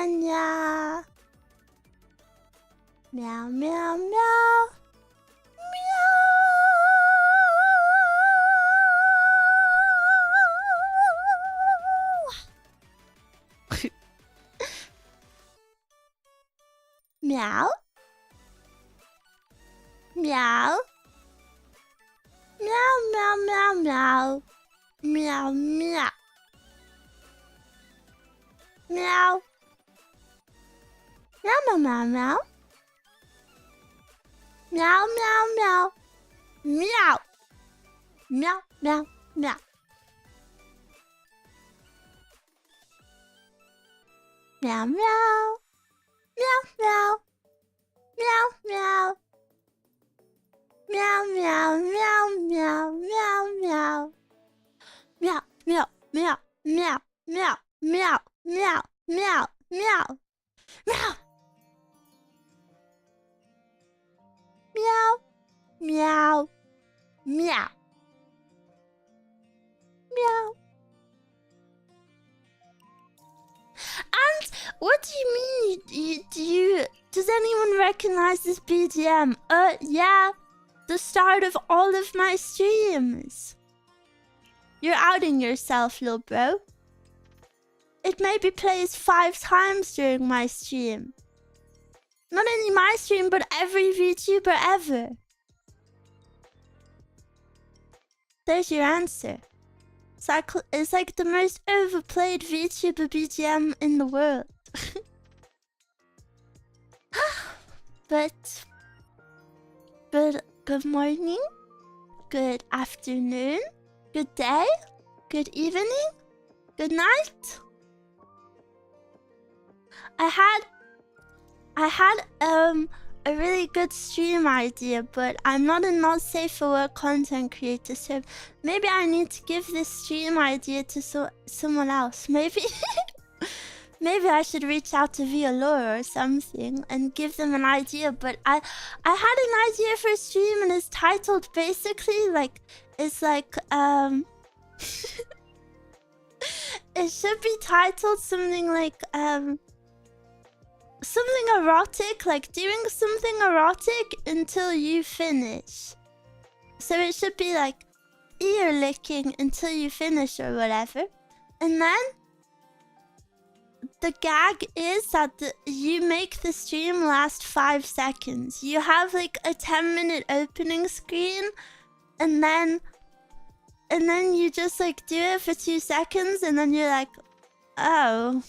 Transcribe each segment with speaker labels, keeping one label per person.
Speaker 1: Anya. Meow, meow, meow. Meow. Meow. Meow, meow, meow, meow. Meow, meow. Meow. Meow, meow, meow, meow. Meow, meow, meow. Meow. Meow, meow, meow. Meow, meow. Meow, meow. Meow, meow. Meow, meow, meow, meow, meow, meow. Meow, meow, meow, meow, meow, meow, meow, meow, meow. Meow. Meow. Meow. Meow. Meow. And what do you mean? Does anyone recognize this BTM? Yeah. The start of all of my streams. You're outing yourself, little bro. It maybe plays 5 times during my stream. Not only my stream, but every VTuber ever. There's your answer. It's like the most overplayed VTuber BTM in the world. But good morning, good afternoon, good day, good evening, good night. I had a really good stream idea, but I'm not a not safe for work content creator, so maybe I need to give this stream idea to someone else. Maybe maybe I should reach out to Violor or something and give them an idea. But I had an idea for a stream, and it's titled basically like it's like it should be titled something like something erotic, like doing something erotic until you finish. So it should be like ear licking until you finish or whatever. And then the gag is that you make the stream last 5 seconds. You have like a 10-minute opening screen, and then you just like do it for 2 seconds, and then you're like, oh.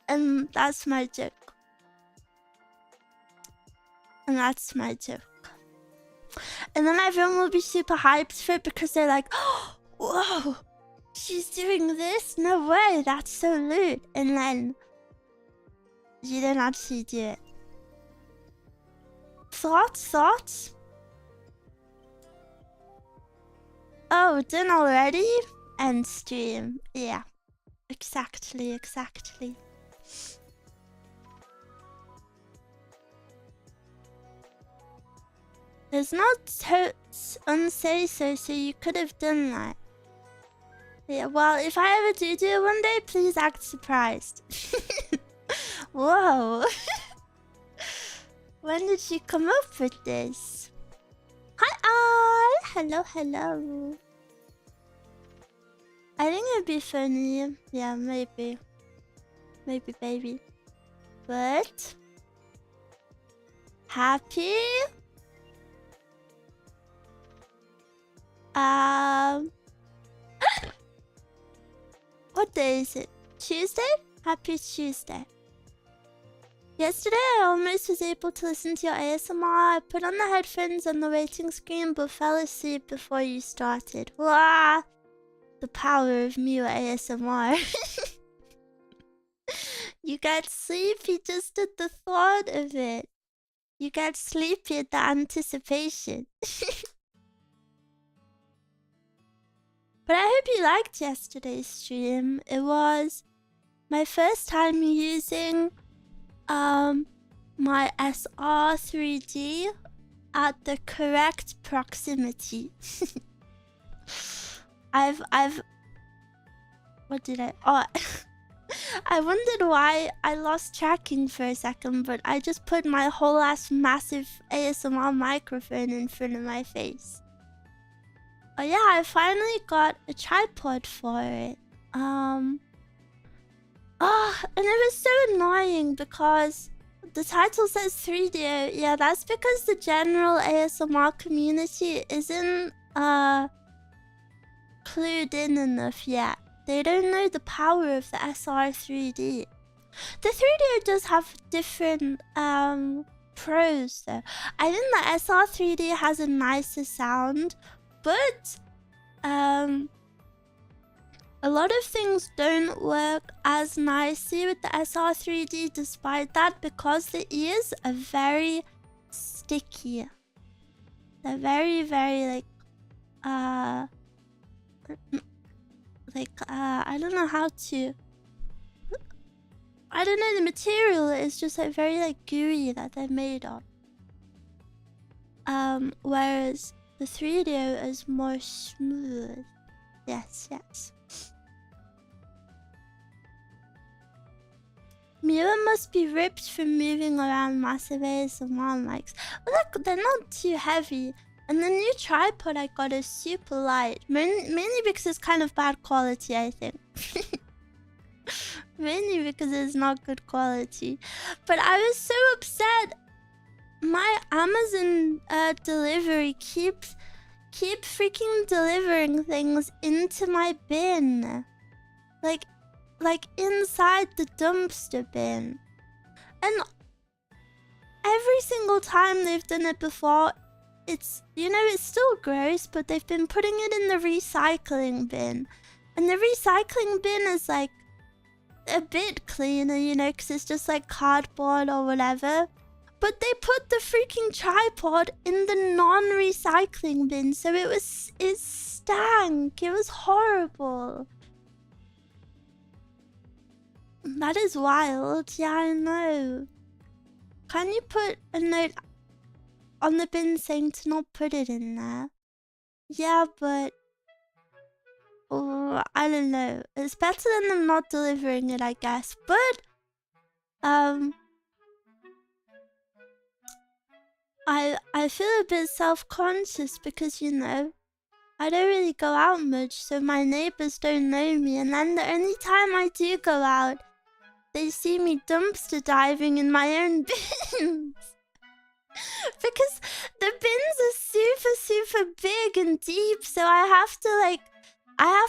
Speaker 1: And that's my joke. And that's my joke. And then everyone will be super hyped for it because they're like, oh, whoa, she's doing this? No way, that's so lewd. And then you don't actually do it. Thoughts? Oh, done already? End stream. Yeah. Exactly. There's no totes unsay so you could have done that. Yeah, well, if I ever do it one day, please act surprised. Whoa. When did she come up with this? Hi all! Hello. I think it'd be funny. Yeah, maybe. Maybe, baby. But happy? What day is it? Tuesday? Happy Tuesday. Yesterday I almost was able to listen to your ASMR. I put on the headphones on the waiting screen but fell asleep before you started. Wah! The power of Meow ASMR. You get sleepy just at the thought of it. You get sleepy at the anticipation. But I hope you liked yesterday's stream. It was my first time using my SR3D at the correct proximity. What did I... Oh, I wondered why I lost tracking for a second, but I just put my whole ass massive ASMR microphone in front of my face. Oh yeah, I finally got a tripod for it. Oh, and it was so annoying because the title says 3D. Yeah, that's because the general ASMR community isn't clued in enough yet. They don't know the power of the SR3D. The 3D does have different pros though. I think the SR3D has a nicer sound, but a lot of things don't work as nicely with the SR3D despite that, because the ears are very sticky. They're very, very like I don't know how to... I don't know, the material is just like very like gooey that they're made of. Whereas the 3D is more smooth. Yes, yes. Meow must be ripped from moving around massive ASMR mics. Well, they're not too heavy. And the new tripod I got is super light. Mainly because it's kind of bad quality, I think. Mainly because it's not good quality. But I was so upset. My Amazon delivery keep freaking delivering things into my bin. Like inside the dumpster bin. And every single time they've done it before, it's, you know, it's still gross, but they've been putting it in the recycling bin. And the recycling bin is like a bit cleaner, you know, because it's just like cardboard or whatever. But they put the freaking tripod in the non-recycling bin, so it stank. It was horrible. That is wild. Yeah, I know. Can you put a note on the bin saying to not put it in there? Yeah, but... Oh, I don't know. It's better than them not delivering it, I guess. But... I feel a bit self-conscious because, you know, I don't really go out much, so my neighbors don't know me. And then the only time I do go out, they see me dumpster diving in my own bins. Because the bins are super, super big and deep, so I have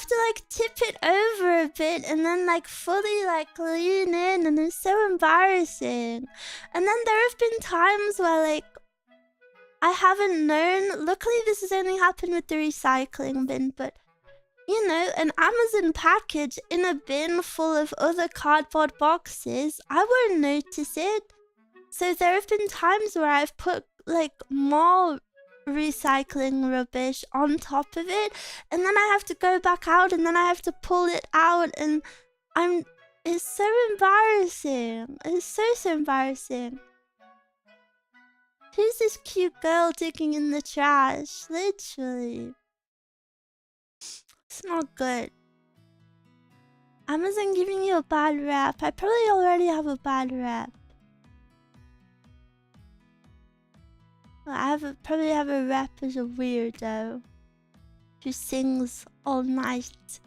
Speaker 1: to tip it over a bit and then like fully like lean in, and it's so embarrassing. And then there have been times where like I haven't known. Luckily this has only happened with the recycling bin, but you know, an Amazon package in a bin full of other cardboard boxes, I won't notice it. So there have been times where I've put like more recycling rubbish on top of it, and then I have to go back out, and then I have to pull it out, and it's so embarrassing. It's so embarrassing. Who's this cute girl digging in the trash? Literally. It's not good. Amazon giving you a bad rap. I probably already have a bad rap. Probably have a rap as a weirdo who sings all night.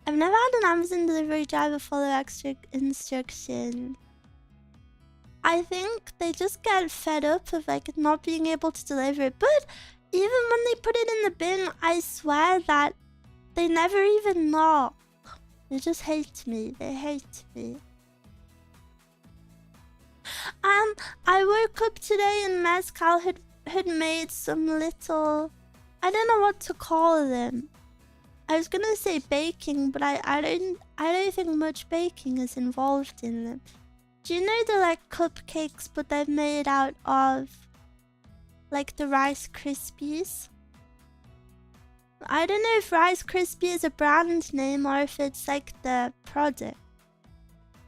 Speaker 1: I've never had an Amazon delivery driver follow extra instructions. I think they just get fed up of like not being able to deliver it. But even when they put it in the bin, I swear that they never even knock. They just hate me. They hate me. I woke up today and Mezcal had made some little... I don't know what to call them. I was gonna say baking, but I don't think much baking is involved in them. Do you know the like cupcakes, but they're made out of like the Rice Krispies? I don't know if Rice Krispie is a brand name or if it's like the product.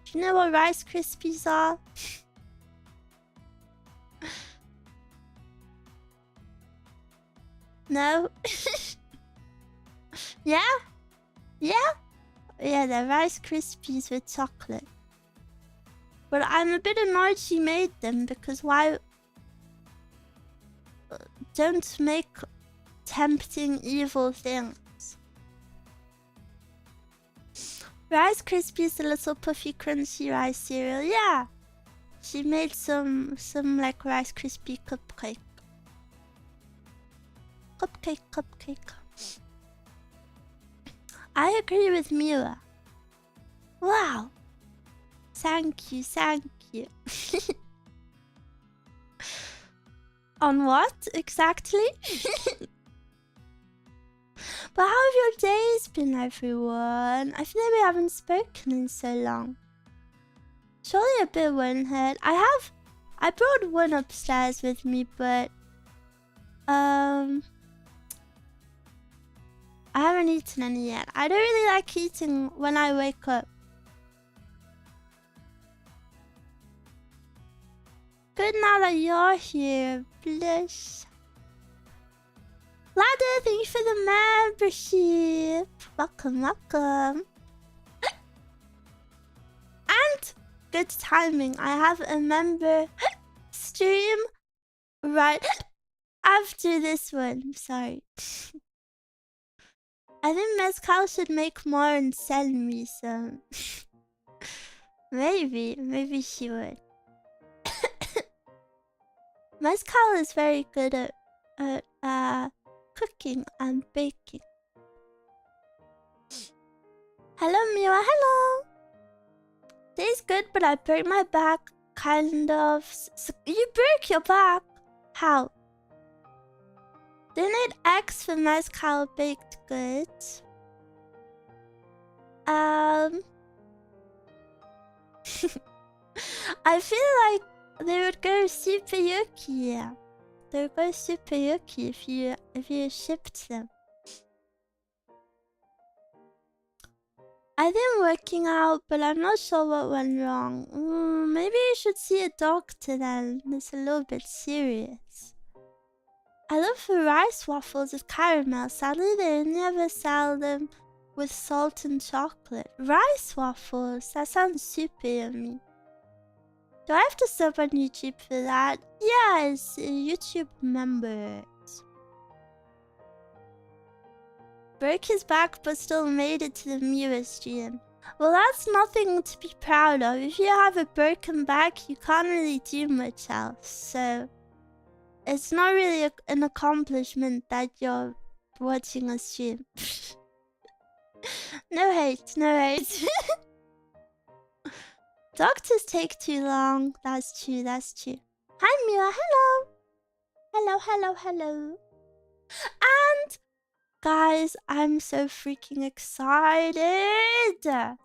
Speaker 1: Do you know what Rice Krispies are? No? Yeah? Yeah? Yeah, they're Rice Krispies with chocolate. But I'm a bit annoyed she made them, because why... Don't make tempting evil things. Rice Krispies, the little puffy crunchy rice cereal. Yeah! She made some like Rice Krispie cupcake. Cupcake. I agree with Meow. Wow. Thank you. On what exactly? But how have your days been, everyone? I feel like we haven't spoken in so long. Surely a bit won't hurt. I brought one upstairs with me, but I haven't eaten any yet. I don't really like eating when I wake up. Good now that you're here, Bliss. Ladder, thank you for the membership. Welcome. And good timing. I have a member stream right after this one. Sorry. I think Mezcal should make more and sell me some. Maybe she would. Mezcal is very good at cooking and baking. Hello, Meow. Hello. Day's good, but I broke my back. Kind of. You broke your back? How? Donate X for Mezcal baked goods. I feel like they would go super yucky. They would go super yucky if you shipped them. I've been working out, but I'm not sure what went wrong. Maybe you should see a doctor then. It's a little bit serious. I love the rice waffles with caramel. Sadly, they only ever sell them with salt and chocolate. Rice waffles? That sounds super yummy. Do I have to sub on YouTube for that? Yes, YouTube members. Broke his back but still made it to the Meow stream. Well, that's nothing to be proud of. If you have a broken back, you can't really do much else. So, it's not really an accomplishment that you're watching a stream. No hate. Doctors take too long. That's true. Hi, Meow. Hello. And, guys, I'm so freaking excited. I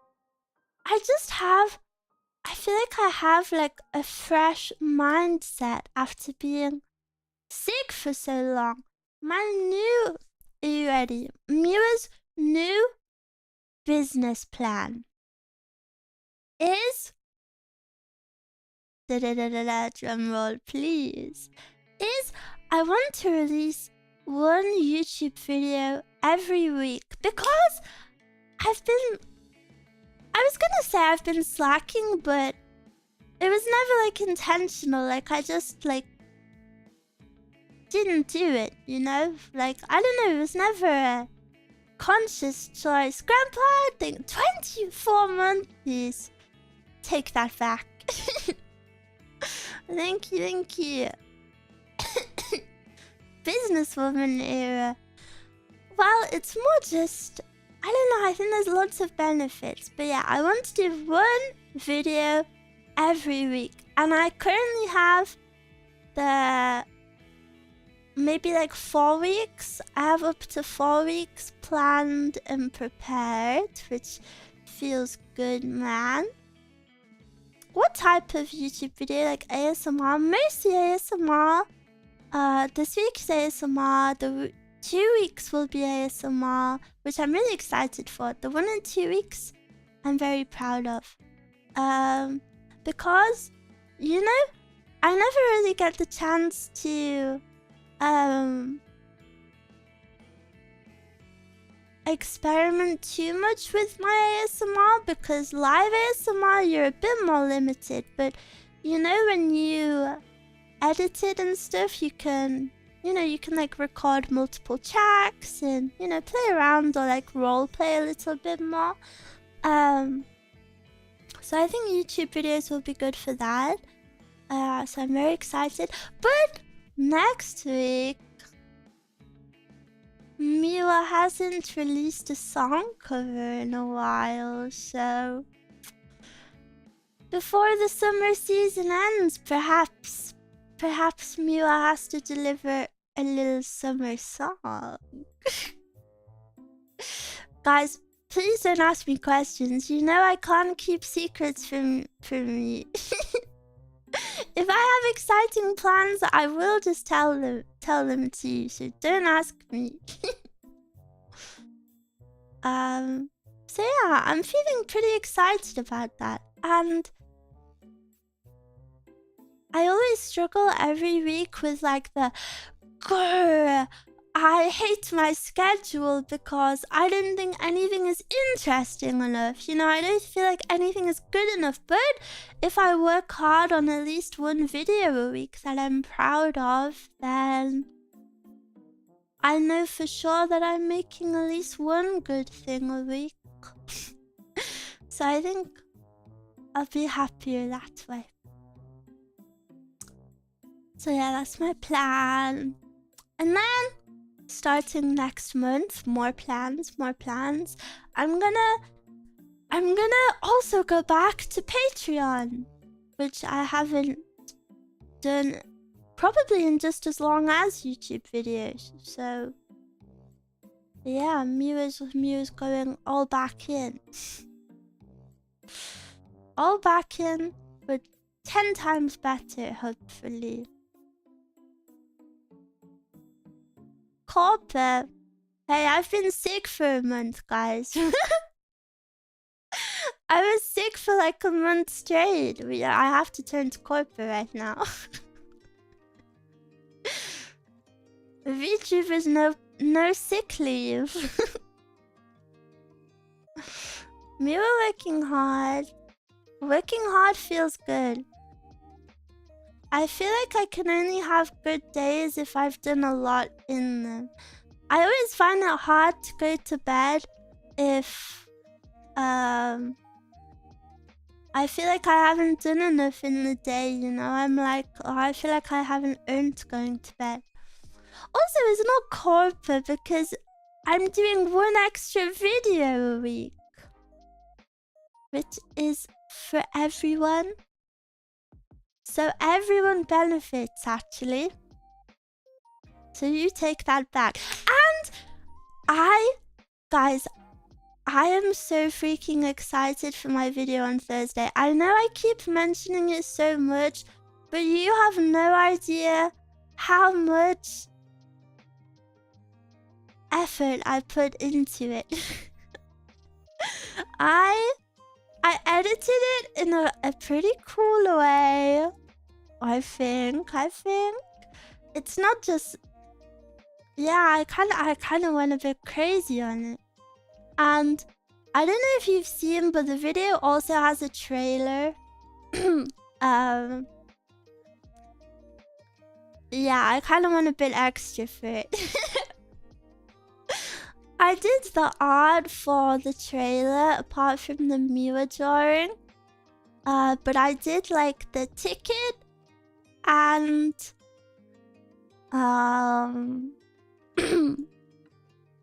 Speaker 1: feel like I have like a fresh mindset after being sick for so long. Are you ready? Mew's new business plan is... drum roll, please. I want to release one YouTube video every week because I was gonna say I've been slacking, but it was never like intentional. Like I just like didn't do it, you know? Like I don't know, it was never a conscious choice. Grandpa, I think 24 months. Take that back. Thank you. Businesswoman era. Well, it's more just... I don't know, I think there's lots of benefits. But yeah, I want to do one video every week. And I currently have maybe like 4 weeks. I have up to 4 weeks planned and prepared, which feels good, man. What type of YouTube video? Like ASMR? Mostly ASMR. This week's ASMR. The 2 weeks will be ASMR, which I'm really excited for. The 1 and 2 weeks, I'm very proud of. Because, you know, I never really get the chance to, experiment too much with my ASMR, because live ASMR you're a bit more limited, but you know, when you edit it and stuff, you can, you know, you can like record multiple tracks and, you know, play around or like role play a little bit more. So I think YouTube videos will be good for that. So I'm very excited. But next week, Meow hasn't released a song cover in a while, so before the summer season ends, perhaps Meow has to deliver a little summer song. Guys, please don't ask me questions. You know I can't keep secrets from me. If I have exciting plans, I will just tell them to you, so don't ask me. So yeah, I'm feeling pretty excited about that. And I always struggle every week with like the grrr, I hate my schedule because I don't think anything is interesting enough. You know, I don't feel like anything is good enough. But if I work hard on at least one video a week that I'm proud of, then I know for sure that I'm making at least one good thing a week. So I think I'll be happier that way. So yeah, that's my plan. And then starting next month, more plans. I'm gonna also go back to Patreon, which I haven't done probably in just as long as YouTube videos. So yeah, Mew is going all back in. All back in, but 10 times better, hopefully. Corporate. Hey, I've been sick for a month, guys. I was sick for like a month straight. I have to turn to corporate right now. VTube is no sick leave. Me were working hard. Working hard feels good. I feel like I can only have good days if I've done a lot in them. I always find it hard to go to bed if I feel like I haven't done enough in the day, you know? I'm like, oh, I feel like I haven't earned going to bed. Also, it's not corporate because I'm doing one extra video a week, which is for everyone. So everyone benefits, actually. So you take that back. And guys, I am so freaking excited for my video on Thursday. I know I keep mentioning it so much, but you have no idea how much effort I put into it. I edited it in a pretty cool way. I think it's not just, yeah, I kind of went a bit crazy on it. And I don't know if you've seen, but the video also has a trailer. Yeah, I kind of went a bit extra for it. I did the art for the trailer apart from the Meow drawing. But I did like the ticket and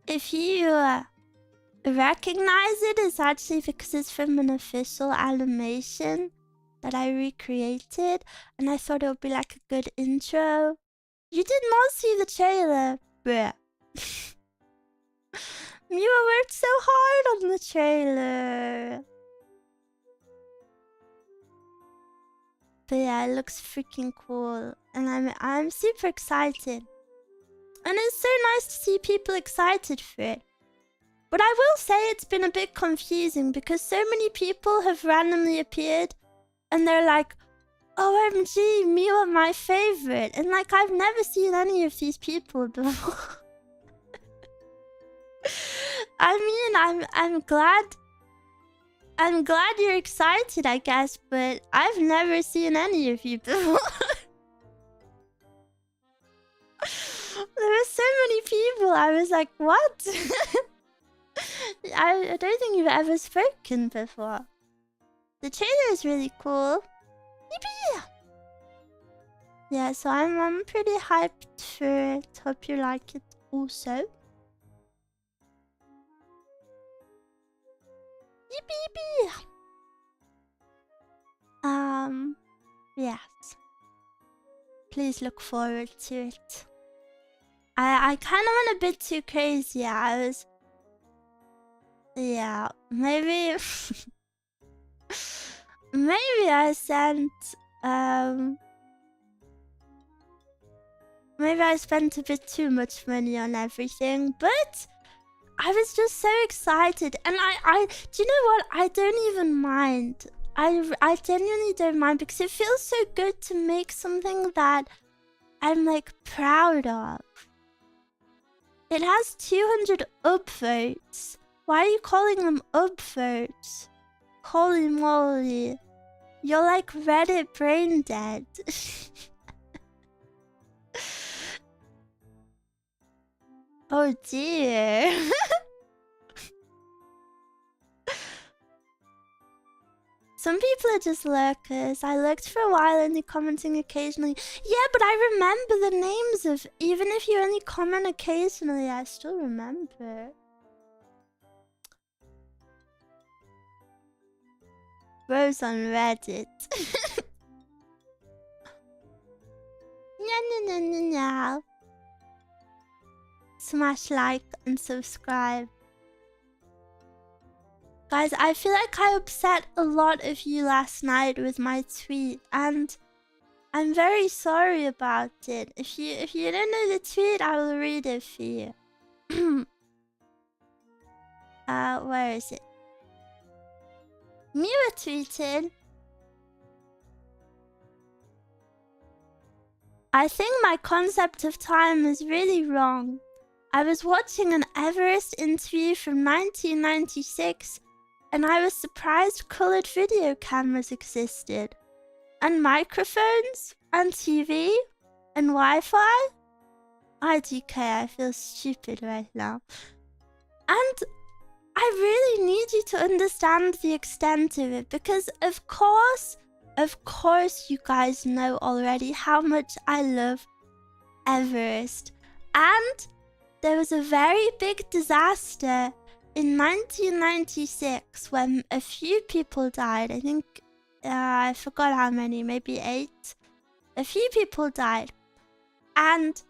Speaker 1: if you recognize it, it's actually because it's from an official animation that I recreated, and I thought it would be like a good intro. You did not see the trailer, bruh. Meow worked so hard on the trailer. But yeah, it looks freaking cool, and I'm super excited. And it's so nice to see people excited for it. But I will say it's been a bit confusing because so many people have randomly appeared and they're like, OMG, Meow, my favorite. And like, I've never seen any of these people before. I mean, I'm glad you're excited, I guess, but I've never seen any of you before. There were so many people. I was like, what? I don't think you've ever spoken before. The trailer is really cool. Yippee! Yeah, so I'm pretty hyped for it. Hope you like it also. Yippee! Yes. Please look forward to it. I kind of went a bit too crazy. Yeah, maybe... maybe I sent... maybe I spent a bit too much money on everything, but... I was just so excited, and do you know what? I don't even mind. I genuinely don't mind, because it feels so good to make something that I'm, like, proud of. It has 200 upvotes. Why are you calling them upvotes? Holy moly. You're like Reddit brain dead. Oh dear. Some people are just lurkers. I lurked for a while, only commenting occasionally. Yeah, but I remember the names of... Even if you only comment occasionally, I still remember. Bros on Reddit. Nya. Smash like and subscribe. Guys, I feel like I upset a lot of you last night with my tweet, and I'm very sorry about it. If you don't know the tweet, I will read it for you. Where is it? Meow tweeted, I think my concept of time is really wrong. I was watching an Everest interview from 1996, and I was surprised colored video cameras existed, and microphones, and TV, and Wi-Fi. IDK, I feel stupid right now. And I really need you to understand the extent of it, because of course you guys know already how much I love Everest. And there was a very big disaster in 1996 when a few people died. I think, I forgot how many, maybe 8. A few people died. And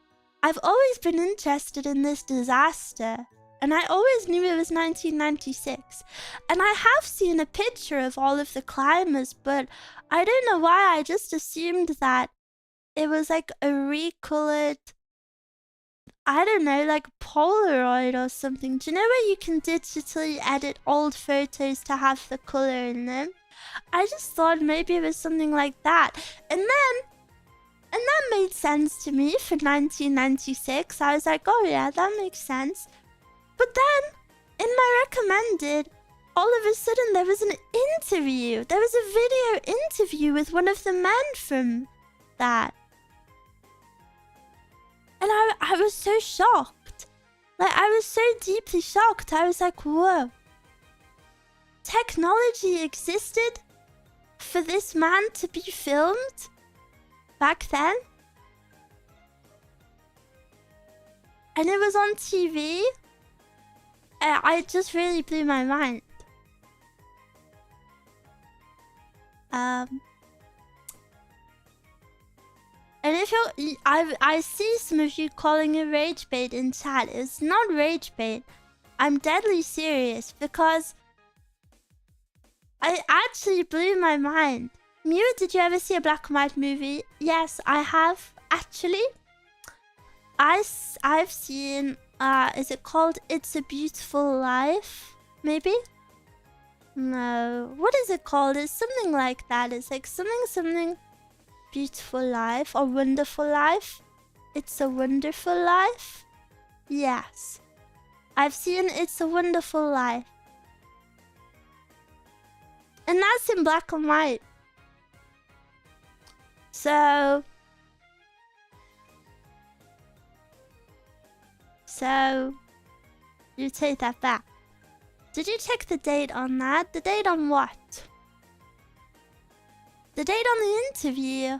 Speaker 1: I've always been interested in this disaster. And I always knew it was 1996. And I have seen a picture of all of the climbers, but I don't know why I just assumed that it was like a recolored, I don't know, like Polaroid or something. Do you know where you can digitally edit old photos to have the color in them? I just thought maybe it was something like that. And that made sense to me for 1996. I was like, oh yeah, that makes sense. But then, in my recommended, all of a sudden there was an interview. There was a video interview with one of the men from that. And I was so shocked. Like, I was so deeply shocked. I was like, whoa. Technology existed for this man to be filmed back then? And it was on TV? I just really blew my mind. And if you're, I see some of you calling it rage bait in chat. It's not rage bait. I'm deadly serious, because I actually blew my mind. Mew, did you ever see a black and white movie? Yes, I have actually. I've seen. Is it called It's a Beautiful Life? Maybe? No. What is it called? It's something like that. It's like something Beautiful Life or Wonderful Life. It's a Wonderful Life? Yes. I've seen It's a Wonderful Life. And that's in black and white. So you take that back. Did you check the date on that? The date on what? The date on the interview.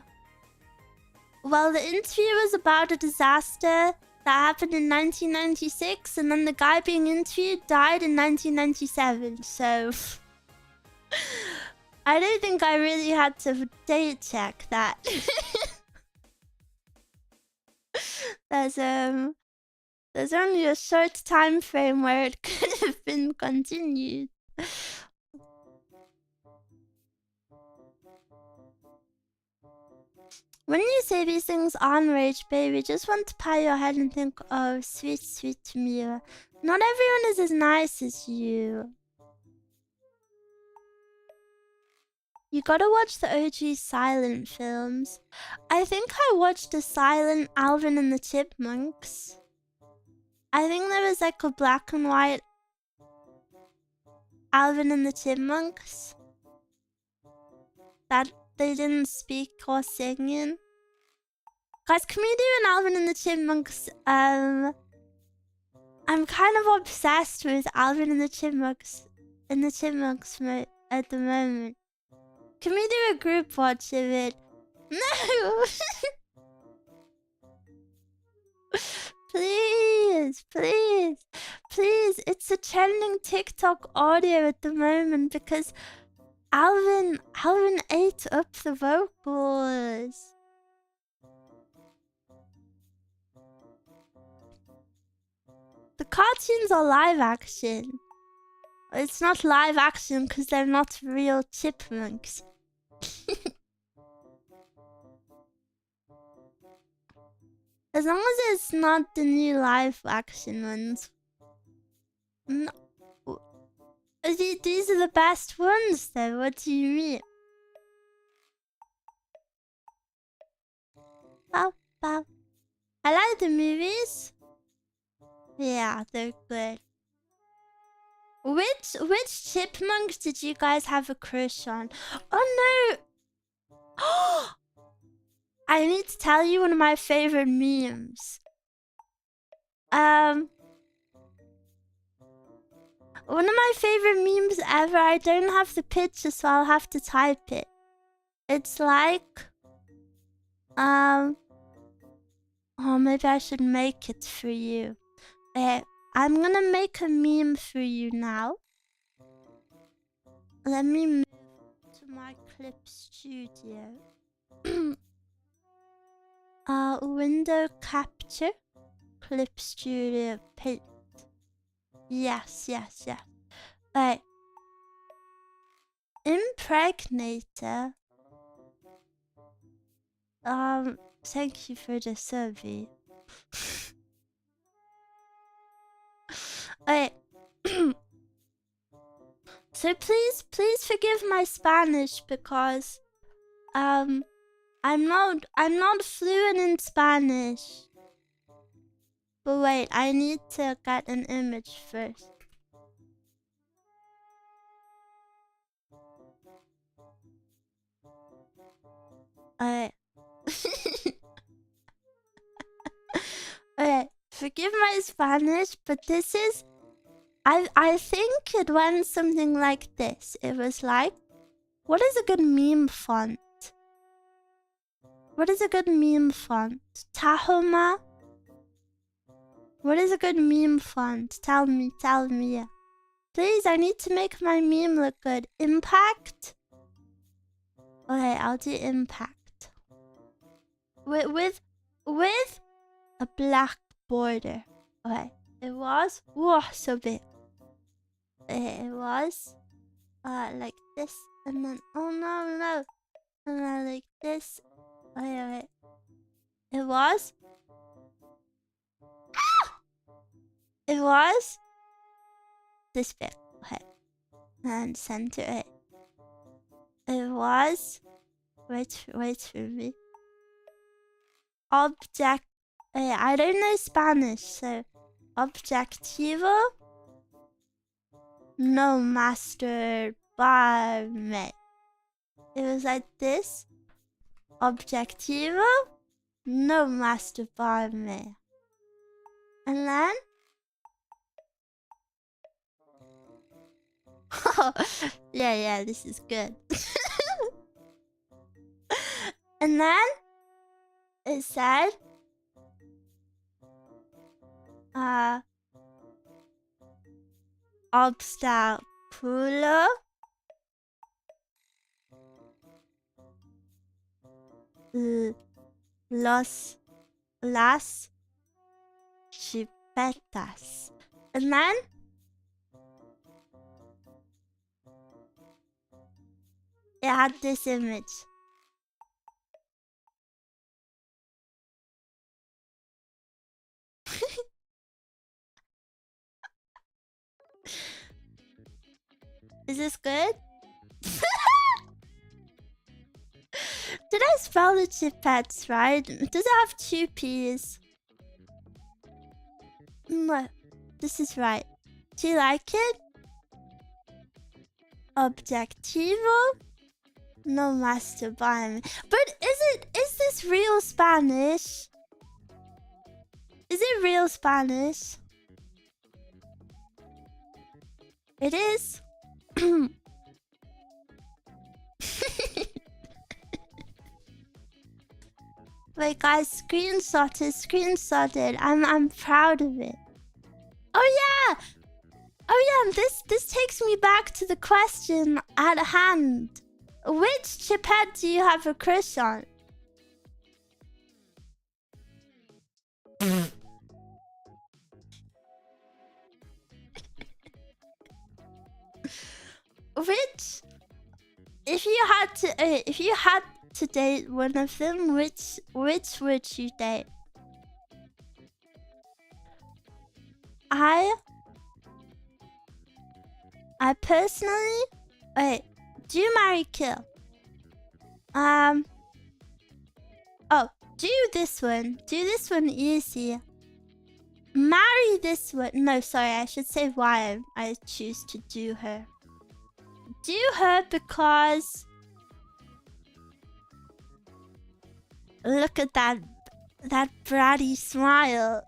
Speaker 1: Well, the interview was about a disaster that happened in 1996, and then the guy being interviewed died in 1997, so I don't think I really had to date check that. There's only a short time frame where it could have been continued. When you say these things on Rage Baby, just want to pat your head and think, oh, sweet, sweet Mira. Not everyone is as nice as you. You gotta watch the OG silent films. I think I watched the silent Alvin and the Chipmunks. I think there was like a black and white Alvin and the Chipmunks that they didn't speak or sing in. Guys, can we do an Alvin and the Chipmunks? I'm kind of obsessed with Alvin and the Chipmunks at the moment. Can we do a group watch of it? No! Please, please, please. It's a trending TikTok audio at the moment because Alvin ate up the vocals. The cartoons are live action. It's not live action because they're not real chipmunks. As long as it's not the new live action ones. No. These are the best ones though, what do you mean? Bow, bow. I like the movies. Yeah, they're good. Which chipmunks did you guys have a crush on? Oh no! I need to tell you one of my favorite memes. One of my favorite memes ever. I don't have the picture, so I'll have to type it. It's like, oh, maybe I should make it for you. I'm gonna make a meme for you now. Let me move to my clip studio. Window capture, clip studio, paint. Yes. Right. Impregnator. Thank you for the survey. Alright. So please forgive my Spanish because I'm not fluent in Spanish. But wait, I need to get an image first. Alright. Alright, forgive my Spanish, but this is... I think it went something like this. It was like, what is a good meme font? What is a good meme font? Tahoma? What is a good meme font? Tell me. Please, I need to make my meme look good. Impact? Okay, I'll do impact. With a black border. Okay, it was... Whoa, so big. It was... like this. And then... Oh, no. And then like this. Okay. It was... It was... this big. Okay. And center it. It was... Wait for me. Object... I don't know Spanish, so... Objectivo no master by me. It was like this. Objectivo no master by me. And then yeah, this is good. And then it said obstáculo las chipetas. And then it had this image. Is this good? Did I spell the Chipettes right? Does it have 2 P's? No, this is right. Do you like it? Objectivo no master by me. But is this real Spanish? Is it real Spanish? It is. Wait, guys, screenshotted. I'm proud of it. Oh yeah, this takes me back to the question at hand. Which Chipette do you have a crush on? Which, if you had to date one of them, which would you date? I personally, wait, do marry kill? Oh, do this one. Do this one easy. Marry this one. No, sorry, I should say why I choose to do her. Do her because look at that bratty smile.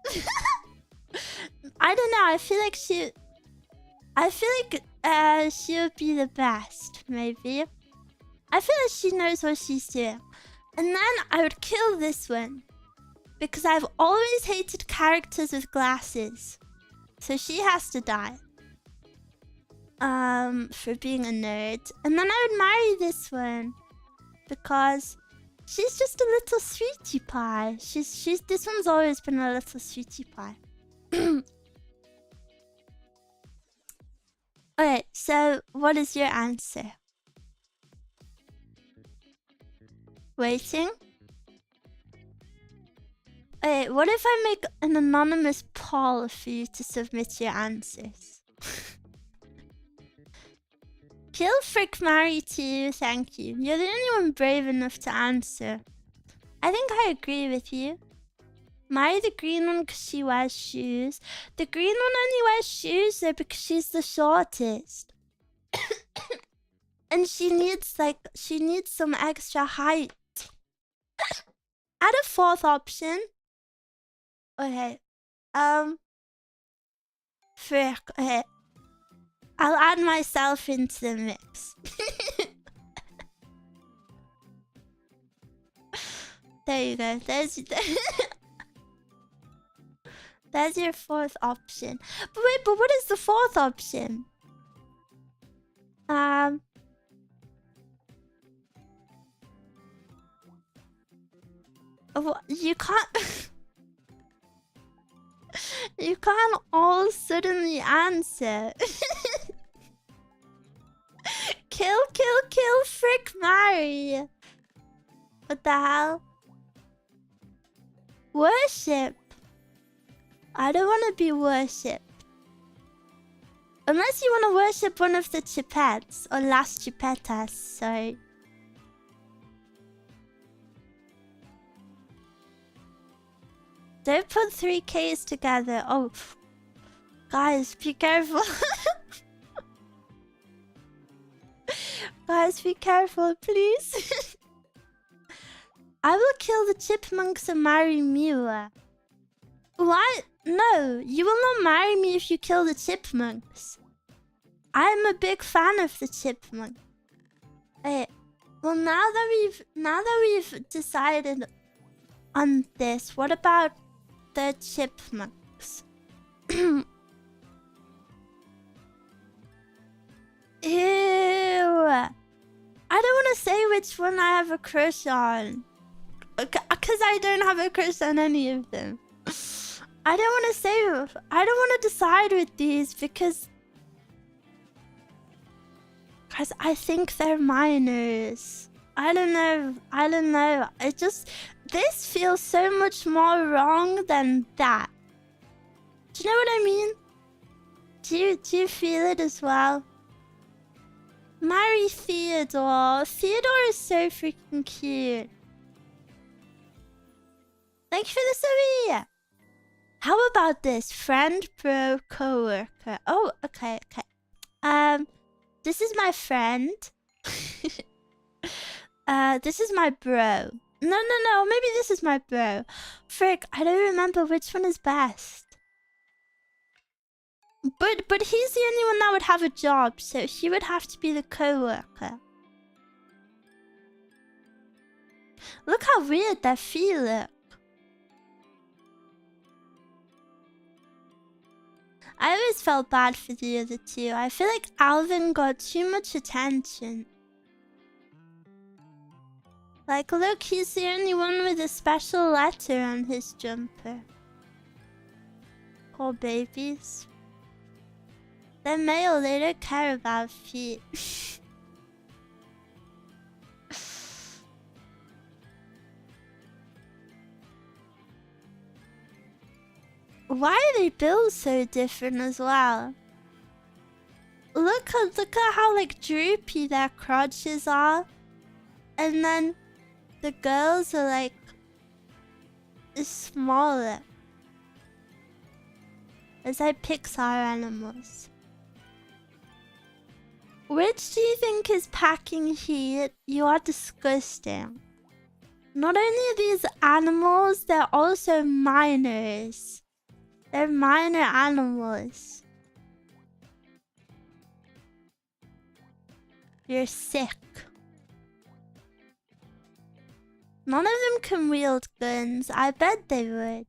Speaker 1: I don't know. I feel like she would be the best. Maybe. I feel like she knows what she's doing. And then I would kill this one because I've always hated characters with glasses, so she has to die. For being a nerd. And then I would marry this one because she's just a little sweetie pie. This one's always been a little sweetie pie. Okay, so what is your answer? Waiting. Okay, what if I make an anonymous poll for you to submit your answers? Kill, frick, marry too, thank you. You're the only one brave enough to answer. I think I agree with you. Marry the green one because she wears shoes. The green one only wears shoes though because she's the shortest. And she needs some extra height. Add a 4th option. Okay. Frick, okay. I'll add myself into the mix. There you go. There's your 4th option. But wait, what is the 4th option? You can't. You can't all suddenly answer. Kill, frick, marry. What the hell? Worship. I don't want to be worshipped. Unless you want to worship one of the Chipettes or las Chipetas, sorry. Don't put 3 Ks together. Oh, Guys, be careful. Guys, be careful, please. I will kill the chipmunks and marry Meow. Why? No, you will not marry me if you kill the chipmunks. I'm a big fan of the chipmunk. Wait, well, now that we've decided on this, what about the chipmunks? Ew. I don't want to say which one I have a crush on. Because I don't have a crush on any of them. I don't want to say... I don't want to decide with these because... Guys, I think they're minors. I don't know. It just... This feels so much more wrong than that. Do you know what I mean? Do you feel it as well? Marry Theodore. Theodore is so freaking cute. Thank you for the Sophia. How about this? Friend, bro, co-worker. Oh, okay. This is my friend. This is my bro. No. Maybe this is my bro. Frick, I don't remember which one is best. But he's the only one that would have a job, so he would have to be the co-worker. Look how weird their feet look. I always felt bad for the other two. I feel like Alvin got too much attention. Like, look, he's the only one with a special letter on his jumper. Poor babies. They're male, they don't care about feet. Why are they built so different as well? Look at how like droopy their crotches are. And then the girls are like smaller. It's like Pixar animals. Which do you think is packing heat? You are disgusting. Not only are these animals, they're also minors. They're minor animals. You're sick. None of them can wield guns. I bet they would.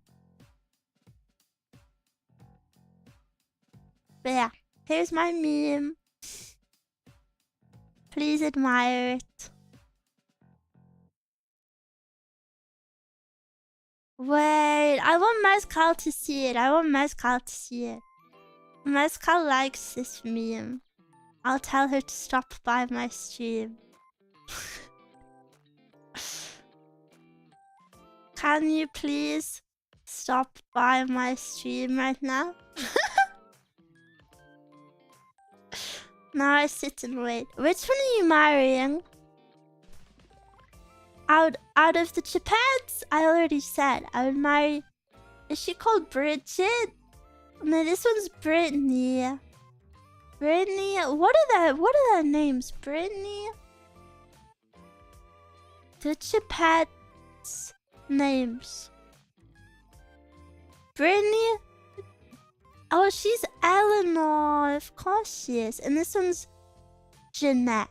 Speaker 1: But yeah, here's my meme. Please admire it. Wait, I want Mezcal to see it. Mezcal likes this meme. I'll tell her to stop by my stream. Can you please stop by my stream right now? Now I sit and wait. Which one are you marrying? Out of the Chipettes, I already said I would marry. Is she called Bridget? No, this one's Brittany. Brittany. What are their names? Brittany. The Chipettes names. Brittany. Oh, she's Eleanor. Of course she is. And this one's Jeanette.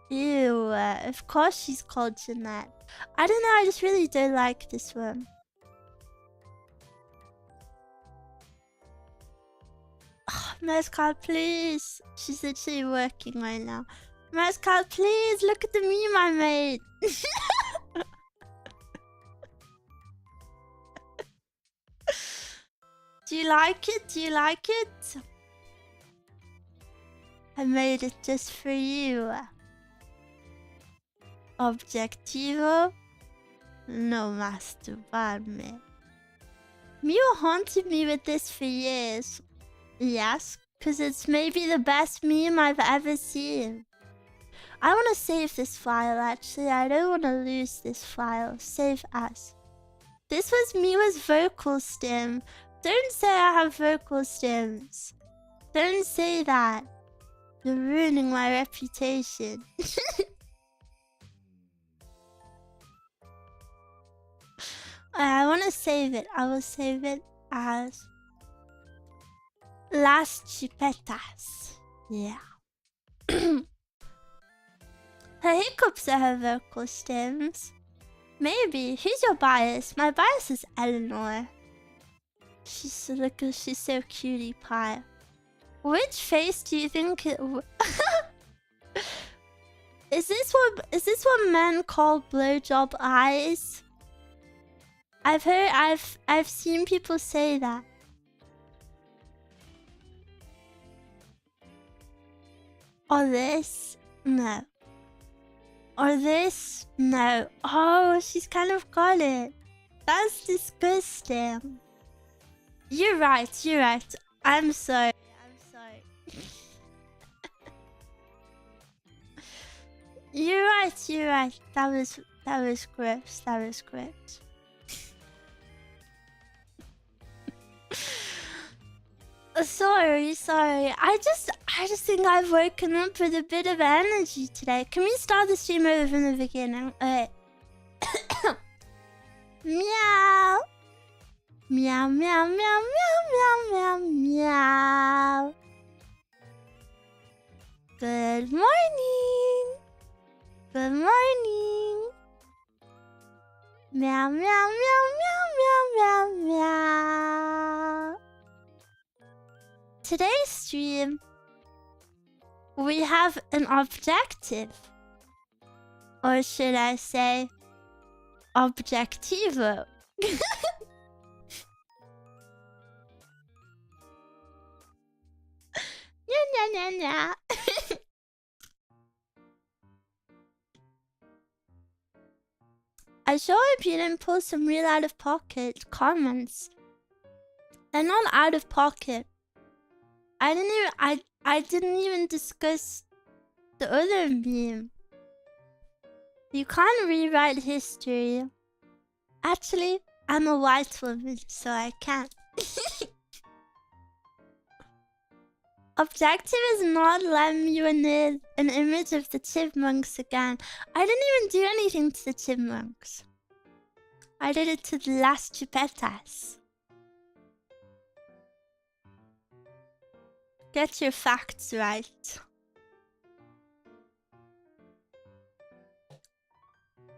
Speaker 1: Ew. Of course she's called Jeanette. I don't know. I just really don't like this one. Oh, Mezcal, please. She's literally working right now. Mezcal, please. Look at the meme I made. Do you like it? Do you like it? I made it just for you. Objectivo no masturbarme. Mew haunted me with this for years. Yes, because it's maybe the best meme I've ever seen. I want to save this file actually. I don't want to lose this file. Save as. This was Mew's vocal stem. Don't say I have vocal stems. Don't say that. You're ruining my reputation. I want to save it. I will save it as Las Chipetas. Yeah. Her hiccups are her vocal stems. Maybe. Who's your bias? My bias is Eleanor. She's so cutie pie. Which face do you think it Is this what men call blowjob eyes? I've seen people say that. Or this? No. Or this? No. Oh, she's kind of got it. That's disgusting. You're right, you're right. I'm sorry. You're right, you're right. That was gross. That was gross. Sorry. I just think I've woken up with a bit of energy today. Can we start the stream over from the beginning? Okay. Meow. Meow, meow, meow, meow, meow, meow, meow. Good morning. Good morning. Meow, meow, meow, meow, meow, meow, meow. Today's stream, we have an objective. Or should I say, objectivo. Nya. I sure hope you didn't pull some real out-of-pocket comments. They're not out of pocket. I didn't even discuss the other meme. You can't rewrite history. Actually, I'm a white woman, so I can't. Objective is not letting you in an image of the Chipmunks again. I didn't even do anything to the Chipmunks. I did it to the last Chipetas. Get your facts right.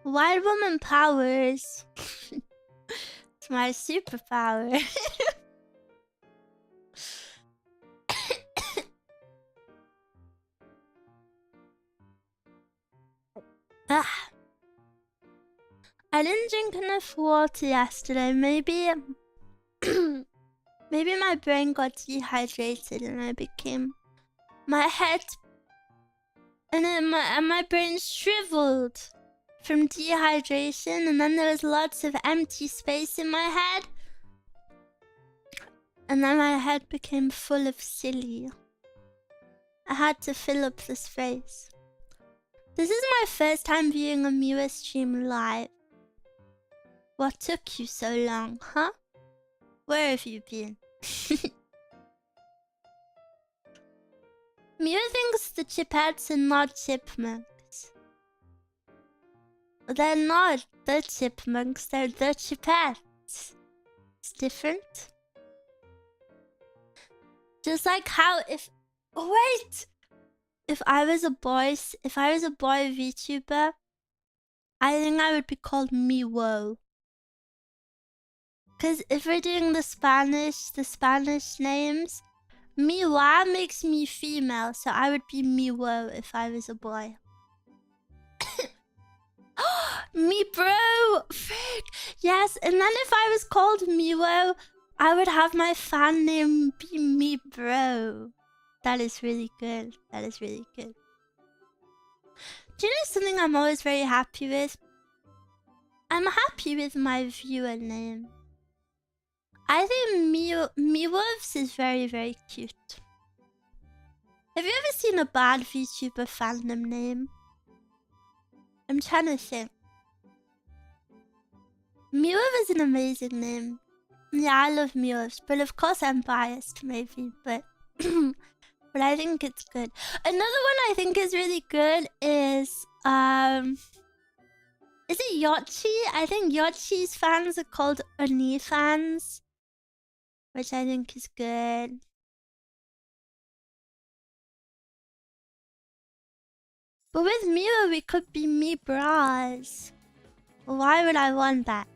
Speaker 1: White woman powers. It's my superpower. I didn't drink enough water yesterday. Maybe my brain got dehydrated and I became... My head... And then my brain shriveled from dehydration, and then there was lots of empty space in my head. And then my head became full of silly. I had to fill up the space. This is my first time viewing a Meow stream live. What took you so long, huh? Where have you been? Meow thinks the Chipettes are not chipmunks. They're not the Chipmunks, they're the Chipettes. It's different. Just like how if... Wait! If I was a boy VTuber, I think I would be called Meow. Because if we're doing the Spanish names, Meow makes me female, so I would be Meow if I was a boy. Me bro! Frick! Yes, and then if I was called Meow, I would have my fan name be me bro. That is really good. That is really good. Do you know something I'm always very happy with? I'm happy with my viewer name. I think Meowwolves is very, very cute. Have you ever seen a bad VTuber fandom name? I'm trying to think. Meowwolf is an amazing name. Yeah, I love Meowwolves, but of course I'm biased maybe, but... But I think it's good. Another one I think is really good is it Yoshi? I think Yoshi's fans are called Oni fans, which I think is good. But with Meow, we could be me bras. Why would I want that?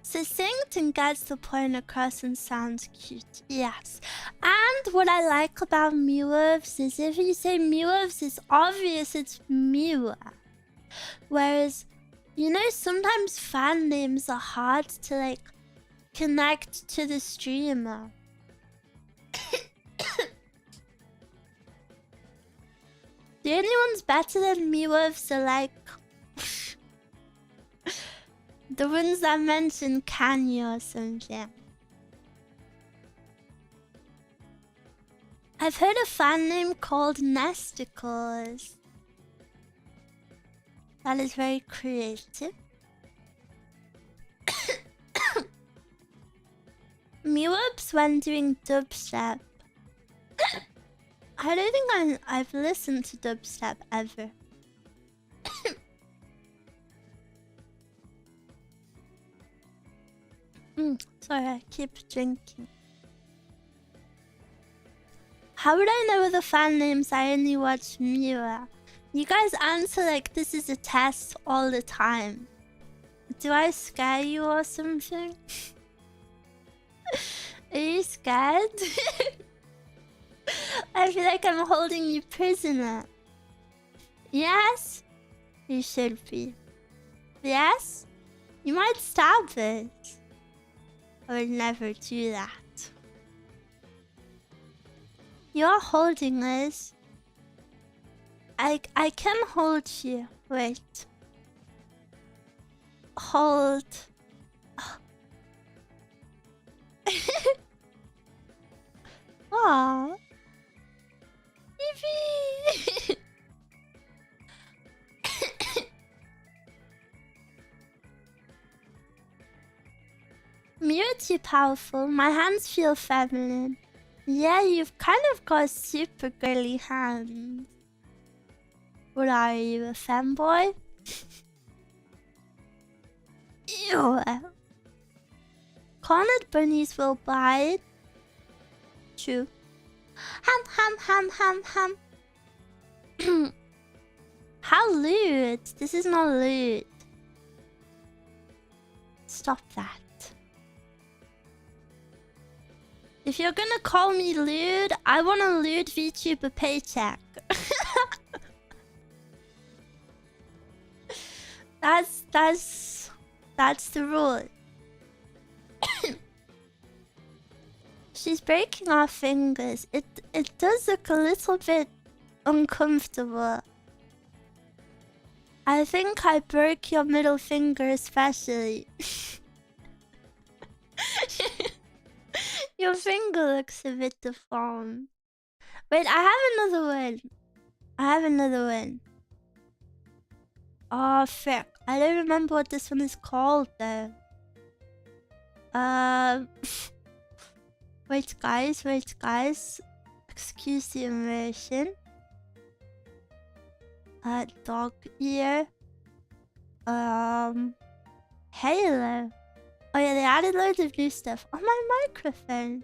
Speaker 1: Succinct and gets the point across and sounds cute. Yes. And what I like about Meows is if you say Meows, it's obvious it's Meow. Whereas, you know, sometimes fan names are hard to like connect to the streamer. The only ones better than Meows are like the ones that mention Kanye or something. I've heard a fan name called Nesticles. That is very creative. Meows when doing dubstep. I don't think I've listened to dubstep ever. Sorry, I keep drinking. How would I know the fan names? I only watch Meow. You guys answer like this is a test all the time. Do I scare you or something? Are you scared? I feel like I'm holding you prisoner. Yes? You should be. Yes? You might stab it. I would never do that. You're holding us. I can hold you. Wait. Hold. Aww. Evie. Mew too powerful. My hands feel feminine. Yeah, you've kind of got super girly hands. What are you, a femboy? Ew. Cornered bunnies will bite. True. Ham. How lewd. This is not lewd. Stop that. If you're gonna call me lewd, I want a lewd VTuber paycheck. That's the rule. She's breaking our fingers. It does look a little bit uncomfortable. I think I broke your middle finger especially. Your finger looks a bit deformed. Wait, I have another one. Oh, frick. I don't remember what this one is called, though. Wait, guys. Excuse the immersion. Dog ear. Halo. Oh yeah, they added loads of new stuff. Oh, my microphone.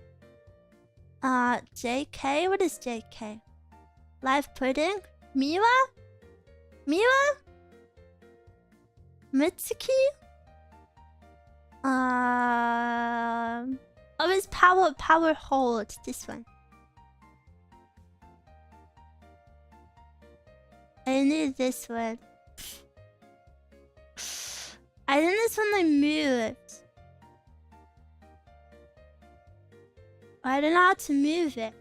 Speaker 1: JK? What is JK? Live pudding? Miwa? Mitsuki? Oh, it's power hold. This one. I need this one. I think this one I moved. I don't know how to move it.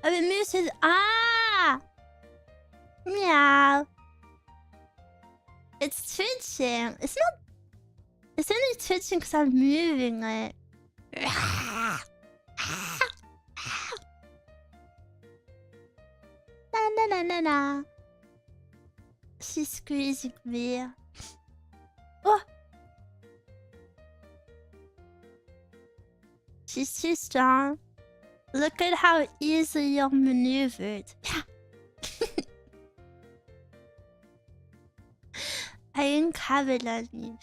Speaker 1: Oh, it moves with... Ah! Meow. It's twitching. It's not... It's only twitching because I'm moving it. Na. She's squeezing me. Oh! She's too strong. Look at how easily you're maneuvered. I inhabit on you.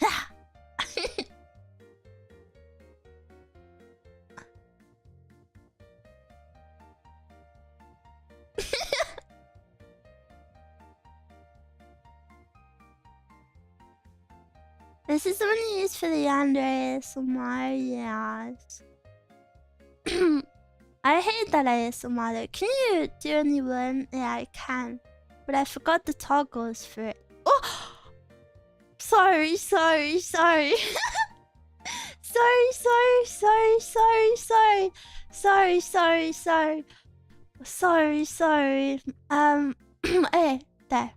Speaker 1: This is the one you use for the ASMR, yes. I hate that ASMR though. Can you do any one? Yeah, I can. But I forgot the toggles for it. Oh! Sorry. Sorry. Sorry, hey, there.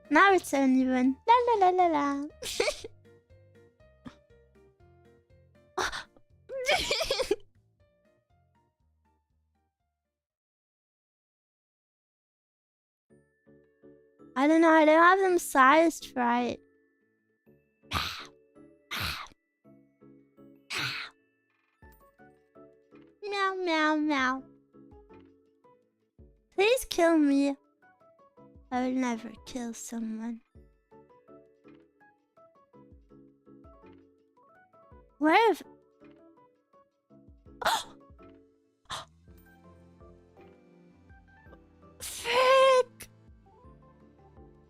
Speaker 1: Now it's only one. La la la la la. I don't know, I don't have them sized right. Meow, meow, meow. Please kill me. I will never kill someone. Where have... Frick!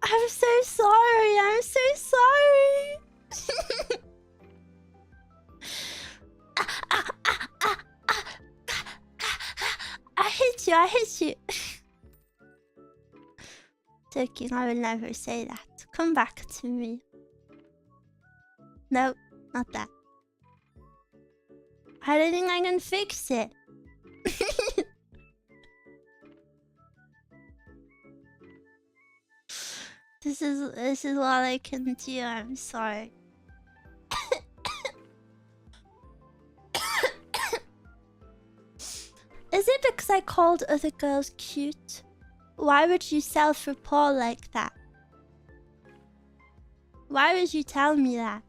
Speaker 1: I'm so sorry, I'm so sorry! I hit you. Joking, I will never say that. Come back to me. No, not that. I don't think I can fix it. This is all I can do. I'm sorry. Is it because I called other girls cute? Why would you self-report like that? Why would you tell me that?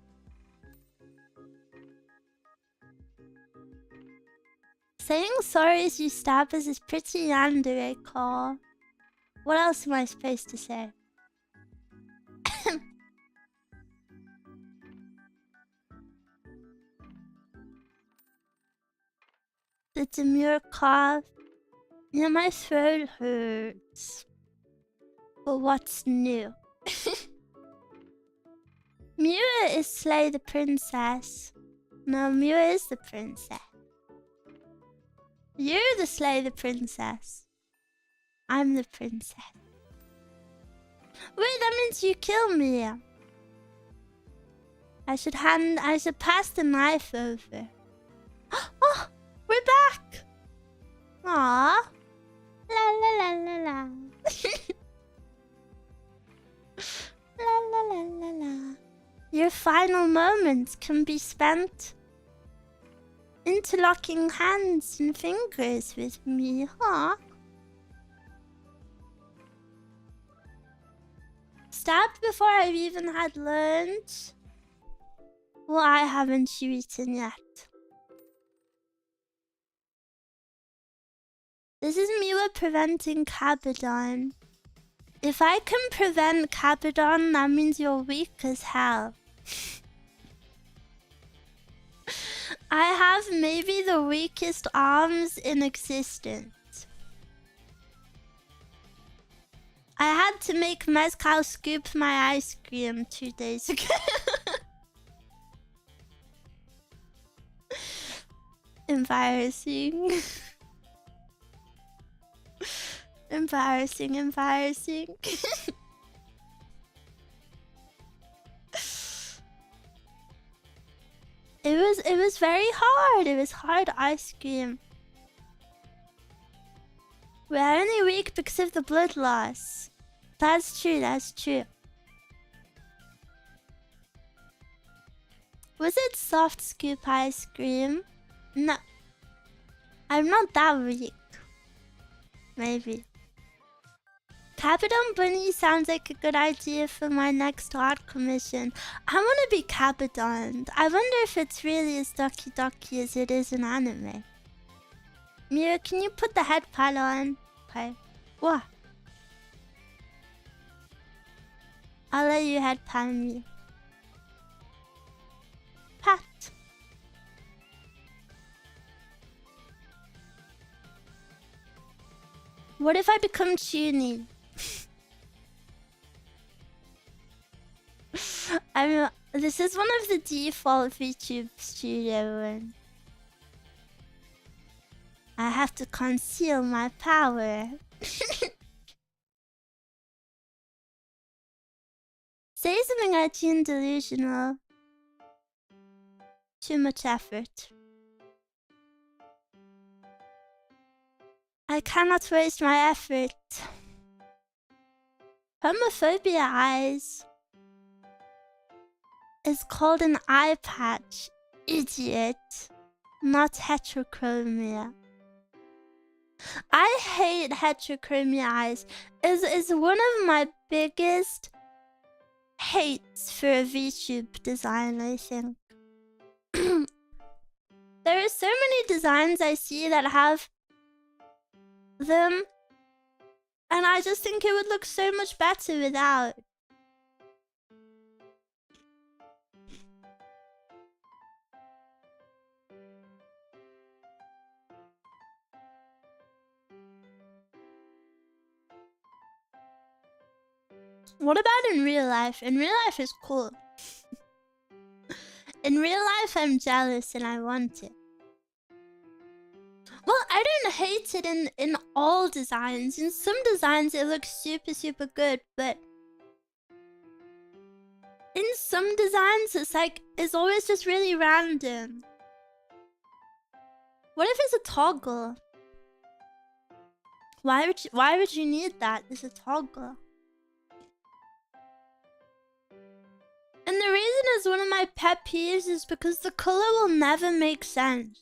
Speaker 1: Saying sorry as you stab us is pretty yandere, call. What else am I supposed to say? The demure cough. Yeah, my throat hurts. But what's new? Meow is Slay the Princess. No, Meow is the princess. You're the Slay the Princess. I'm the princess. Wait, that means you kill me. I should pass the knife over. Oh, we're back. Aww. La la la la la. La la la la la. Your final moments can be spent interlocking hands and fingers with me, huh? Stabbed before I've even had lunch? Why haven't you eaten yet? This is Miwa preventing Cabadon. If I can prevent Cabadon, that means you're weak as hell. I have maybe the weakest arms in existence. I had to make Mezcal scoop my ice cream 2 days ago. Embarrassing. Embarrassing. It was very hard. It was hard ice cream. We're only weak because of the blood loss. That's true. Was it soft scoop ice cream? No. I'm not that weak. Maybe. Capadon Bunny sounds like a good idea for my next art commission. I want to be Capadon. I wonder if it's really as doki as it is in anime. Mira, can you put the head pad on? Okay. What? I'll let you head pan me. Pat. What if I become Chuni? I mean, this is one of the default VTube studio ones. I have to conceal my power. Say something I tune delusional. Too much effort. I cannot waste my effort. Homophobia eyes is called an eye patch, idiot, not heterochromia. I hate heterochromia eyes. Is one of my biggest hates for a VTube design, I think. There are so many designs I see that have them, and I just think it would look so much better without. What about in real life? In real life is cool. In real life I'm jealous and I want it. Well, I don't hate it in all designs. In some designs it looks super good, but in some designs it's like, it's always just really random. What if it's a toggle? Why would you need that? It's a toggle. And the reason is one of my pet peeves is because the color will never make sense.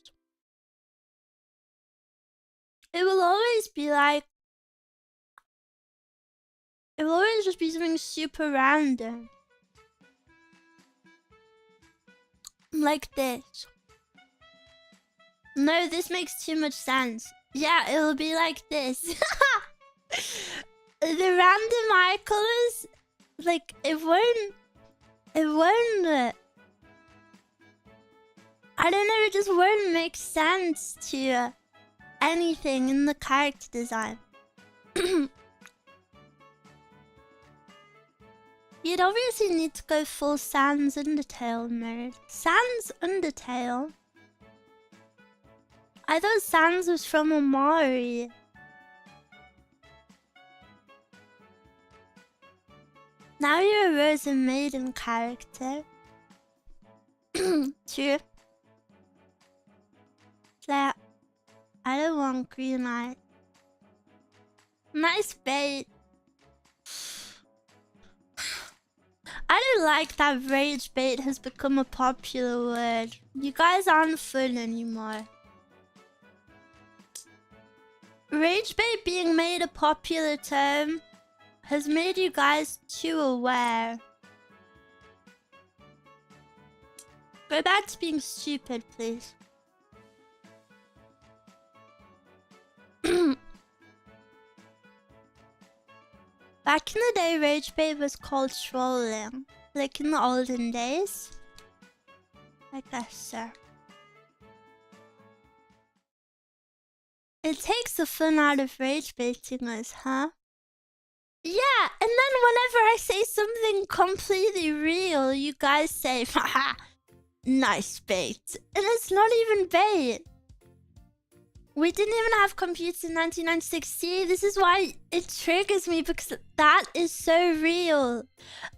Speaker 1: It will always be like... It will always just be something super random. Like this. No, this makes too much sense. Yeah, it will be like this. The random eye colors, like, it won't... I don't know, it just won't make sense to anything in the character design. You'd obviously need to go full Sans Undertale mode. Sans Undertale? I thought Sans was from Omari. Now you're a Rose and Maiden character. True. Like, I don't want green eye. Nice bait. I don't like that rage bait has become a popular word. You guys aren't fun anymore. Rage bait being made a popular term has made you guys too aware. Go back to being stupid, please. Back in the day, rage bait was called trolling. Like in the olden days. I guess so. It takes the fun out of rage baiting us, huh? Yeah, and then whenever I say something completely real, you guys say, haha, nice bait. And it's not even bait. We didn't even have computers in 1996. See, this is why it triggers me, because that is so real.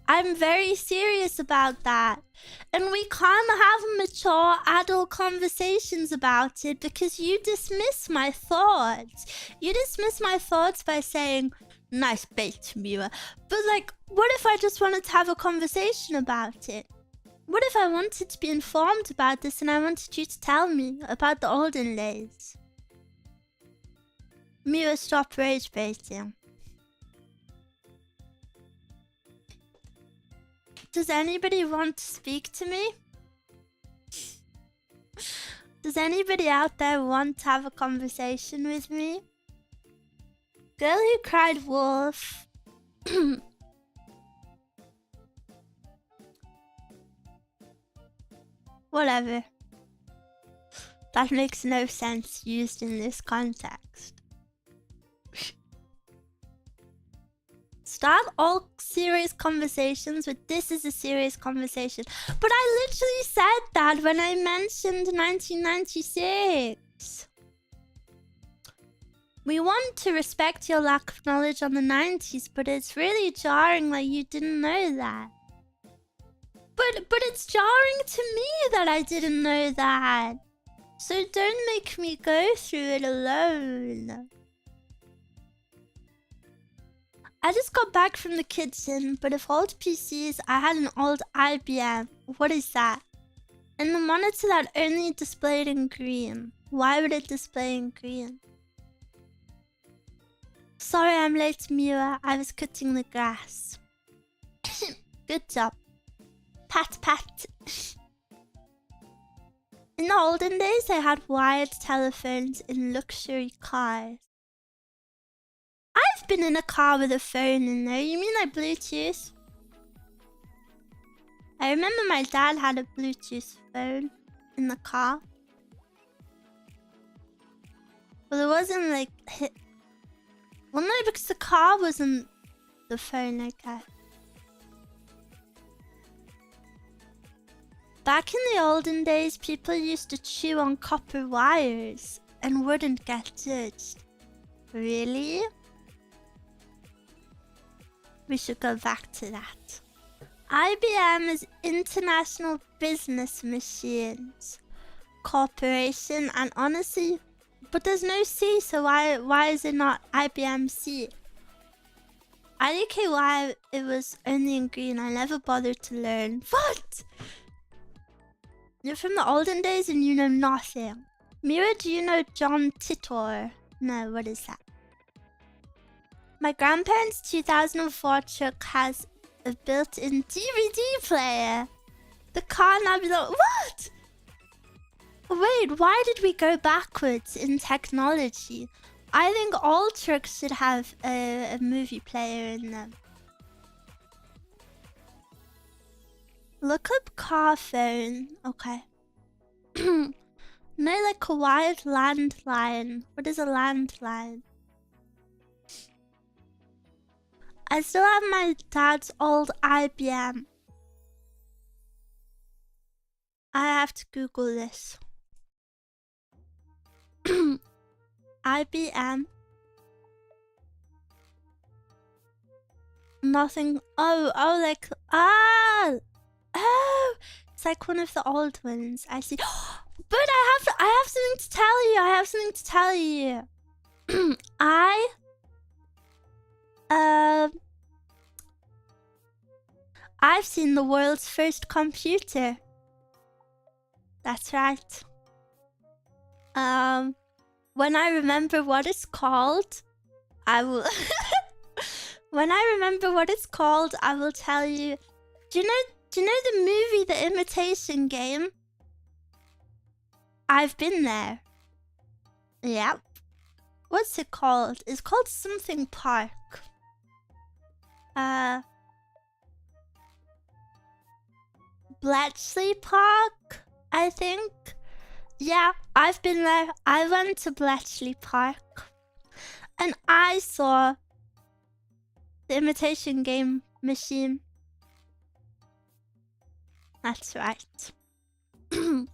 Speaker 1: I'm very serious about that. And we can't have mature adult conversations about it because you dismiss my thoughts. You dismiss my thoughts by saying, nice bait, Meow. But like, what if I just wanted to have a conversation about it? What if I wanted to be informed about this and I wanted you to tell me about the olden days? Meow, stop rage baiting. Does anybody want to speak to me? Does anybody out there want to have a conversation with me? Girl who cried wolf. Whatever. That makes no sense used in this context. Start all serious conversations with "this is a serious conversation." But I literally said that when I mentioned 1996. We want to respect your lack of knowledge on the 90s, but it's really jarring that you didn't know that. But it's jarring to me that I didn't know that. So don't make me go through it alone. I just got back from the kitchen, but of old PCs, I had an old IBM. What is that? And the monitor that only displayed in green. Why would it display in green? Sorry I'm late, Meow. I was cutting the grass. Good job. Pat, pat. In the olden days, they had wired telephones in luxury cars. I've been in a car with a phone in there. You mean like Bluetooth? I remember my dad had a Bluetooth phone in the car. Well, it wasn't like... Well, no, because the car wasn't the phone, I guess. Back in the olden days, people used to chew on copper wires and wouldn't get judged. Really? We should go back to that. IBM is International Business Machines Corporation, and honestly, but there's no C, so why is it not IBM C? I don't care why it was only in green. I never bothered to learn. What? You're from the olden days and you know nothing. Mira, do you know John Titor? No, what is that? My grandparents' 2004 truck has a built-in DVD player. The car now belongs... What? Wait, why did we go backwards in technology? I think all trucks should have a movie player in them. Look up car phone. Okay. No, like a wired landline. What is a landline? I still have my dad's old IBM. I have to Google this. IBM. Nothing. Oh, like oh, it's like one of the old ones. I see. But I have something to tell you. I have something to tell you. I've seen the world's first computer. That's right. When I remember what it's called, I will... When I remember what it's called, I will tell you. Do you know the movie The Imitation Game? I've been there. Yep. What's it called? It's called something Park. Bletchley Park, I think. Yeah, I've been there. I went to Bletchley Park. And I saw the Imitation Game machine. That's right. It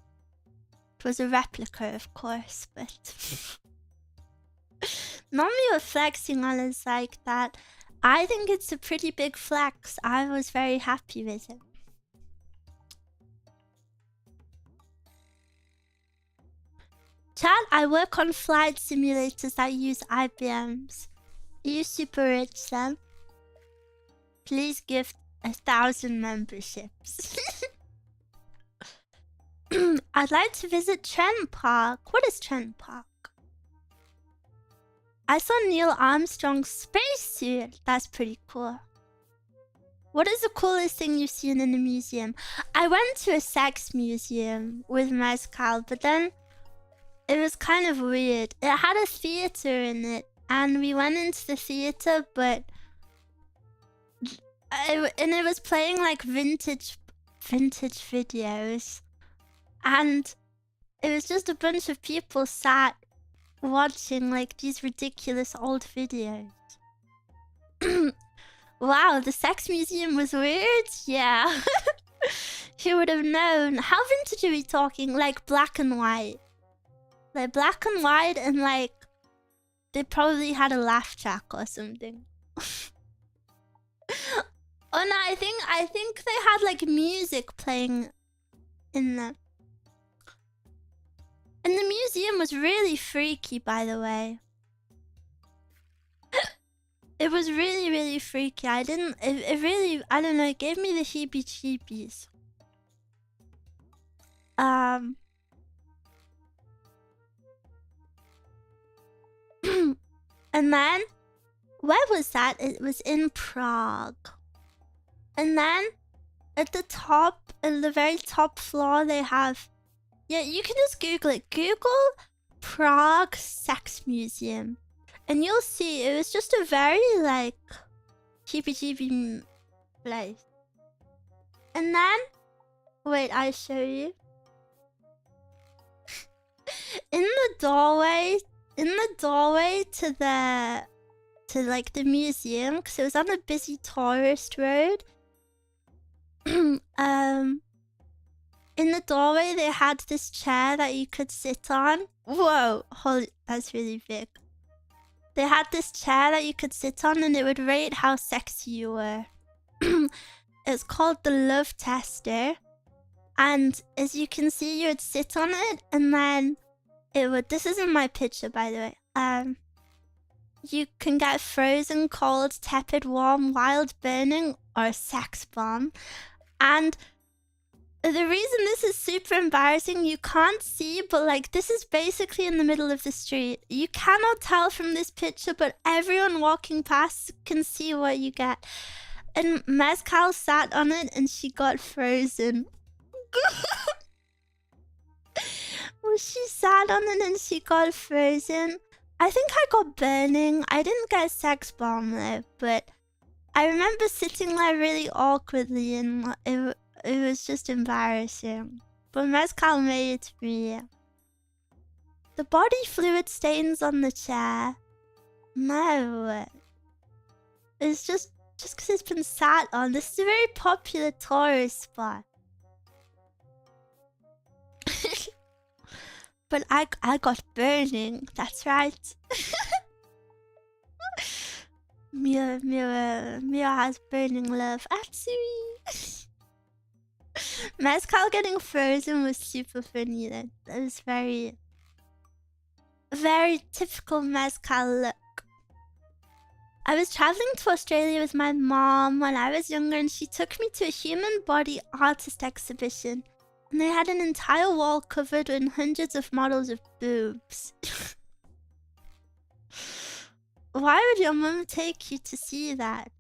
Speaker 1: was a replica, of course, but... Normally you're flexing on us like that. I think it's a pretty big flex. I was very happy with it. Chat, I work on flight simulators that use IBMs. Are you super rich then? Please give 1,000 memberships. I'd like to visit Trent Park. What is Trent Park? I saw Neil Armstrong's spacesuit. That's pretty cool. What is the coolest thing you've seen in a museum? I went to a sex museum with Mezcal, but then it was kind of weird. It had a theater in it, and we went into the theater, but it was playing like vintage videos, and it was just a bunch of people sat watching like these ridiculous old videos. Wow, the sex museum was weird? Yeah. Who would have known? How vintage are we talking? Like black and white. Like black and white, and like they probably had a laugh track or something. Oh no, I think they had like music playing in the... And the museum was really freaky, by the way. It was really, really freaky. It really, I don't know, it gave me the heebie-jeebies. And then, where was that? It was in Prague. And then, at the top, at the very top floor, they have... Yeah, you can just Google it. Google Prague Sex Museum. And you'll see, it was just a very, like, heebie-jeebie place. And then... Wait, I'll show you. In the doorway to like the museum, because it was on a busy tourist road. In the doorway they had this chair that you could sit on. Whoa, holy, that's really big. They had this chair that you could sit on, and it would rate how sexy you were. It's called the Love Tester, and as you can see, you would sit on it, and then it would... This isn't my picture, by the way. You can get frozen, cold, tepid, warm, wild, burning, or sex bomb. And the reason this is super embarrassing, you can't see, but like this is basically in the middle of the street. You cannot tell from this picture, but everyone walking past can see what you get. And Mezcal sat on it and she got frozen. Well, she sat on it and she got frozen. I think I got burning. I didn't get sex bomb though, but I remember sitting there really awkwardly, and it was just embarrassing. But Mezcal made it for me. The body fluid stains on the chair. No. It's just because it's been sat on. This is a very popular tourist spot. But I got burning. That's right. Meow has burning love. Atsui. Mezcal getting frozen was super funny. That was very typical Mezcal look. I was traveling to Australia with my mom when I was younger, and she took me to a human body artist exhibition. And they had an entire wall covered in hundreds of models of boobs. Why would your mom take you to see that?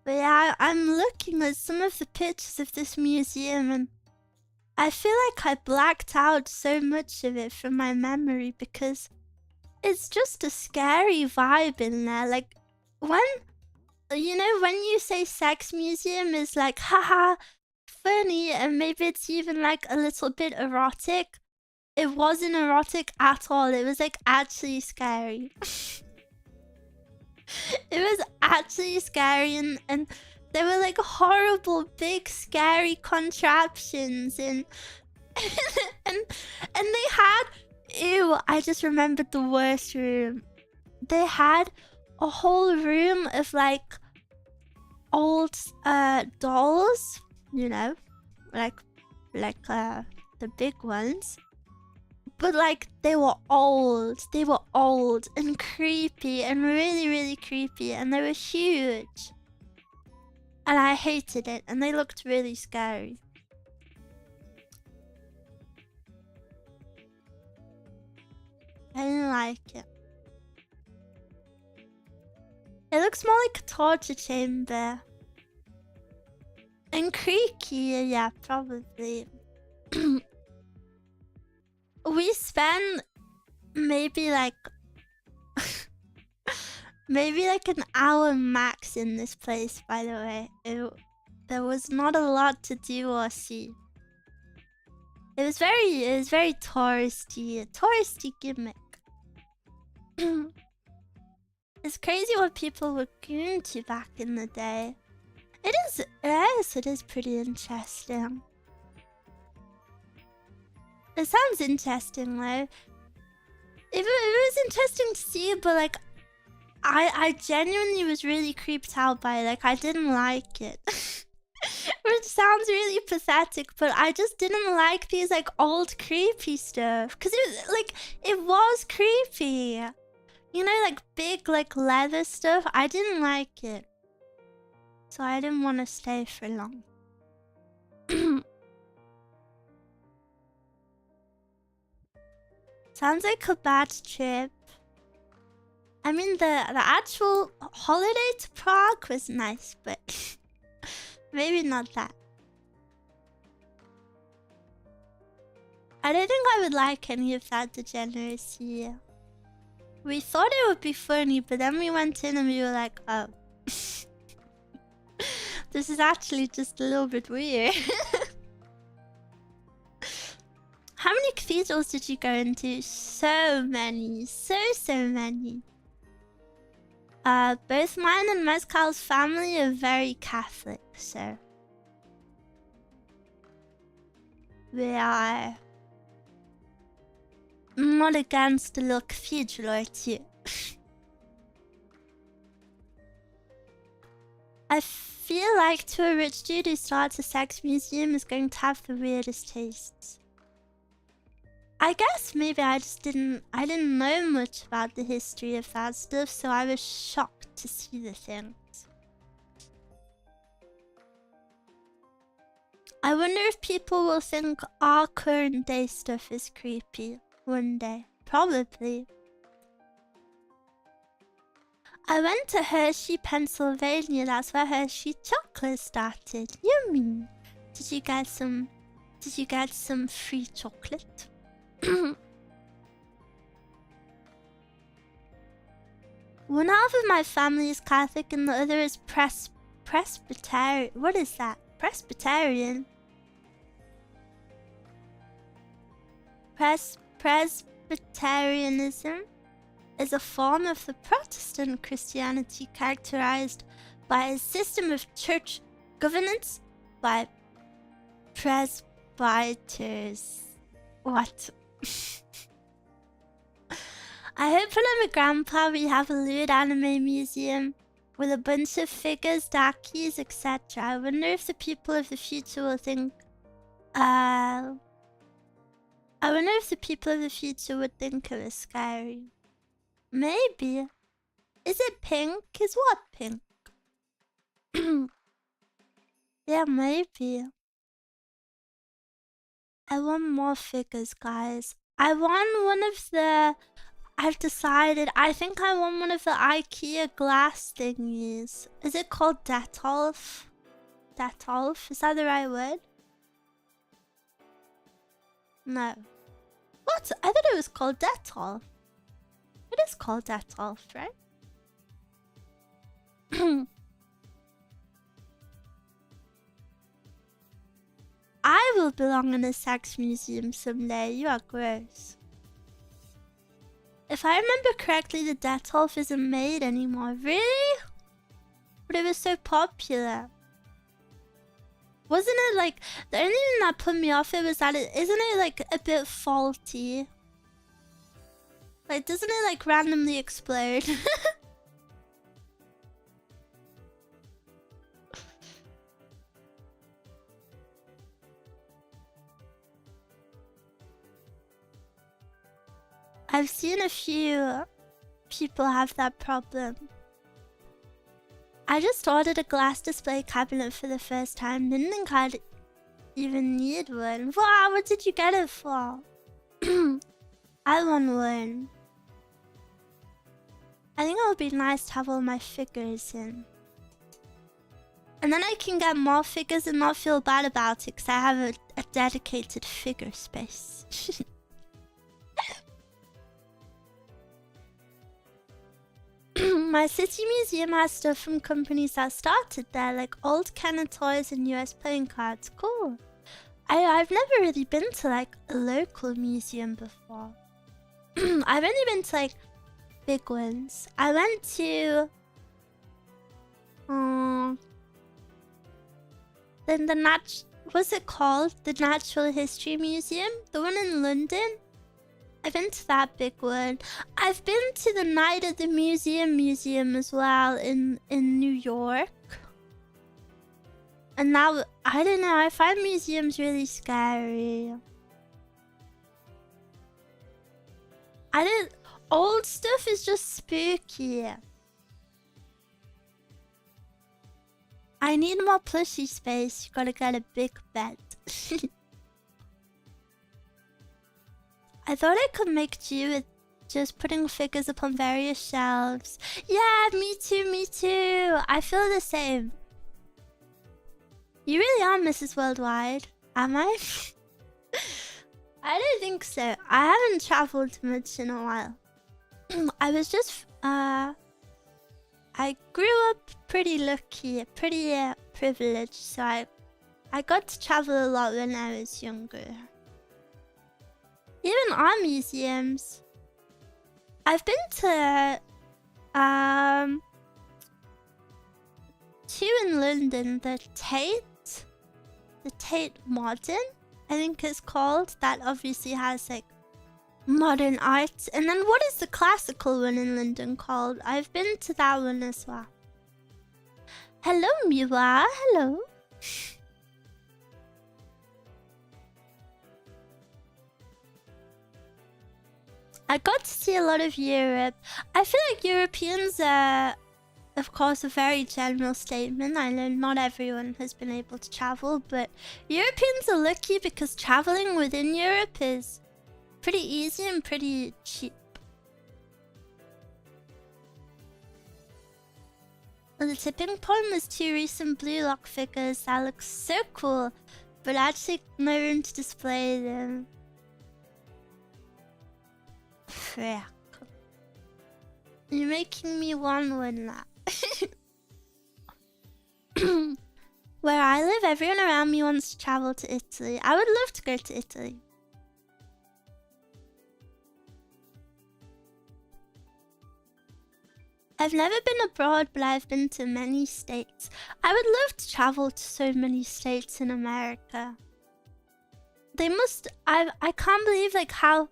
Speaker 1: But yeah, I'm looking at some of the pictures of this museum, and I feel like I blacked out so much of it from my memory because it's just a scary vibe in there. Like, when... You know, when you say sex museum is like, haha, funny, and maybe it's even like a little bit erotic. It wasn't erotic at all. It was like actually scary. It was actually scary, and there were like horrible, big, scary contraptions, and and they had... Ew, I just remembered the worst room. They had a whole room of like old dolls, you know, like the big ones, but like they were old and creepy and really creepy, and they were huge, and I hated it, and they looked really scary. I didn't like it. It looks more like a torture chamber. And creaky, yeah, probably. We spent maybe like an hour max in this place, by the way. There was not a lot to do or see. It was very touristy, a touristy gimmick. It's crazy what people were going to back in the day. It is pretty interesting. It sounds interesting though. It was interesting to see, but like, I genuinely was really creeped out by it. Like, I didn't like it. Which sounds really pathetic, but I just didn't like these like old creepy stuff. Cause it was creepy. You know, like big like leather stuff. I didn't like it. So I didn't want to stay for long. Sounds like a bad trip. I mean, the actual holiday to Prague was nice, but maybe not that. I don't think I would like any of that degeneracy. We thought it would be funny, but then we went in and we were like, oh. This is actually just a little bit weird. How many cathedrals did you go into? So many. So many. Both mine and Mezcal's family are very Catholic, so... we are... not against a little cathedral or two. I feel like to a rich dude who starts a sex museum is going to have the weirdest tastes. I guess maybe I didn't know much about the history of that stuff, so I was shocked to see the things. I wonder if people will think our current day stuff is creepy one day. Probably. I went to Hershey, Pennsylvania. That's where Hershey chocolate started. Yummy. Did you get some free chocolate? One half of my family is Catholic and the other is Presbyterian. What is that? Presbyterian? Presbyterianism is a form of the Protestant Christianity characterized by a system of church governance by presbyters. What? I hope when I'm a grandpa we have a lewd anime museum with a bunch of figures, darkies, etc. I wonder if the people of the future will think... I wonder if the people of the future would think it was scary. Maybe. Is it pink? Is what pink? Yeah, maybe. I want more figures, guys. I want one of the... I've decided. I think I want one of the IKEA glass thingies. Is it called Detolf? Detolf? Is that the right word? No. What? I thought it was called Detolf. It is called Detolf, right? I will belong in a sex museum someday. You are gross. If I remember correctly, the Detolf isn't made anymore. Really? But it was so popular. Wasn't it like... the only thing that put me off it was that isn't it like a bit faulty? Like, doesn't it like randomly explode? I've seen a few people have that problem. I just ordered a glass display cabinet for the first time. Didn't think I'd even need one. Wow, what did you get it for? I want one. I think it would be nice to have all my figures in. And then I can get more figures and not feel bad about it because I have a dedicated figure space. My city museum has stuff from companies that started there, like old Kenner toys and US playing cards. Cool. I've never really been to like a local museum before. I've only been to like big ones. I went to what's it called? The Natural History Museum? The one in London? I've been to that big one. I've been to the Night of the Museum as well in New York. And now, I don't know, I find museums really scary. Old stuff is just spooky. I need more plushie space. You gotta get a big bed. I thought I could make do with just putting figures upon various shelves. Yeah, me too, me too. I feel the same. You really are Mrs. Worldwide, am I? I don't think so. I haven't traveled much in a while. I was just, I grew up pretty lucky, pretty privileged, so I got to travel a lot when I was younger. Even our museums. I've been to two in London, the Tate Modern, I think it's called. That obviously has like modern art. And then what is the classical one in London called? I've been to that one as well. Hello, Meow. Hello. I got to see a lot of Europe. I feel like Europeans are, of course, a very general statement. I know not everyone has been able to travel, but Europeans are lucky because traveling within Europe is pretty easy and pretty cheap. The tipping point was two recent blue lock figures that look so cool, but actually no room to display them. Frick. You're making me want one now. Where I live, everyone around me wants to travel to Italy. I would love to go to Italy. I've never been abroad, but I've been to many states. I would love to travel to so many states in America. They must... I can't believe like how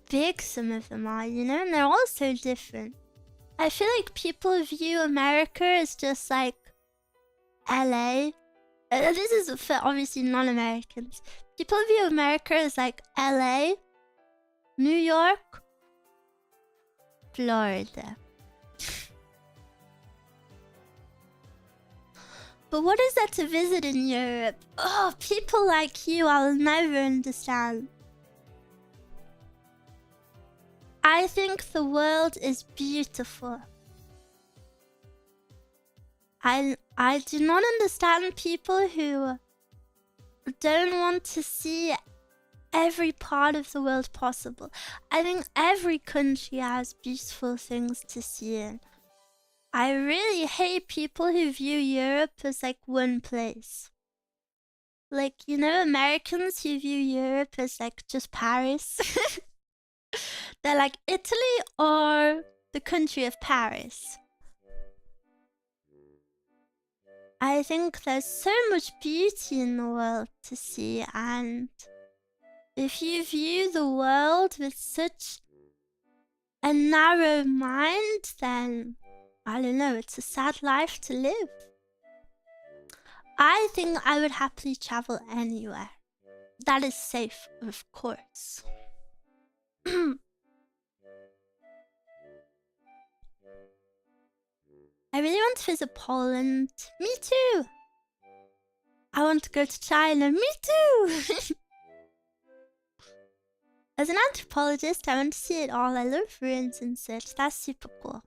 Speaker 1: big some of them are, you know? And they're all so different. I feel like people view America as just like LA. This is for obviously non-Americans. People view America as like LA, New York, Florida. But what is there to visit in Europe? Oh, people like you, I'll never understand. I think the world is beautiful. I do not understand people who don't want to see every part of the world possible. I think every country has beautiful things to see in. I really hate people who view Europe as like one place. Like, you know, Americans who view Europe as like just Paris. They're like Italy or the country of Paris. I think there's so much beauty in the world to see, and if you view the world with such a narrow mind, then I don't know, it's a sad life to live. I think I would happily travel anywhere. That is safe, of course. I really want to visit Poland. Me too. I want to go to China. Me too. As an anthropologist, I want to see it all. I love ruins and such. That's super cool.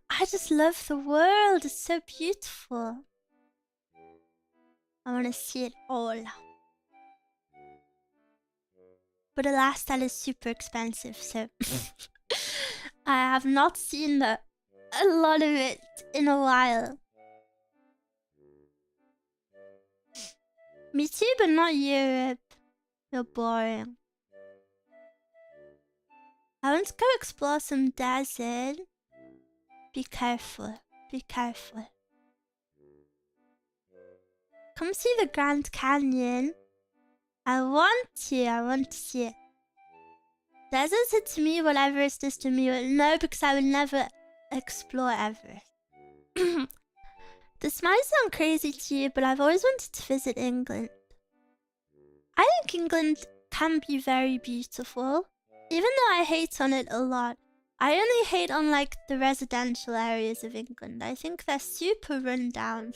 Speaker 1: I just love the world. It's so beautiful. I want to see it all. But alas, that is super expensive, so I have not seen a lot of it in a while. Me too, but not Europe. You're boring. I want to go explore some desert. Be careful. Be careful. Come see the Grand Canyon. I want to see it. Deserts are to me what Everest is to me. No, because I would never explore Everest. This might sound crazy to you, but I've always wanted to visit England. I think England can be very beautiful, even though I hate on it a lot. I only hate on like the residential areas of England. I think they're super run down.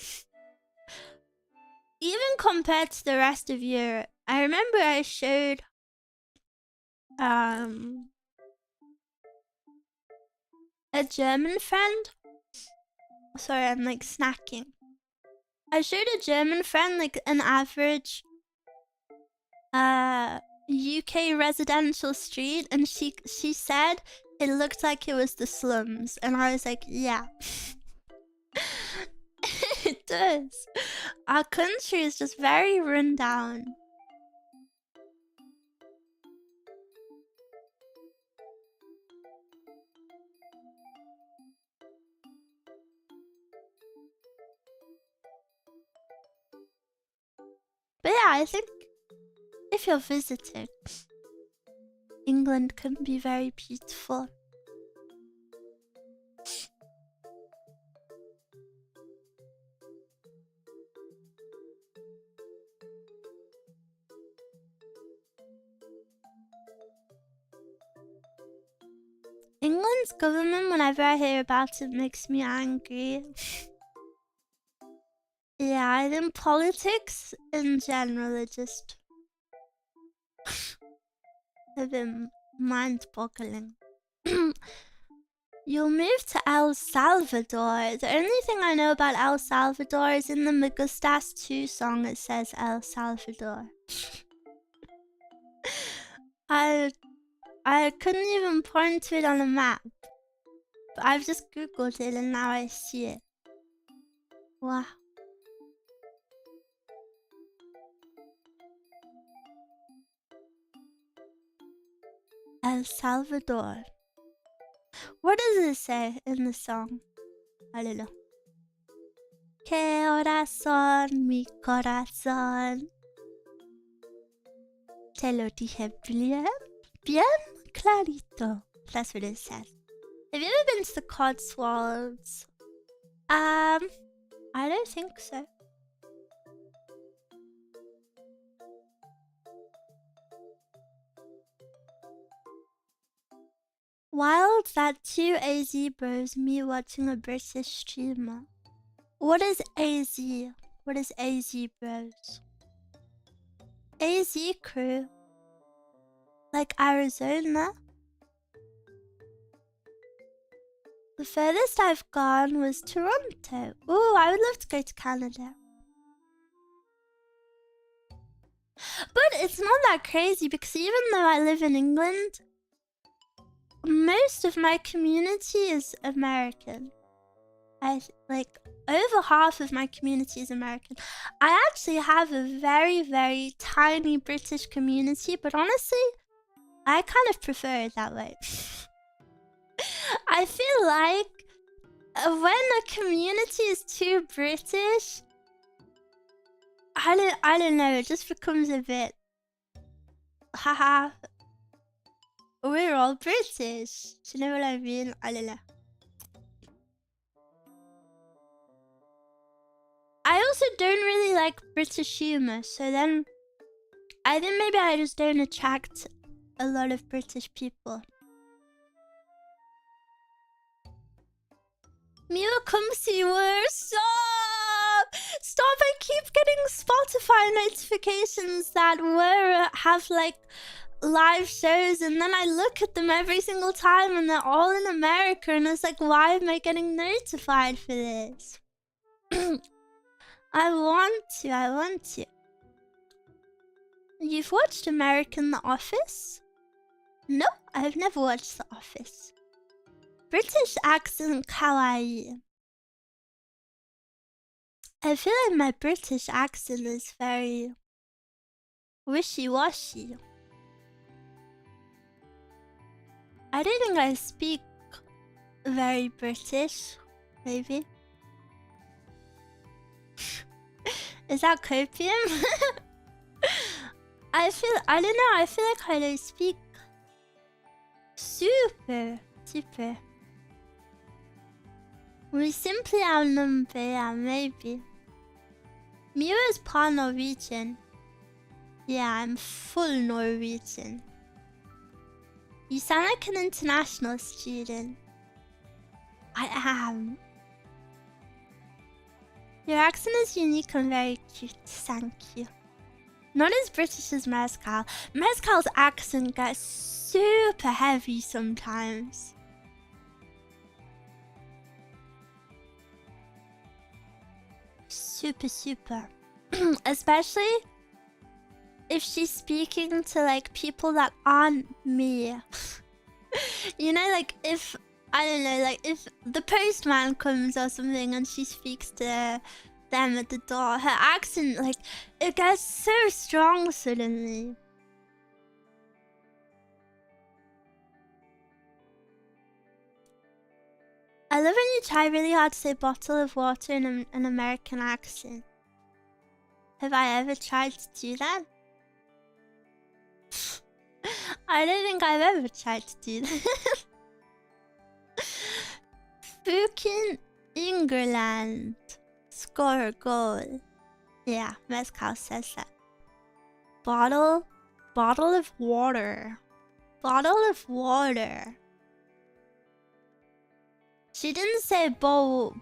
Speaker 1: Even compared to the rest of Europe. I remember I showed a German friend. Sorry, I'm like snacking. I showed a German friend like an average UK residential street, and she said it looked like it was the slums, and I was like, yeah. It does. Our country is just very run down. But yeah, I think if you're visiting, England can be very beautiful. England's government, whenever I hear about it, makes me angry. Yeah, I think politics in general are just a bit mind-boggling. You'll move to El Salvador. The only thing I know about El Salvador is in the Me Gustas 2 song it says El Salvador. I couldn't even point to it on a map. But I've just googled it and now I see it. Wow. El Salvador. What does it say in the song? I don't know. Que corazón, mi corazón. Te lo dije bien clarito. That's what it says. Have you ever been to the Cotswolds? I don't think so. Wild that 2 AZ bros me watching a British streamer. What is AZ? What is AZ bros? AZ crew? Like Arizona? The furthest I've gone was Toronto. Ooh, I would love to go to Canada. But it's not that crazy because even though I live in England, most of my community is American. Like over half of my community is American. I actually have a very, very tiny British community, but honestly, I kind of prefer it that way. I feel like when a community is too British, I don't know, it just becomes a bit, haha, we're all British. Do you know what I mean? I don't know. I also don't really like British humor, so then I think maybe I just don't attract a lot of British people. Meow, come see where. Stop! Stop! I keep getting Spotify notifications that have like live shows and then I look at them every single time and they're all in America and it's like, why am I getting notified for this? I want to. You've watched American The Office? No, I've never watched The Office. British accent kawaii. I feel like my British accent is very wishy-washy. I don't think I speak very British, maybe. Is that copium? I don't know, I feel like I don't speak super. We simply outnumber, yeah, maybe. Meow is part Norwegian. Yeah, I'm full Norwegian. You sound like an international student. I am. Your accent is unique and very cute, thank you. Not as British as Mezcal. Mezcal's accent gets super heavy sometimes. Super. Especially if she's speaking to like people that aren't me. You know, like if, I don't know, like if the postman comes or something and she speaks to them at the door, her accent, like, it gets so strong suddenly. I love when you try really hard to say bottle of water in an American accent. Have I ever tried to do that? I don't think I've ever tried to do that. Fucking England. Score a goal. Yeah, Mezcal says that. Bottle of water. Bottle of water. She didn't say bo.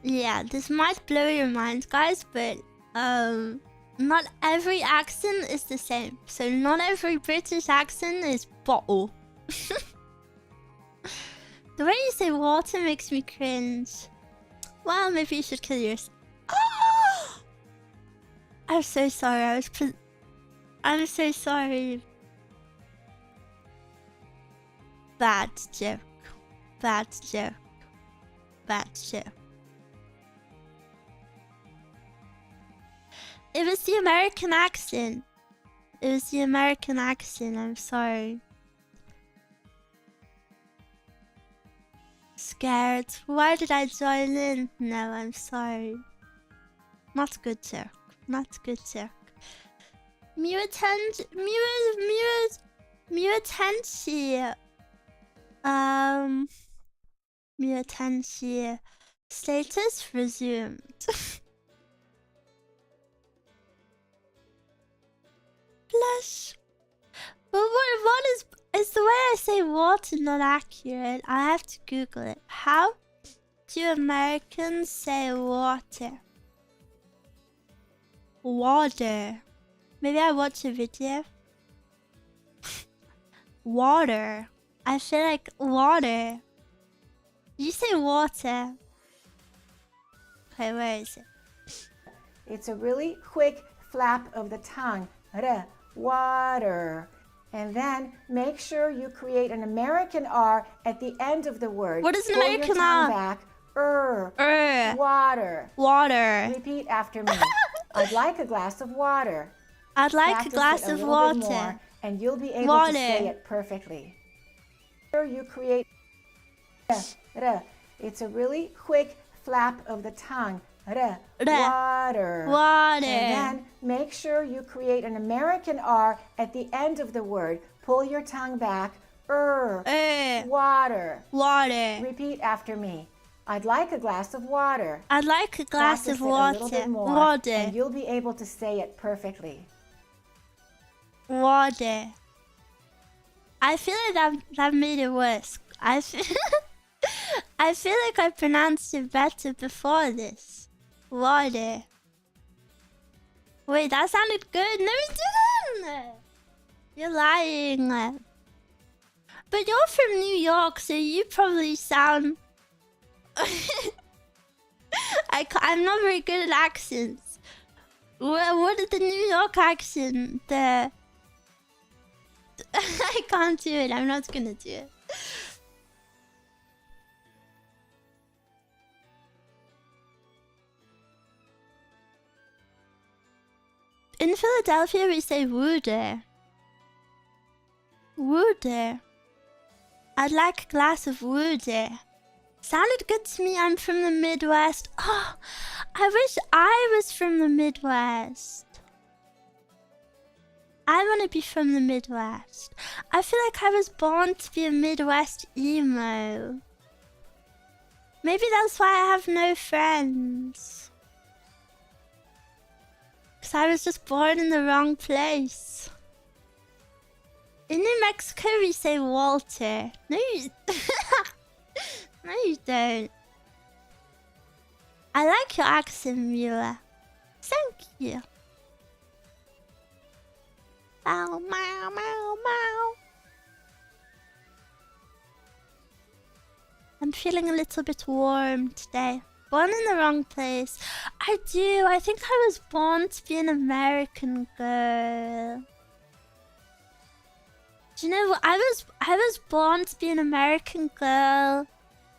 Speaker 1: Yeah, this might blow your mind, guys, but not every accent is the same. So not every British accent is bottle. The way you say water makes me cringe. Well, maybe you should kill yourself. Oh! I'm so sorry. I'm so sorry. Bad joke. It was the American accent. I'm sorry. Scared. Why did I join in? No, I'm sorry. Not good joke. Mutancy. Status resumed. Blush. But what is the way I say water not accurate? I have to Google it. How do Americans say water? Water. Maybe I watch a video. Water. I feel like water. You say water. Okay, where is it?
Speaker 2: It's a really quick flap of the tongue. Water. And then make sure you create an American R at the end of the word.
Speaker 1: What is an
Speaker 2: Pull
Speaker 1: American
Speaker 2: your tongue
Speaker 1: R?
Speaker 2: back. Water.
Speaker 1: Water.
Speaker 2: Repeat after me. I'd like a glass of water.
Speaker 1: I'd like a glass of water.
Speaker 2: More, and you'll be able to say it perfectly. You create. It's a really quick flap of the tongue. Water.
Speaker 1: Water.
Speaker 2: And then make sure you create an American R at the end of the word. Pull your tongue back. Water.
Speaker 1: Water.
Speaker 2: Repeat after me. I'd like a glass of water.
Speaker 1: I'd like a glass of water.
Speaker 2: Water. And you'll be able to say it perfectly.
Speaker 1: Water. I feel like that made it worse. I feel like I pronounced it better before this. Water. Wait, that sounded good. No, it didn't. You're lying. But you're from New York, so you probably sound... I'm not very good at accents. What is the New York accent? I can't do it. I'm not gonna do it. In Philadelphia, we say woo there. Woo there. I'd like a glass of woo there. Sounded good to me. I'm from the Midwest. Oh, I wish I was from the Midwest. I want to be from the Midwest. I feel like I was born to be a Midwest emo. Maybe that's why I have no friends. Because I was just born in the wrong place. In New Mexico, we say Walter. No, you... No, you don't. I like your accent, Mila. Thank you. Meow, meow, meow, meow. I'm feeling a little bit warm today. Born in the wrong place. I do. I think I was born to be an American girl. Do you know what? I was born to be an American girl.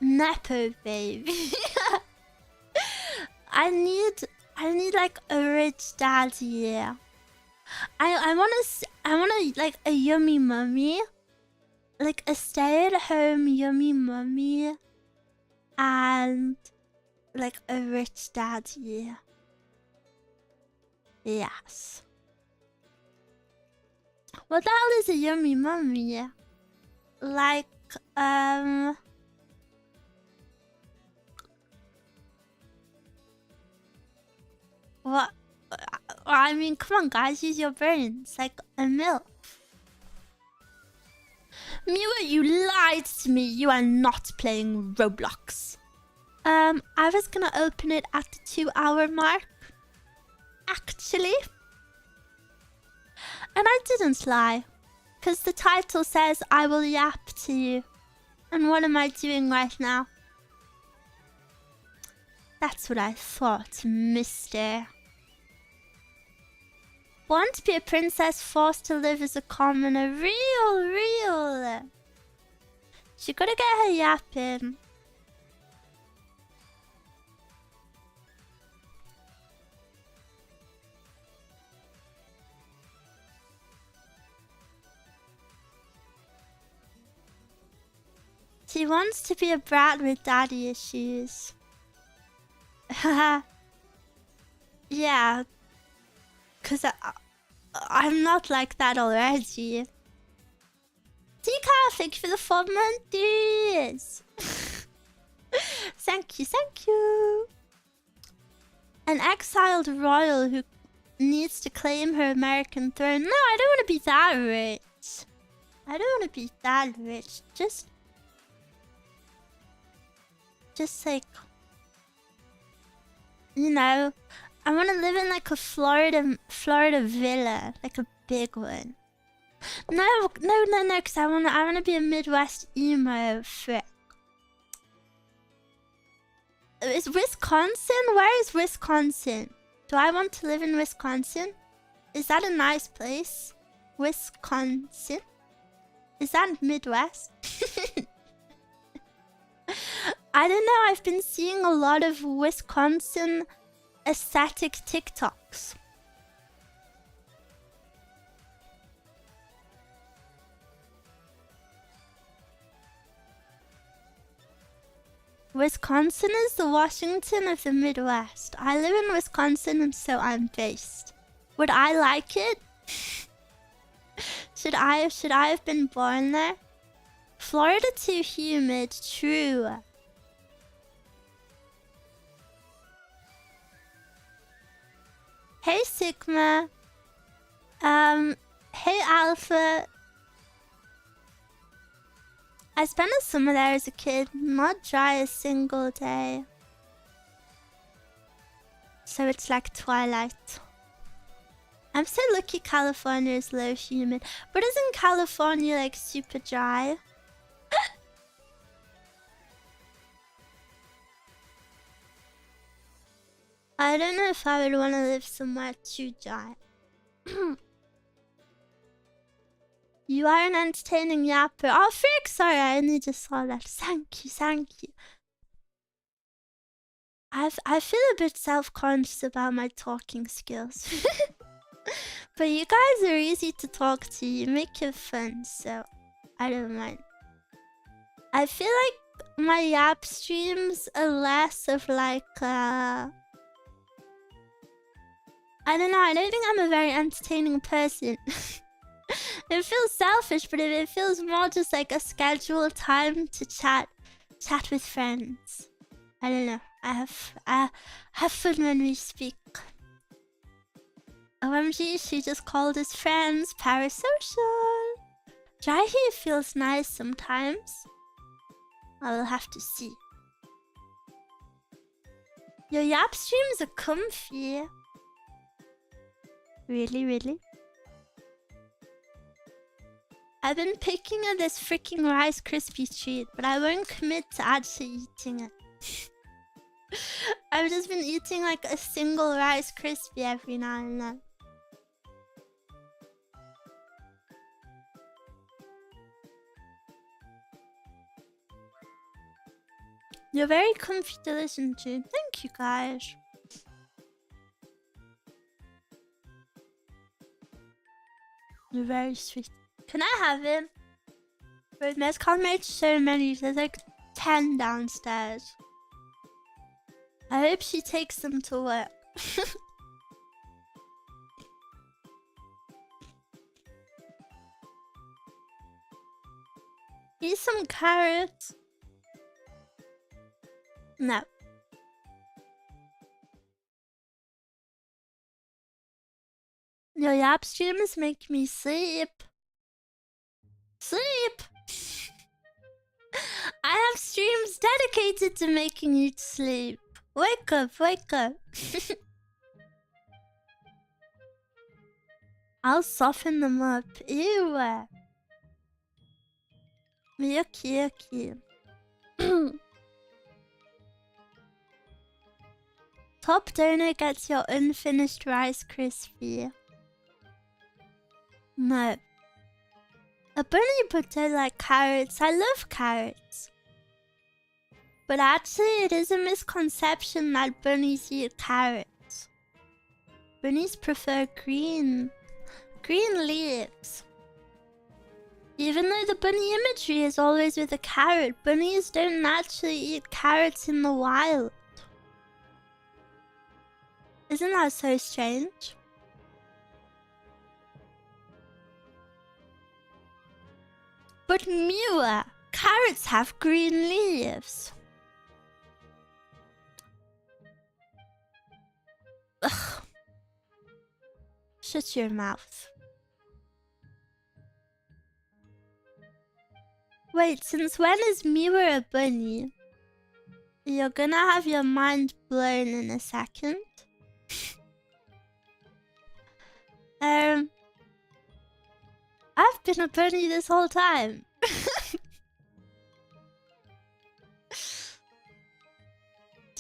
Speaker 1: Nepo baby. I need like a rich daddy. Yeah. I wanna like a yummy mummy, like a stay-at-home yummy mummy, and like a rich daddy. Yes. What the hell is a yummy mummy? Like what? I mean, come on, guys, use your brains. Like a MILF. Meow, you lied to me. You are not playing Roblox. I was gonna open it at the 2-hour mark. Actually. And I didn't lie. Because the title says, I will yap to you. And what am I doing right now? That's what I thought, mister. Born to be a princess, forced to live as a commoner. Real. She gotta get her yapping. She wants to be a brat with daddy issues. Haha. Yeah. Because I'm not like that already. Tika, thank you for the 4 months. Thank you. An exiled royal who needs to claim her American throne. No, I don't want to be that rich. I don't want to be that rich. Just like, you know, I want to live in like a Florida villa, like a big one. No, because I want to be a Midwest emo frick. Is Wisconsin? Where is Wisconsin? Do I want to live in Wisconsin? Is that a nice place? Wisconsin? Is that Midwest? I don't know, I've been seeing a lot of Wisconsin aesthetic TikToks. Wisconsin is the Washington of the Midwest. I live in Wisconsin and so I'm based. Would I like it? Should I have been born there? Florida too humid, true. Hey Sigma. Hey Alpha. I spent a summer there as a kid, not dry a single day. So it's like Twilight. I'm so lucky California is low humid. But isn't California like super dry? I don't know if I would want to live somewhere too dry. You are an entertaining yapper. Oh, frick, sorry, I only just saw that. Thank you, thank you. I feel a bit self-conscious about my talking skills. But you guys are easy to talk to. You make it fun, so I don't mind. I feel like my yap streams are less of like I don't know, I don't think I'm a very entertaining person. It feels selfish, but it feels more just like a scheduled time to chat with friends. I don't know. I have fun when we speak. OMG, she just called us friends. Parasocial. Dry heat feels nice sometimes. I will have to see. Your yap streams are comfy. Really, really? I've been picking at this freaking Rice Krispie treat, but I won't commit to actually eating it. I've just been eating like a single Rice Krispie every now and then. You're very comfy to listen to. Thank you, guys. You're very sweet. Can I have it? But Mezcal made so many. There's like 10 downstairs. I hope she takes them to work. Eat some carrots. No. Your yap streams make me sleep. Sleep! I have streams dedicated to making you sleep. Wake up, wake up. I'll soften them up. Ew. Yucky, yucky. Top donor gets your unfinished Rice Krispie. No. A bunny but don't like carrots. I love carrots. But actually it is a misconception that bunnies eat carrots. Bunnies prefer green leaves. Even though the bunny imagery is always with a carrot, bunnies don't naturally eat carrots in the wild. Isn't that so strange? But Meow, carrots have green leaves. Ugh. Shut your mouth. Wait, since when is Meow a bunny? You're gonna have your mind blown in a second. I've been a bunny this whole time.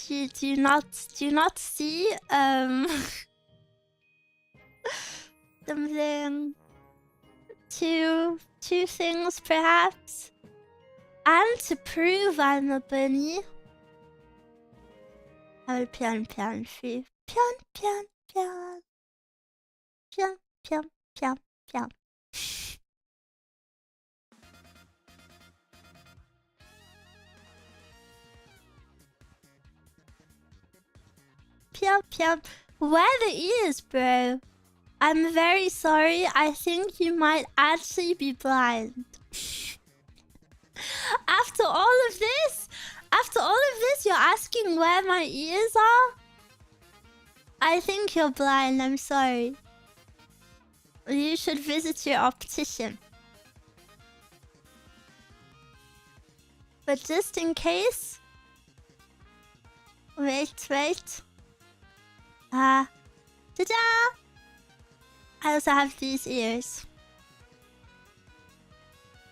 Speaker 1: do you not see something? Two things perhaps? And to prove I'm a bunny, I will pian pian free. Pian pian pian. Pian pian pian pian. Pian pian. Where the ears, bro? I'm very sorry. I think you might actually be blind. After all of this, you're asking where my ears are? I think you're blind. I'm sorry. You should visit your optician. But just in case... Wait. Ta-da! I also have these ears.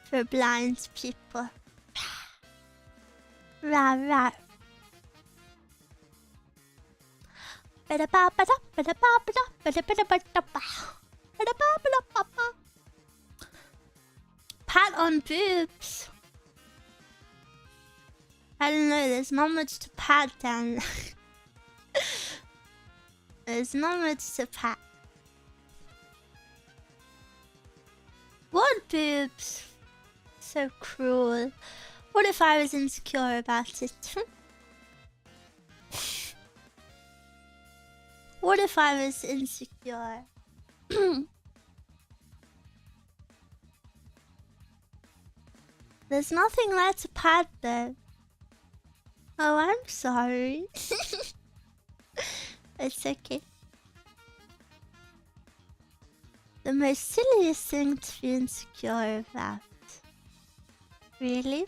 Speaker 1: For blind people. Rah, rah. Pat on boobs. I don't know, there's not much to pat down there. There's not much to pat. What boobs? So cruel. What if I was insecure about it? What if I was insecure? There's nothing left to pat though. Oh, I'm sorry. It's okay. The most silliest thing to be insecure about. Really?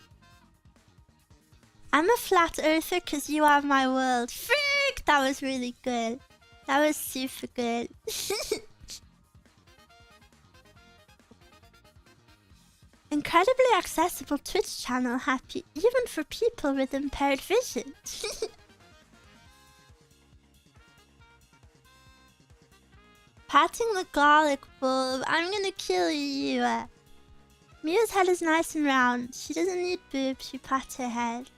Speaker 1: I'm a flat earther because you are my world. Frick! That was really good. That was super good. Incredibly accessible Twitch channel, happy even for people with impaired vision. Patting the garlic bulb. I'm gonna kill you. Mia's head is nice and round. She doesn't need boobs, you pat her head.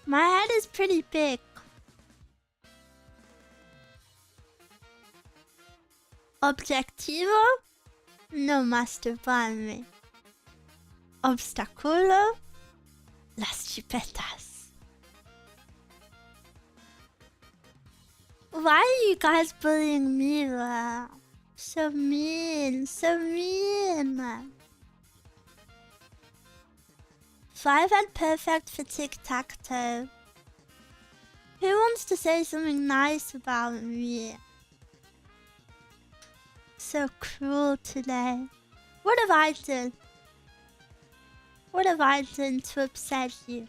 Speaker 1: My head is pretty big. Objetivo? No masturbarme. Obstáculo? Las chipetas. Why are you guys bullying me? So mean, so mean. 5 and perfect for tic-tac-toe. Who wants to say something nice about me? So cruel today. What have I done? What have I done to upset you?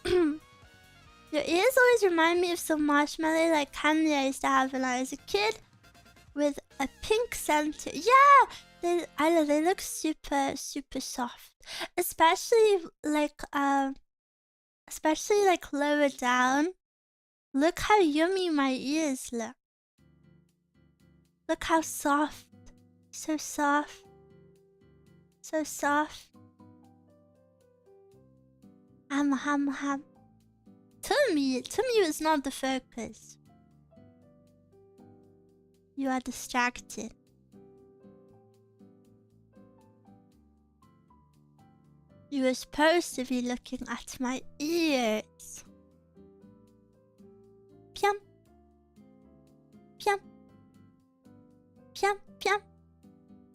Speaker 1: Your ears always remind me of some marshmallow like candy I used to have when I was a kid. With a pink center. Yeah! They look super, super soft. Especially like lower down. Look how yummy my ears look. Look how soft. So soft. So soft. Ham. Tummy is not the focus. You are distracted. You were supposed to be looking at my ears. Piam. Piam. Piam, piam.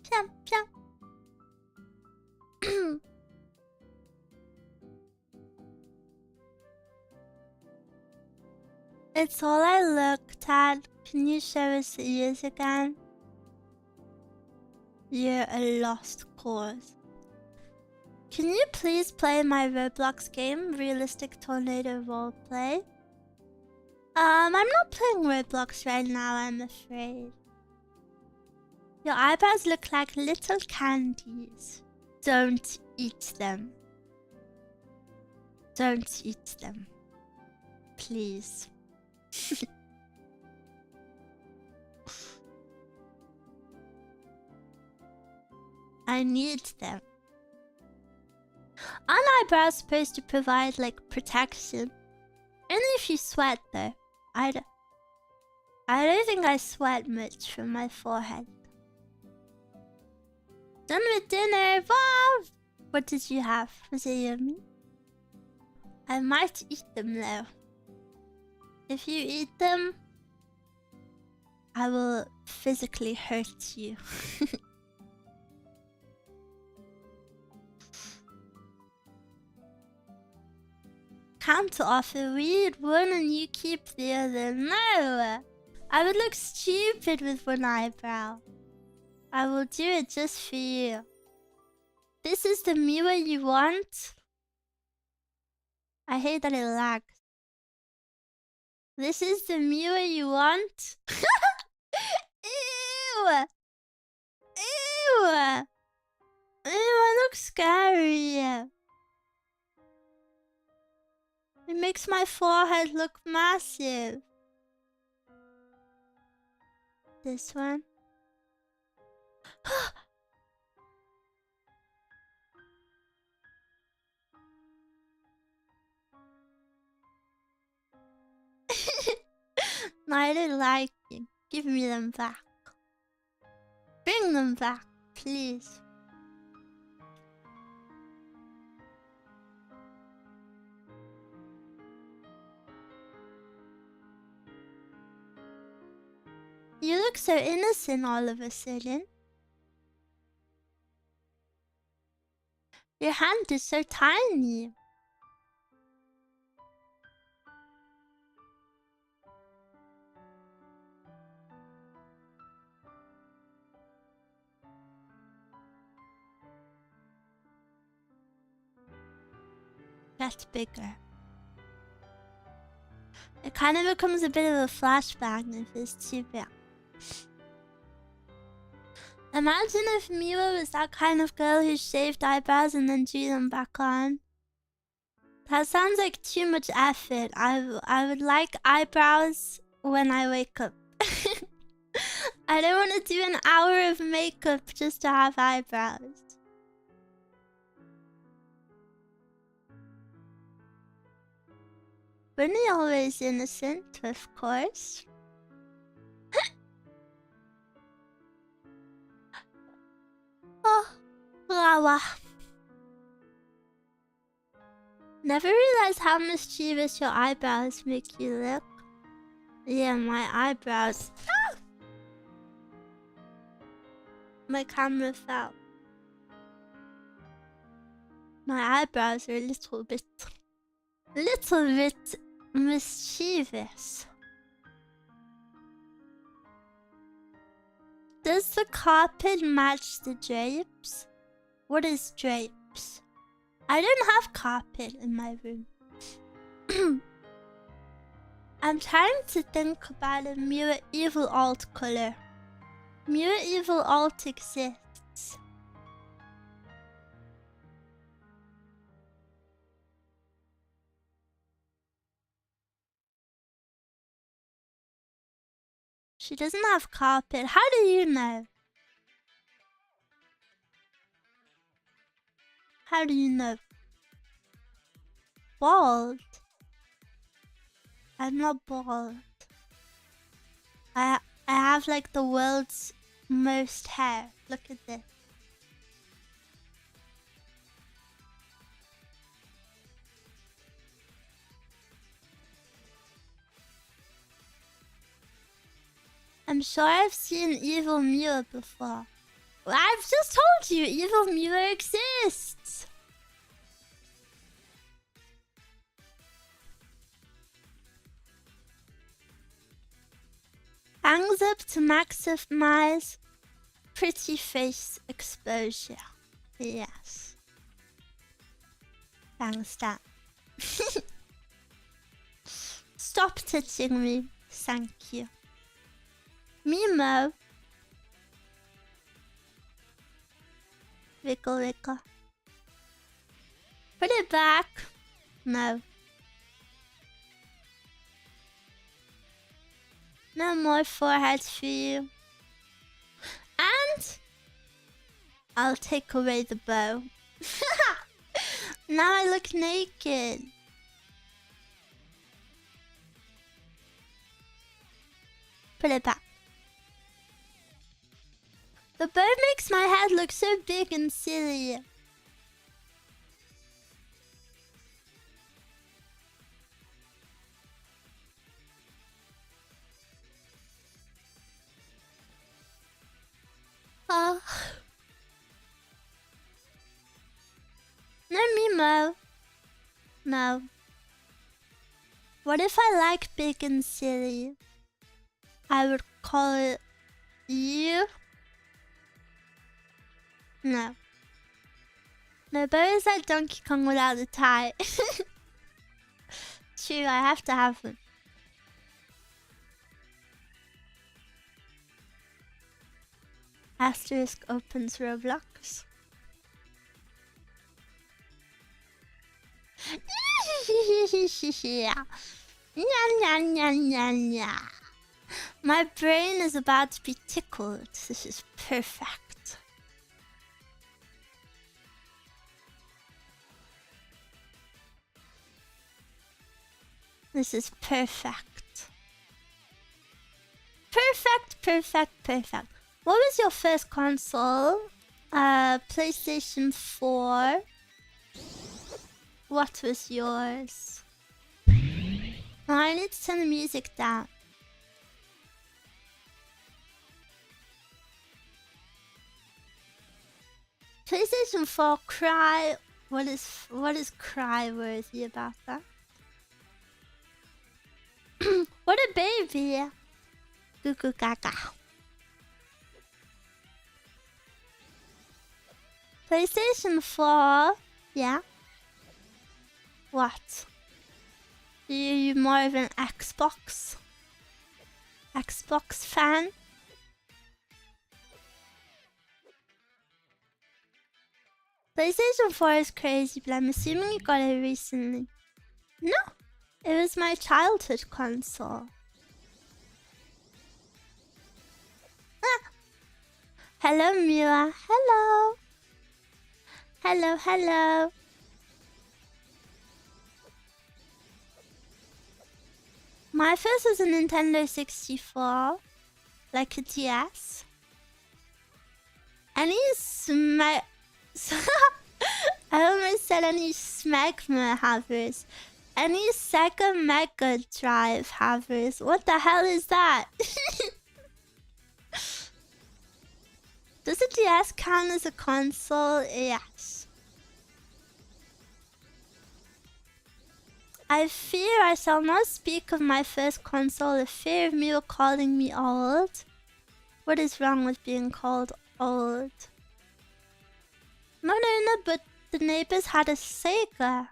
Speaker 1: Piam, piam. It's all I looked at. Can you show us the ears again? You're a lost cause. Can you please play my Roblox game, Realistic Tornado Roleplay? I'm not playing Roblox right now, I'm afraid. Your eyebrows look like little candies. Don't eat them. Don't eat them. Please. I need them. Aren't eyebrows supposed to provide like protection? Only if you sweat though. I don't think I sweat much from my forehead. Done with dinner. Wow! What did you have? Was it yummy? I might eat them though. If you eat them, I will physically hurt you. Counter offer, we eat one and you keep the other. No! I would look stupid with one eyebrow. I will do it just for you. This is the Meow you want? I hate that it lags. This is the Meow you want? Ew! Ew! Ew! Ew, I look scary. It makes my forehead look massive. This one. No, I don't like it. Give me them back. Bring them back, please. You look so innocent all of a sudden. Your hand is so tiny. That's bigger. It kind of becomes a bit of a flashback if it's too big. Imagine if Meow was that kind of girl who shaved eyebrows and then drew them back on. That sounds like too much effort. I would like eyebrows when I wake up. I don't want to do an hour of makeup just to have eyebrows. Bunny always innocent, of course. Oh, Rawa. Never realized how mischievous your eyebrows make you look. Yeah, my eyebrows. Ah! My camera fell. My eyebrows are a little bit mischievous. Does the carpet match the drapes? What is drapes? I don't have carpet in my room. I'm trying to think about a Mirror Evil alt color. Mirror Evil alt exists. She doesn't have carpet. How do you know? How do you know? Bald? I'm not bald. I have like the world's most hair. Look at this. I'm sure I've seen Evil Meow before. Well, I've just told you, Evil Meow exists! Hangs up to maximize pretty face exposure. Yes. Thanks, that. Stop touching me. Thank you. Mimo. Wiggle, wiggle. Put it back. No. No more foreheads for you. And I'll take away the bow. Now I look naked. Put it back. The bow makes my head look so big and silly. Oh. No, Mimo. No. What if I like big and silly? I would call it you. No. No, Bo is like Donkey Kong without the tie. True, I have to have one. Asterisk opens Roblox. My brain is about to be tickled. This is perfect. This is perfect. Perfect. What was your first console? PlayStation 4. What was yours? Oh, I need to turn the music down. PlayStation 4 cry. What is cry worthy about that? What a baby. Goo goo gaga. PlayStation 4. Yeah. What? Are you more of an Xbox fan? PlayStation 4 is crazy, but I'm assuming you got it recently. No, it was my childhood console. Ah. Hello, Mila. Hello. Hello. My first was a Nintendo 64, like a DS. Any I almost said any smegma havers. Any Sega Mega Drive havers. What the hell is that? Does a DS count as a console? Yes. I fear I shall not speak of my first console, a fear of Meow calling me old. What is wrong with being called old? No, but the neighbors had a Sega.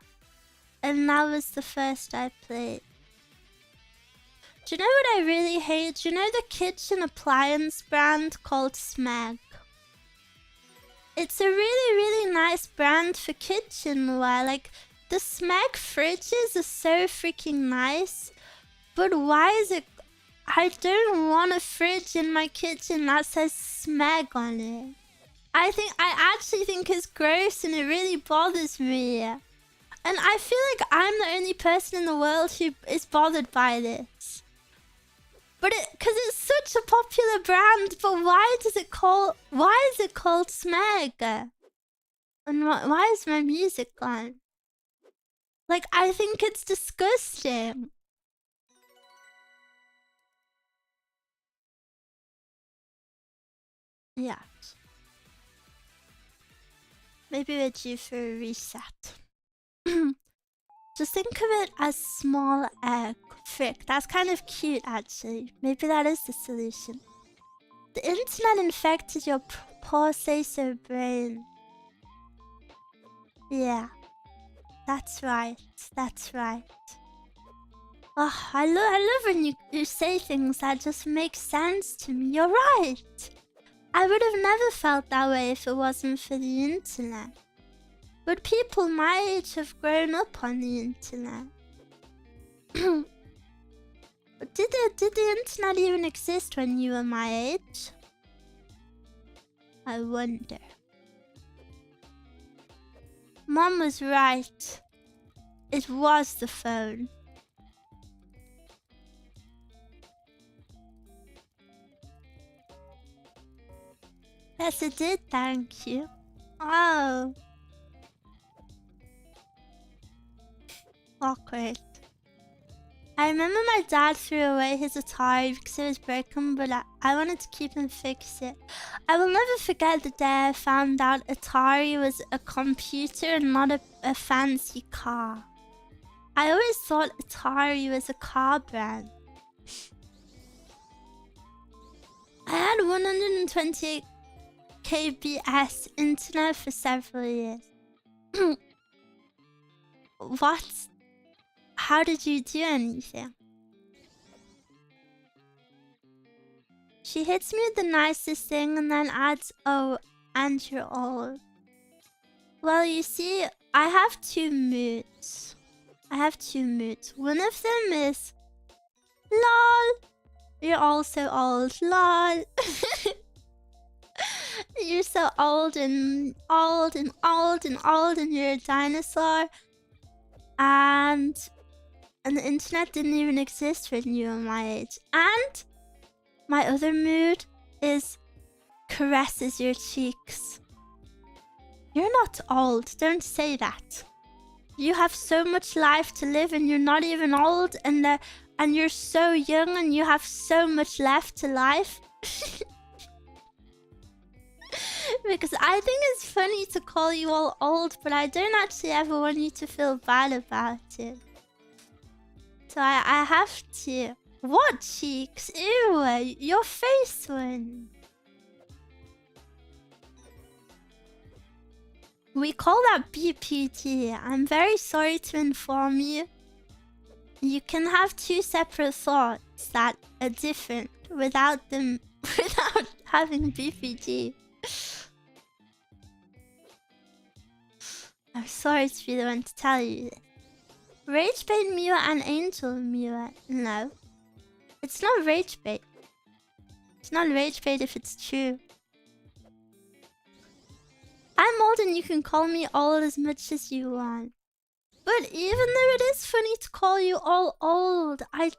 Speaker 1: And that was the first I played. Do you know what I really hate? Do you know the kitchen appliance brand called Smeg? It's a really nice brand for kitchenware. Like, the Smeg fridges are so freaking nice. But why is it... I don't want a fridge in my kitchen that says Smeg on it. I actually think it's gross and it really bothers me. And I feel like I'm the only person in the world who is bothered by this. But because it's such a popular brand, but why is it called Smeg? And why is my music gone? Like, I think it's disgusting. Yeah. Maybe we're due for a reset. Just think of it as small egg. Frick, that's kind of cute actually. Maybe that is the solution. The internet infected your poor say-so brain. Yeah. That's right. Oh, I love when you say things that just make sense to me. You're right. I would have never felt that way if it wasn't for the internet. But people my age have grown up on the internet. Did the internet even exist when you were my age? I wonder. Mom was right. It was the phone. Yes, it did, thank you. Oh. Awkward. I remember my dad threw away his Atari because it was broken, but I wanted to keep and fix it. I will never forget the day I found out Atari was a computer and not a fancy car. I always thought Atari was a car brand. I had 128 kbs internet for several years. What? How did you do anything? She hits me with the nicest thing and then adds, "Oh, and you're old." Well, you see, I have two moods. One of them is, "Lol, you're all so old, lol." You're so old and old and old and old and you're a dinosaur. And the internet didn't even exist when you were my age. And my other mood is caresses your cheeks. You're not old, don't say that. You have so much life to live and you're not even old, and you're so young and you have so much left to life. Because I think it's funny to call you all old, but I don't actually ever want you to feel bad about it. So I have to. What cheeks? Ew, your face one. We call that BPT. I'm very sorry to inform you. You can have two separate thoughts that are different without having BPT. I'm sorry to be the one to tell you this. Rage bait Meow and Angel Meow. No. It's not rage bait. It's not rage bait if it's true. I'm old and you can call me old as much as you want. But even though it is funny to call you all old, I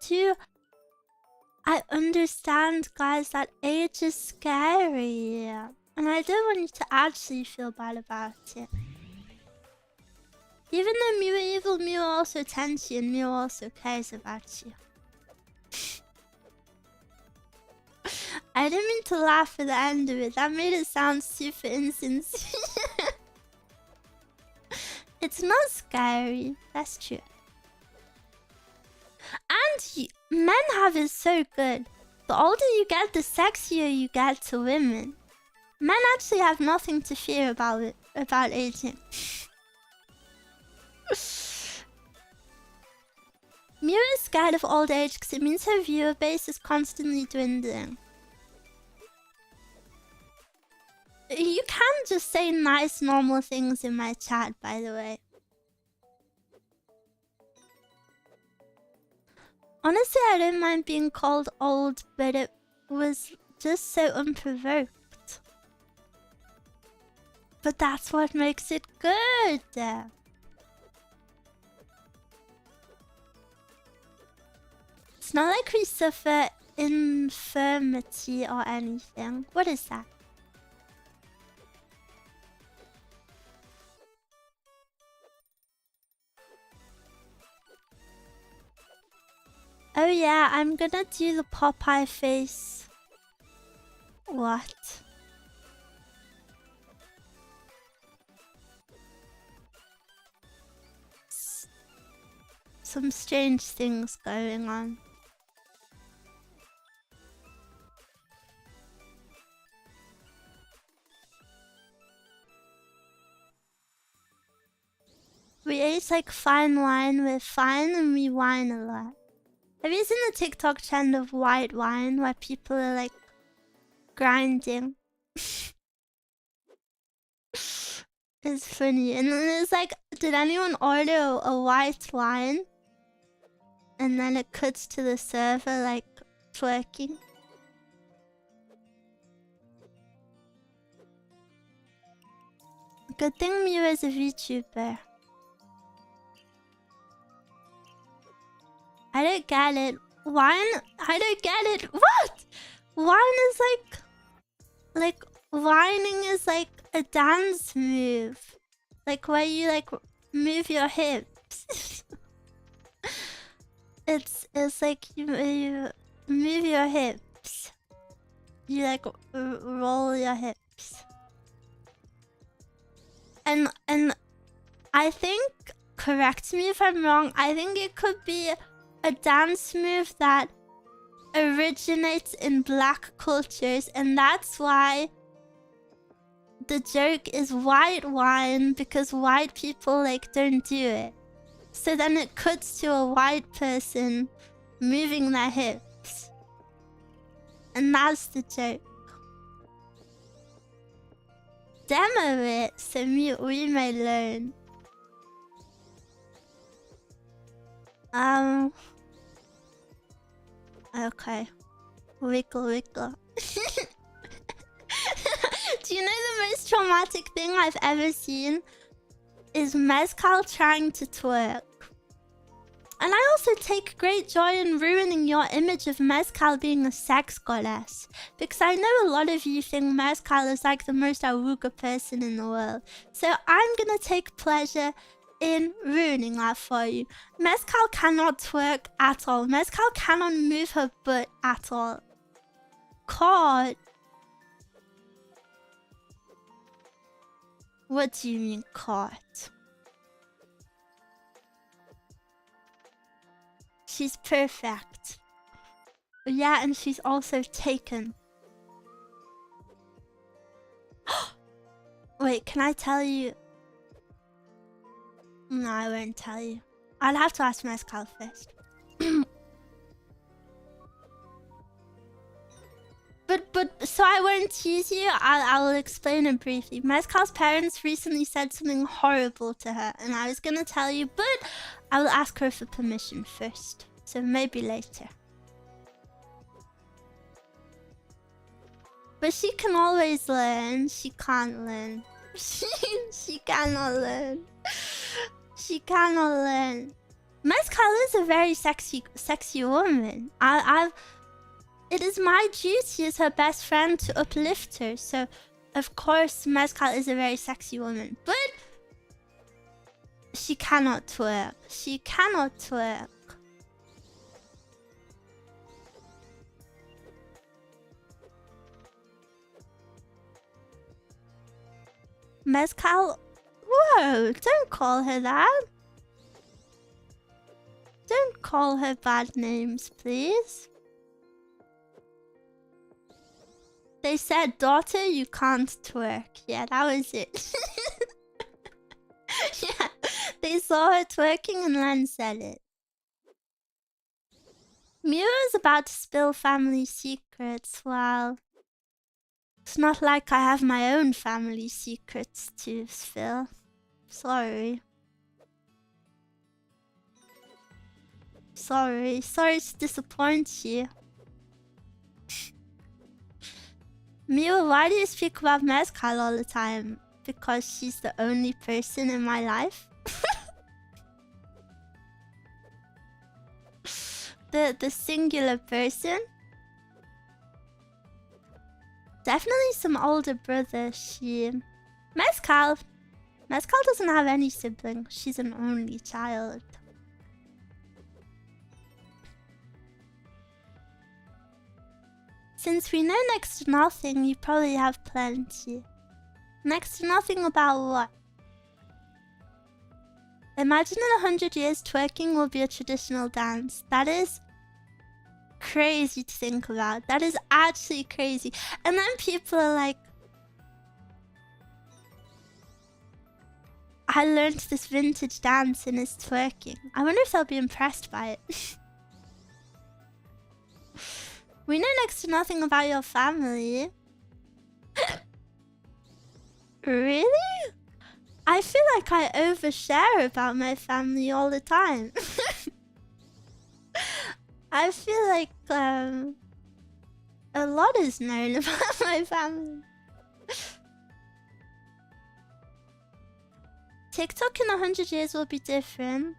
Speaker 1: understand, guys, that age is scary. And I don't want you to actually feel bad about it. Even though Meow Evil Meow also tends you and Meow also cares about you. I didn't mean to laugh at the end of it. That made it sound super insincere. It's not scary. That's true. And men have it so good. The older you get, the sexier you get to women. Men actually have nothing to fear about aging. Meow is scared of old age because it means her viewer base is constantly dwindling. You can just say nice, normal things in my chat, by the way. Honestly, I don't mind being called old, but it was just so unprovoked. But that's what makes it good. It's not like we suffer infirmity or anything. What is that? Oh yeah, I'm gonna do the Popeye face. What? Some strange things going on. We ate like fine wine with fine and we wine a lot. Have you seen the TikTok trend of white wine where people are like grinding? It's funny. And then it's like, did anyone order a white wine? And then it cuts to the server like twerking. Good thing Mew is a VTuber. I don't get it. Wine? I don't get it. What? Wine is like whining is like a dance move. Like where you like move your hips. It's like you move your hips. You like roll your hips. And I think, correct me if I'm wrong, I think it could be a dance move that originates in black cultures, and that's why the joke is white wine, because white people like don't do it. So then it cuts to a white person moving their hips. And that's the joke. Demo it so we may learn. Okay. Wiggle, wiggle. Do you know the most traumatic thing I've ever seen? Is Mezcal trying to twerk. And I also take great joy in ruining your image of Mezcal being a sex goddess. Because I know a lot of you think Mezcal is like the most awooga person in the world. So I'm gonna take pleasure in ruining that for you. Mezcal cannot twerk at all. Mezcal cannot move her butt at all. God. What do you mean caught? She's perfect. Yeah, and she's also taken. Wait, can I tell you? No, I won't tell you. I'll have to ask Mezcal first. But so I won't tease you. I will explain it briefly. Mezcal's parents recently said something horrible to her, and I was gonna tell you, but I will ask her for permission first. So maybe later. But she can always learn. She can't learn. She cannot learn. She cannot learn. Mezcal is a very sexy woman. It is my duty as her best friend to uplift her. So, of course, Mezcal is a very sexy woman. But she cannot twerk. She cannot twerk. Mezcal... Whoa, don't call her that. Don't call her bad names, please. They said, daughter, you can't twerk. Yeah, that was it. Yeah, they saw her twerking and then said it. Meow is about to spill family secrets. Well, it's not like I have my own family secrets to spill. Sorry. Sorry to disappoint you. Meow, why do you speak about Mezcal all the time? Because she's the only person in my life? The singular person? Definitely some older brother. Mezcal doesn't have any siblings. She's an only child. Since we know next to nothing, you probably have plenty. Next to nothing about what? Imagine in 100 years twerking will be a traditional dance. That is crazy to think about. That is actually crazy. And then people are like, I learned this vintage dance and it's twerking. I wonder if they'll be impressed by it. We know next to nothing about your family. Really? I feel like I overshare about my family all the time. I feel like a lot is known about my family. TikTok in 100 years will be different.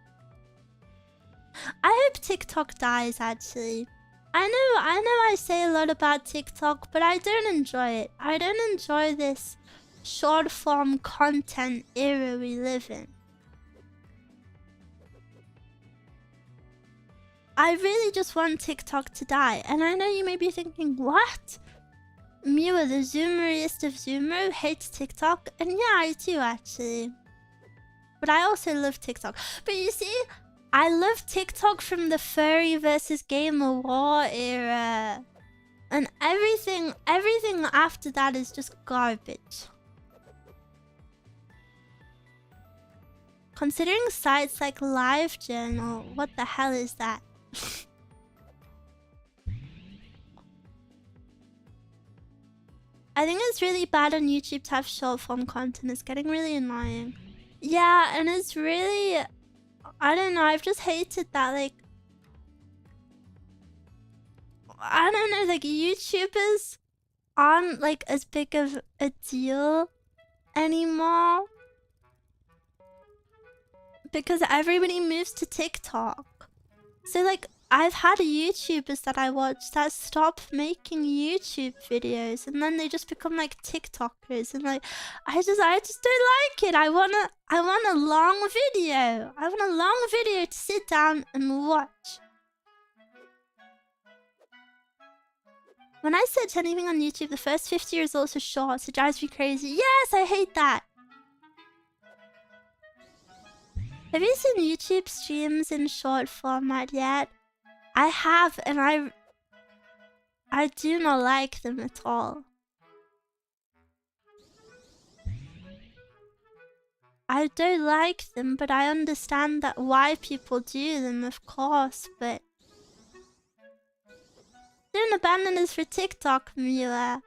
Speaker 1: I hope TikTok dies, actually. I know I say a lot about TikTok, but I don't enjoy it. I don't enjoy this short form content era we live in. I really just want TikTok to die. And I know you may be thinking, what? Meow, the zoomeriest of zoomer, hates TikTok? And yeah, I do actually. But I also love TikTok. But you see, I love TikTok from the furry versus gamer war era. And everything after that is just garbage. Considering sites like LiveJournal, what the hell is that? I think it's really bad on YouTube to have short form content. It's getting really annoying. Yeah, and it's really... I don't know, I've just hated that, like... I don't know, like, YouTubers aren't, like, as big of a deal anymore. Because everybody moves to TikTok. So, like, I've had YouTubers that I watch that stop making YouTube videos and then they just become like TikTokers, and like I just don't like it. I want a long video. I want a long video to sit down and watch. When I search anything on YouTube, the first 50 results are short. It drives me crazy. Yes, I hate that. Have you seen YouTube streams in short format yet? I have, and I do not like them at all. I don't like them, but I understand that why people do them, of course, but... Don't abandon us for TikTok, Meow.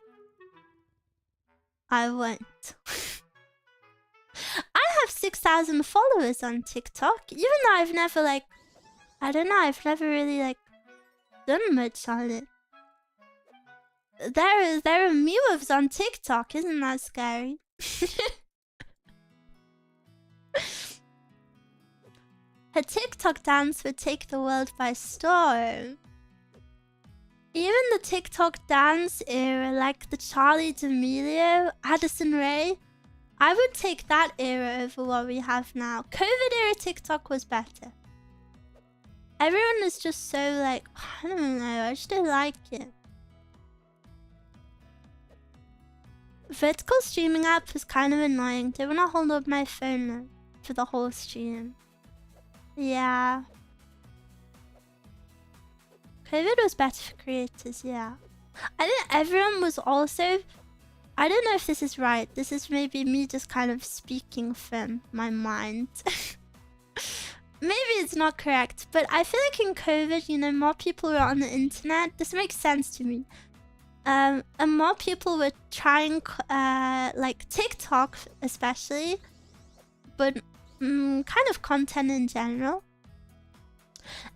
Speaker 1: I won't. I have 6,000 followers on TikTok, even though I've never, like... I don't know, I've never really, like, done much on it. There are Meows on TikTok, isn't that scary? Her TikTok dance would take the world by storm. Even the TikTok dance era, like the Charlie D'Amelio, Addison Rae, I would take that era over what we have now. COVID era TikTok was better. Everyone is just so like, I don't know, I just don't like it. Vertical streaming app was kind of annoying. Don't want to hold up my phone for the whole stream. Yeah. COVID was better for creators, yeah. I think everyone was also... I don't know if this is right. This is maybe me just kind of speaking from my mind. Maybe it's not correct, but I feel like in COVID, you know, more people were on the internet. This makes sense to me. And more people were trying, like TikTok especially, but kind of content in general.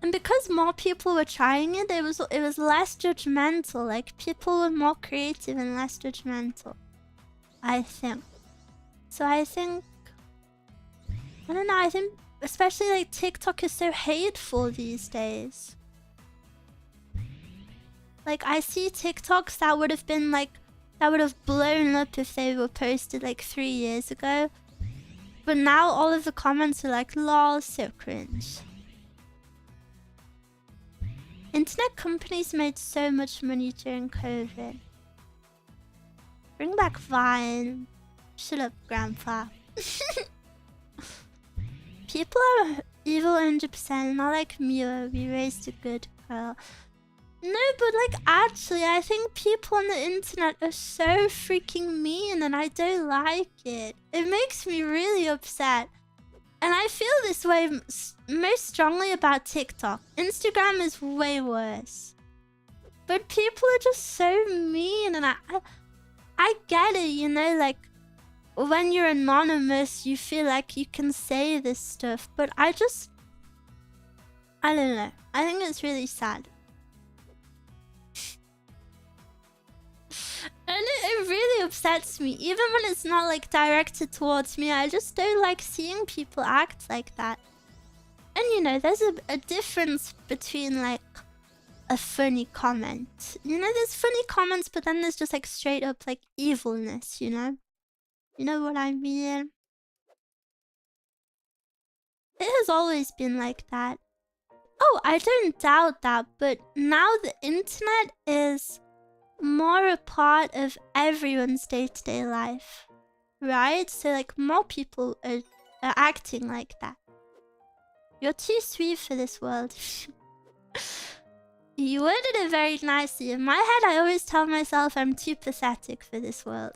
Speaker 1: And because more people were trying it, it was less judgmental. Like people were more creative and less judgmental, I think. So I think, I don't know, I think especially like TikTok is so hateful these days. Like I see TikToks that would have been like, that would have blown up if they were posted like 3 years ago. But now all of the comments are like, lol, so cringe. Internet companies made so much money during COVID. Bring back Vine. Shut up, Grandpa. People are evil 100%, not like Meow. We raised a good girl. No, but like actually, I think people on the internet are so freaking mean and I don't like it. It makes me really upset. And I feel this way most strongly about TikTok. Instagram is way worse. But people are just so mean, and I get it, you know, like when you're anonymous, you feel like you can say this stuff, but I don't know. I think it's really sad. And it really upsets me, even when it's not like directed towards me. I just don't like seeing people act like that. And you know, there's a difference between like a funny comment. You know, there's funny comments, but then there's just like straight up like evilness, you know? You know what I mean? It has always been like that. Oh, I don't doubt that, but now the internet is more a part of everyone's day-to-day life, right? So like more people are acting like that. You're too sweet for this world. You worded it very nicely. In my head, I always tell myself I'm too pathetic for this world.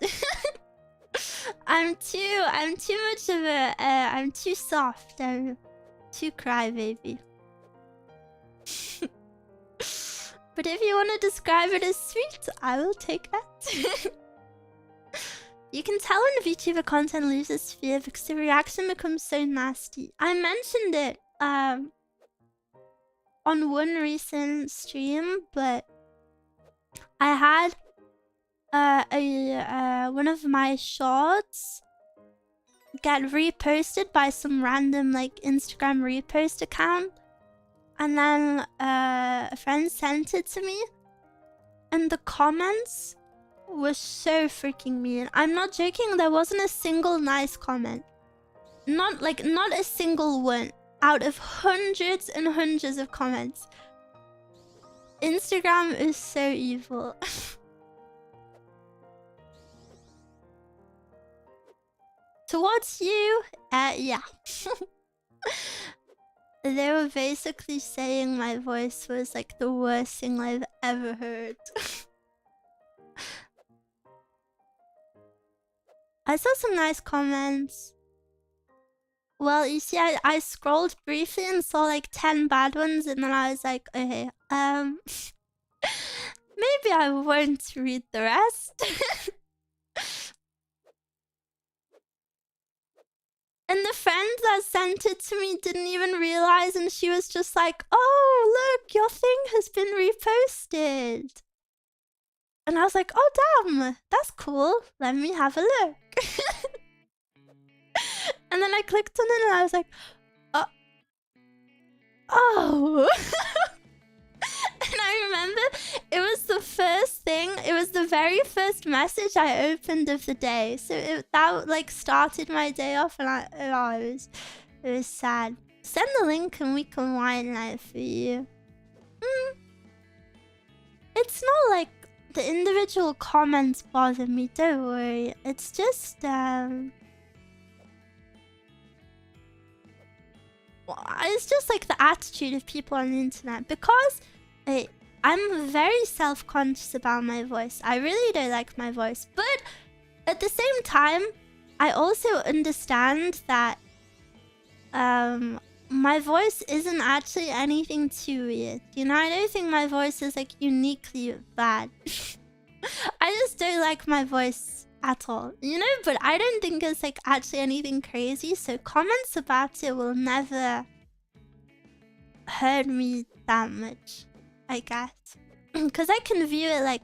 Speaker 1: I'm too much of a I'm too soft. I'm too crybaby. But if you want to describe it as sweet, I will take that. You can tell when VTuber content loses sphere because the reaction becomes so nasty. I mentioned it on one recent stream, but I had one of my shorts get reposted by some random like Instagram repost account, and then a friend sent it to me, and the comments was so freaking mean. I'm not joking, there wasn't a single nice comment. Not a single one out of hundreds and hundreds of comments. Instagram is so evil. Towards you, yeah. They were basically saying my voice was like the worst thing I've ever heard. I saw some nice comments. Well, you see, I scrolled briefly and saw like 10 bad ones, and then I was like, okay, maybe I won't read the rest. And the friend that sent it to me didn't even realize, and she was just like, oh, look, your thing has been reposted. And I was like, oh, damn, that's cool. Let me have a look. And then I clicked on it and I was like, oh. And I remember it was the first thing, it was the very first message I opened of the day. So that like started my day off, and it was sad. Send the link and we can wine it for you. It's not like the individual comments bother me, don't worry. It's just it's just like the attitude of people on the internet, because I'm very self-conscious about my voice. I really don't like my voice, but at the same time, I also understand that my voice isn't actually anything too weird. You know, I don't think my voice is like uniquely bad. I just don't like my voice at all, you know, but I don't think it's like actually anything crazy, so comments about it will never hurt me that much, I guess. Because I can view it like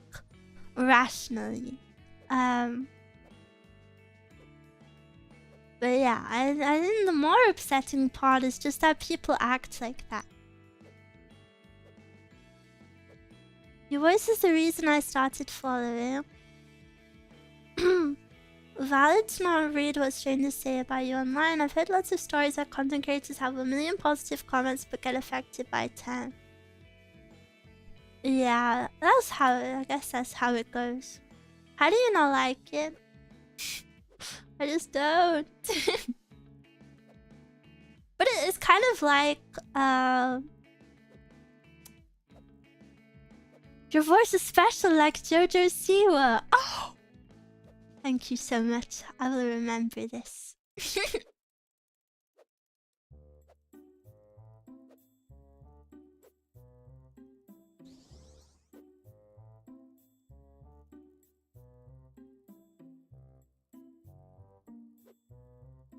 Speaker 1: rationally. But yeah, I think the more upsetting part is just that people act like that. Your voice is the reason I started following. Valid to not read what strangers say about you online. I've heard lots of stories that content creators have 1 million positive comments but get affected by 10. Yeah, that's how, I guess that's how it goes. How do you not like it? I just don't. But it's kind of like, your voice is special like Jojo Siwa. Oh! Thank you so much. I will remember this.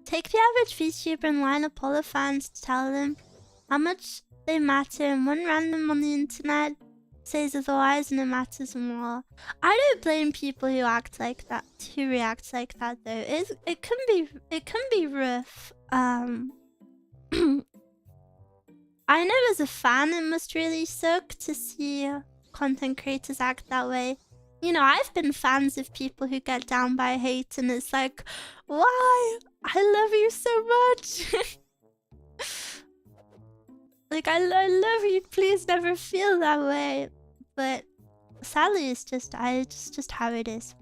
Speaker 1: Take the average VTuber and line up all the fans to tell them how much they matter, and one random on the internet says otherwise and it matters more. I don't blame people who act like that, who react like that though. It can be rough. I know as a fan it must really suck to see content creators act that way. You know, I've been fans of people who get down by hate, and it's like, why? I love you so much. Like, I love you, please never feel that way. But sadly, it's just how it is.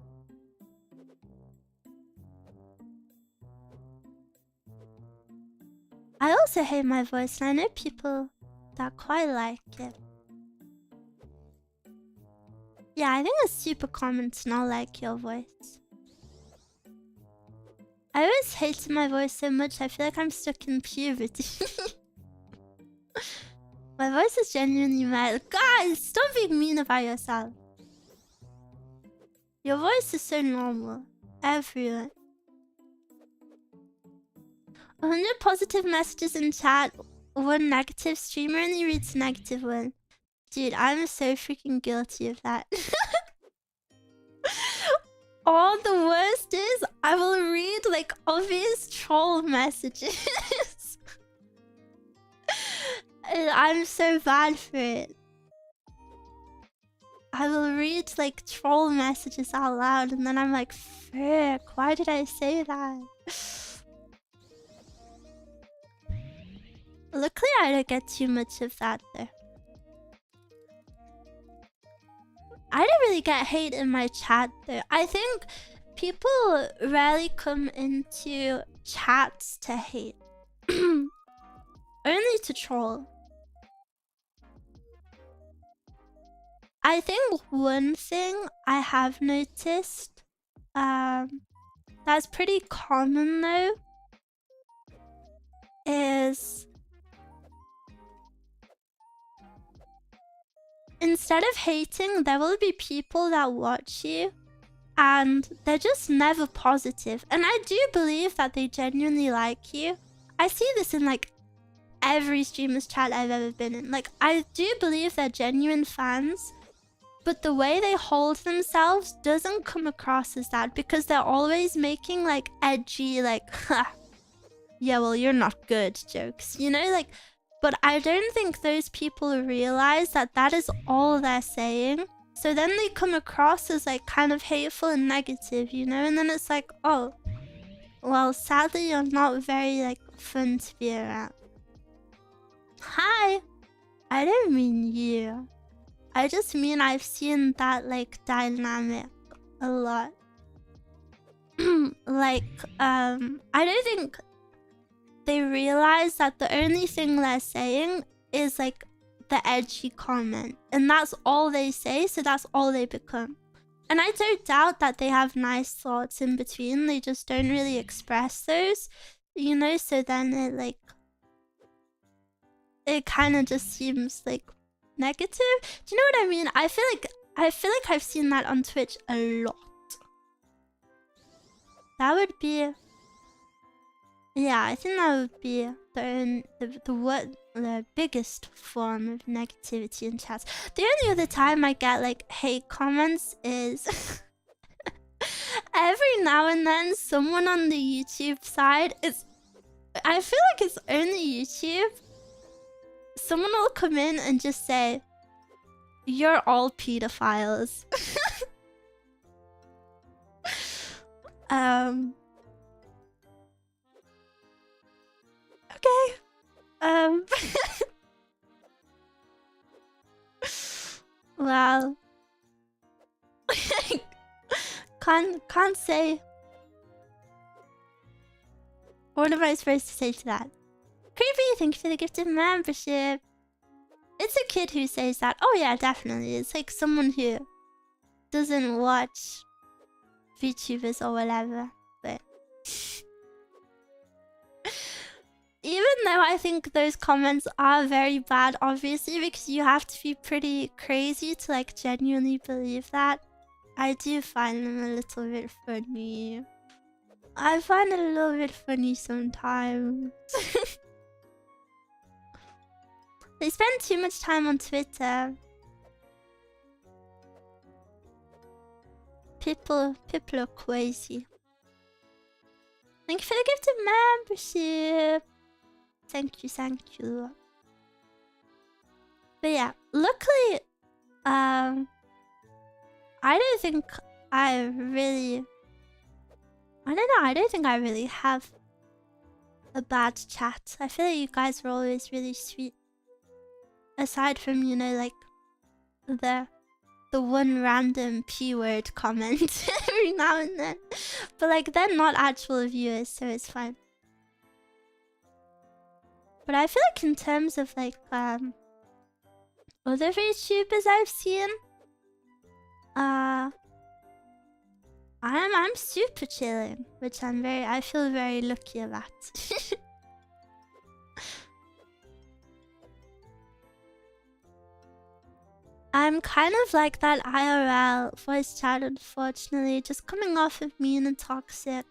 Speaker 1: I also hate my voice, and I know people that quite like it. Yeah, I think it's super common to not like your voice. I always hated my voice so much, I feel like I'm stuck in puberty. My voice is genuinely mad. Guys, stop being mean about yourself. Your voice is so normal. Everyone. 100 positive messages in chat, 1 negative. Streamer only reads negative one. Dude, I'm so freaking guilty of that. All the worst is I will read like obvious troll messages. And I'm so bad for it. I will read like troll messages out loud and then I'm like, frick, why did I say that? Luckily I don't get too much of that though. I don't really get hate in my chat though. I think people rarely come into chats to hate. Only to troll. I think one thing I have noticed that's pretty common though is instead of hating, there will be people that watch you and they're just never positive. And I do believe that they genuinely like you. I see this in like every streamer's chat I've ever been in. Like, I do believe they're genuine fans, but the way they hold themselves doesn't come across as that because they're always making like edgy, like, ha, yeah, well, you're not good jokes, you know? Like, but I don't think those people realize that that is all they're saying. So then they come across as like kind of hateful and negative, you know? And then it's like, oh, well, sadly, you're not very like fun to be around. Hi, I don't mean you. I just mean I've seen that like dynamic a lot. Like, I don't think they realize that the only thing they're saying is like the edgy comment. And that's all they say, so that's all they become. And I don't doubt that they have nice thoughts in between. They just don't really express those, you know? So then it like... it kind of just seems like negative. Do you know what I mean? I feel like I've seen that on Twitch a lot. That would be... yeah, I think that would be the biggest form of negativity in chats. The only other time I get like hate comments is every now and then someone on the YouTube side is... I feel like it's only YouTube. Someone will come in and just say, you're all pedophiles. Okay. Well. Can't say. What am I supposed to say to that? Creepy, thank you for the gifted membership. It's a kid who says that. Oh yeah, definitely. It's like someone who doesn't watch VTubers or whatever. But even though I think those comments are very bad, obviously, because you have to be pretty crazy to like genuinely believe that, I do find them a little bit funny. I find it a little bit funny sometimes. They spend too much time on Twitter. People are crazy. Thank you for the gifted membership. Thank you. But yeah, luckily, I don't think I really... I don't know, I don't think I really have a bad chat. I feel like you guys are always really sweet. Aside from, you know, like, the one random P-word comment every now and then. But, like, they're not actual viewers, so it's fine. But I feel like in terms of, like, other VTubers I've seen, I'm super chilling, which I feel very lucky about. I'm kind of like that IRL voice chat, unfortunately, just coming off of mean and toxic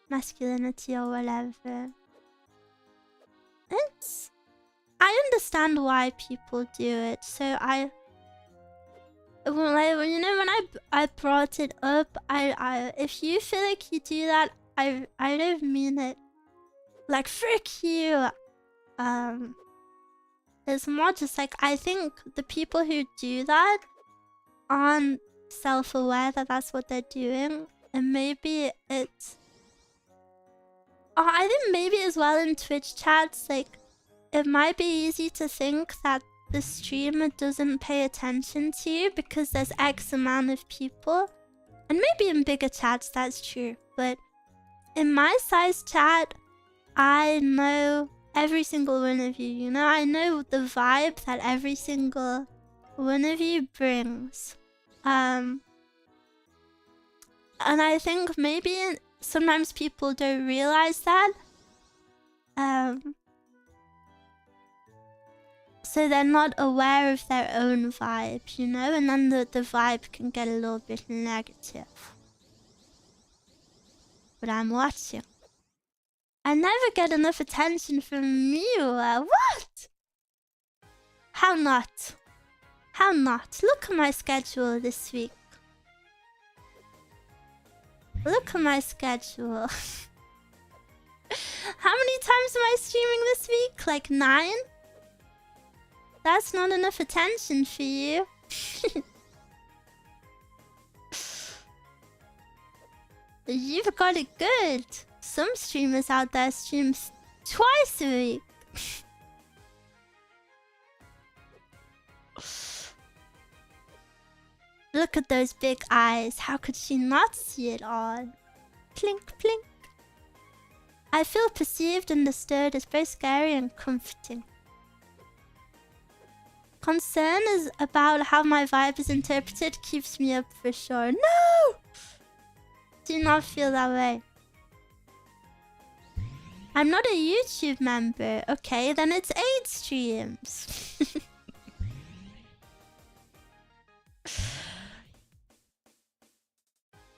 Speaker 1: masculinity or whatever. I understand why people do it, so well, you know, when I brought it up, if you feel like you do that, I don't mean it like frick you. It's more just like, I think the people who do that aren't self-aware that that's what they're doing, and maybe it's I think maybe as well in Twitch chats, like, it might be easy to think that the streamer doesn't pay attention to you because there's X amount of people. And maybe in bigger chats that's true. But in my size chat, I know every single one of you. You know, I know the vibe that every single one of you brings. And I think maybe sometimes people don't realize that. So they're not aware of their own vibe, you know? And then the vibe can get a little bit negative. But I'm watching. I never get enough attention from Meow. What? How not? How not? Look at my schedule this week. Look at my schedule. How many times am I streaming this week? Like 9? That's not enough attention for you. You've got it good. Some streamers out there stream twice a week. Look at those big eyes. How could she not see it all? Plink, plink. I feel perceived and understood is both scary and comforting. Concern is about how my vibe is interpreted keeps me up for sure. No! Do not feel that way. I'm not a YouTube member. Okay, then it's 8 streams.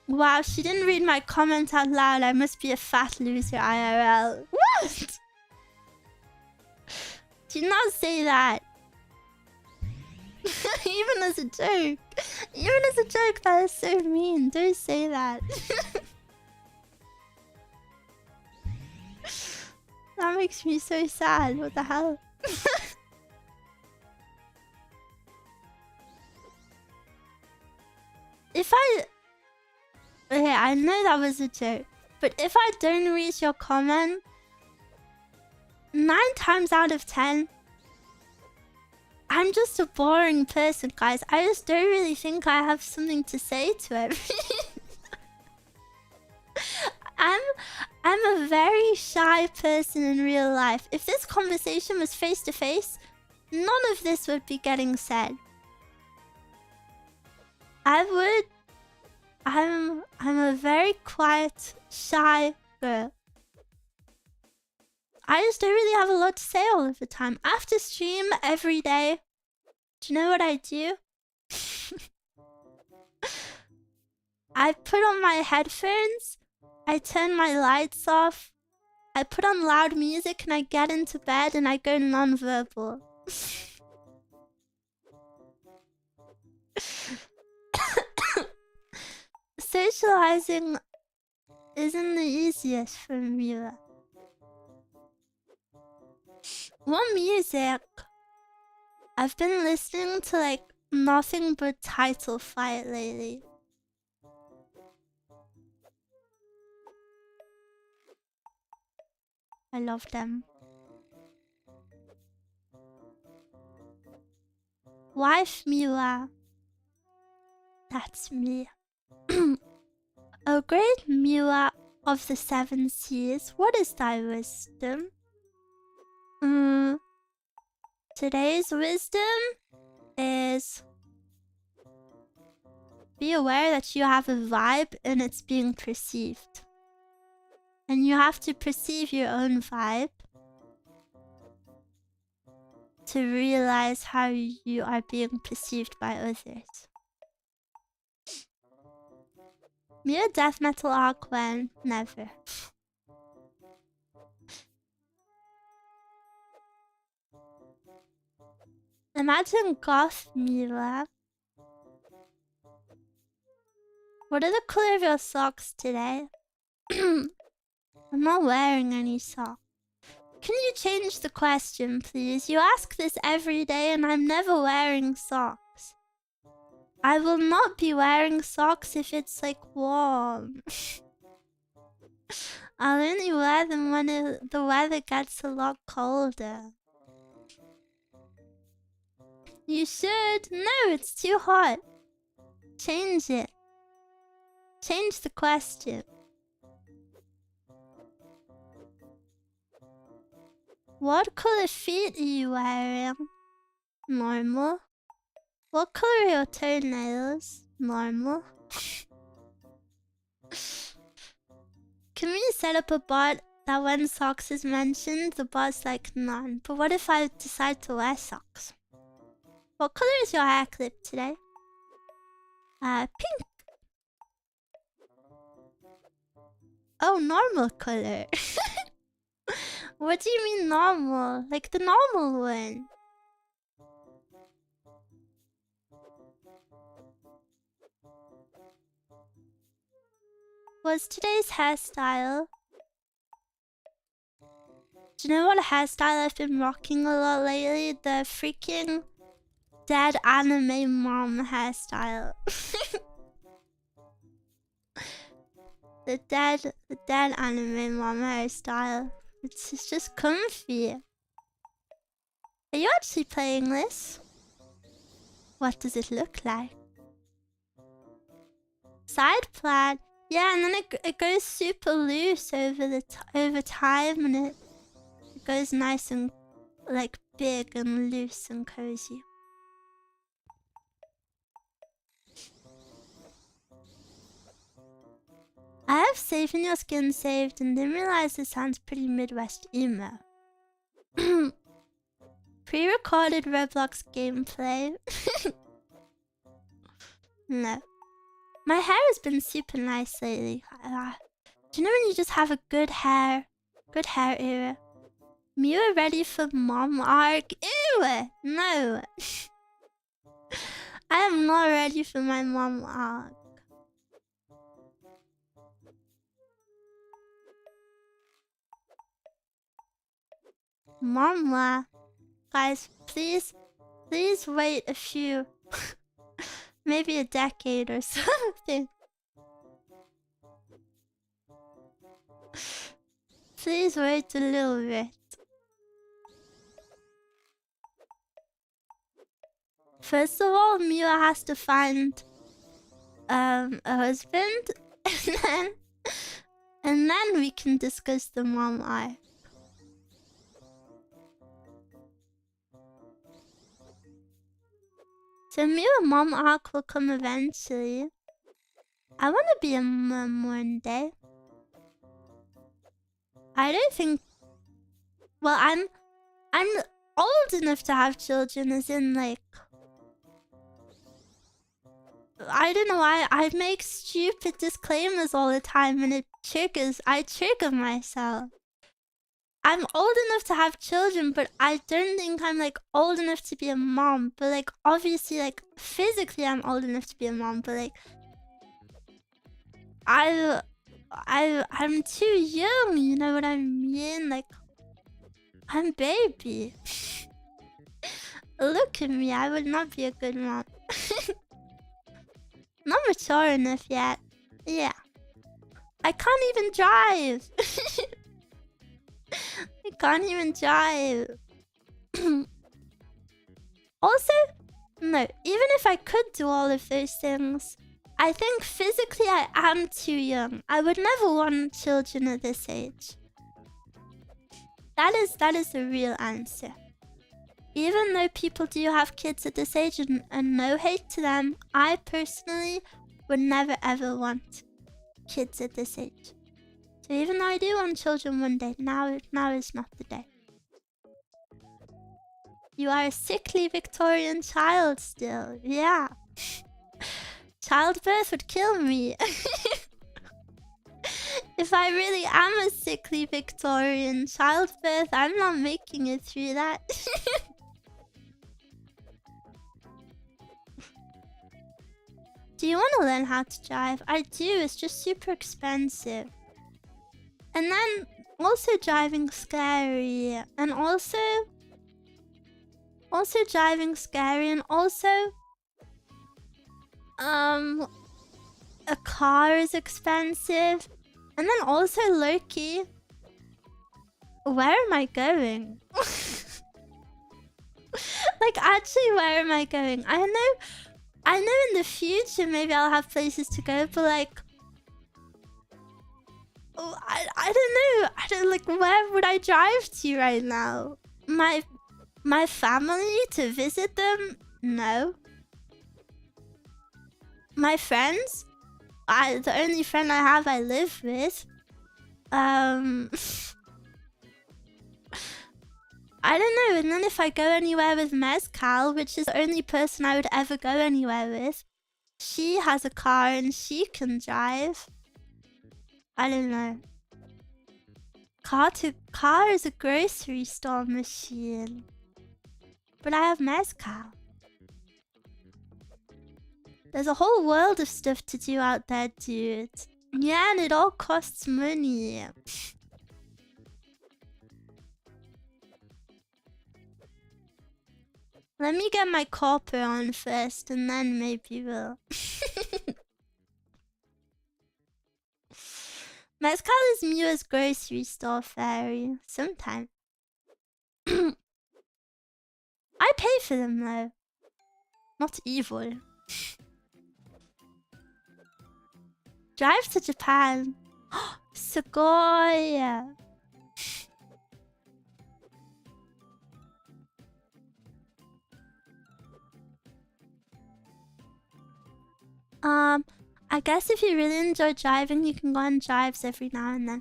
Speaker 1: Wow, she didn't read my comment out loud. I must be a fat loser IRL. What? Do not say that. Even as a joke. Even as a joke, that is so mean. Don't say that. That makes me so sad. What the hell? If okay, I know that was a joke. But if I don't read your comment, 9 times out of 10, I'm just a boring person, guys. I just don't really think I have something to say to everything. I'm a very shy person in real life. If this conversation was face to face, none of this would be getting said. I'm a very quiet, shy girl. I just don't really have a lot to say all of the time. After stream every day, do you know what I do? I put on my headphones, I turn my lights off, I put on loud music and I get into bed and I go non-verbal. Socializing isn't the easiest for me. What music? I've been listening to like nothing but Title Fight lately. I love them. Wife Mila. That's me. O great Mila of the 7 seas, what is thy wisdom? Today's wisdom is be aware that you have a vibe and it's being perceived. And you have to perceive your own vibe. to realize how you are being perceived by others. Mere death metal Aquan, never. Imagine goth Mila. What are the color of your socks today? I'm not wearing any socks. Can you change the question, please? You ask this every day and I'm never wearing socks. I will not be wearing socks if it's like warm. I'll only wear them when the weather gets a lot colder. You should. No, it's too hot. Change it. Change the question. What color feet are you wearing? Normal. What color are your toenails? Normal. Can we set up a bot that when socks is mentioned, the bot's like none? But what if I decide to wear socks? What color is your hair clip today? Pink. Oh, normal color. What do you mean normal? Like the normal one. What's today's hairstyle? Do you know what hairstyle I've been rocking a lot lately? The freaking dead anime mom hairstyle. the dead anime mom hairstyle. It's just comfy. Are you actually playing this? What does it look like? Side plaid. Yeah, and then it goes super loose over time, and it goes nice and like big and loose and cozy. I have Saving Your Skin saved and didn't realize this sounds pretty Midwest emo. Pre-recorded Roblox gameplay. No. My hair has been super nice lately. Do you know when you just have a good hair era? Mew ready for mom arc? Ew! No! I am not ready for my mom arc. Mama, guys, please wait a few, maybe a decade or something. Please wait a little bit. First of all, Mew has to find a husband, and then we can discuss the mom arc. So Mew and mom arc will come eventually. I want to be a mom one day. I don't think. Well, I'm old enough to have children, as in like. I don't know why I make stupid disclaimers all the time, and I trigger myself. I'm old enough to have children, but I don't think I'm like old enough to be a mom. But like obviously, like physically, I'm old enough to be a mom. But like, I'm too young. You know what I mean? Like, I'm baby. Look at me. I would not be a good mom. Not mature enough yet. Yeah. I can't even drive. I can't even drive. Also, no, even if I could do all of those things, I think physically I am too young. I would never want children at this age. That is the real answer. Even though people do have kids at this age, and no hate to them, I personally would never ever want kids at this age. So even though I do want children one day, now is not the day. You are a sickly Victorian child still. Yeah. Childbirth would kill me. If I really am a sickly Victorian, childbirth, I'm not making it through that. Do you want to learn how to drive? I do, it's just super expensive. And then also driving scary. And also driving scary, and also a car is expensive. And then also Loki. Where am I going? Like, actually, where am I going? I know in the future maybe I'll have places to go, but like, oh, I don't know. I don't, like, where would I drive to right now? My family, to visit them? No. My friends? The only friend I have I live with. I don't know. And then if I go anywhere with Mezcal, which is the only person I would ever go anywhere with, she has a car and she can drive. I don't know. Car is a grocery store machine. But I have Mezcal. There's a whole world of stuff to do out there, dude. Yeah, and it all costs money. Let me get my copper on first, and then maybe we'll... Mezcal is Mia's grocery store fairy. Sometimes. I pay for them, though. Not evil. Drive to Japan. Sequoia. I guess if you really enjoy driving, you can go on drives every now and then.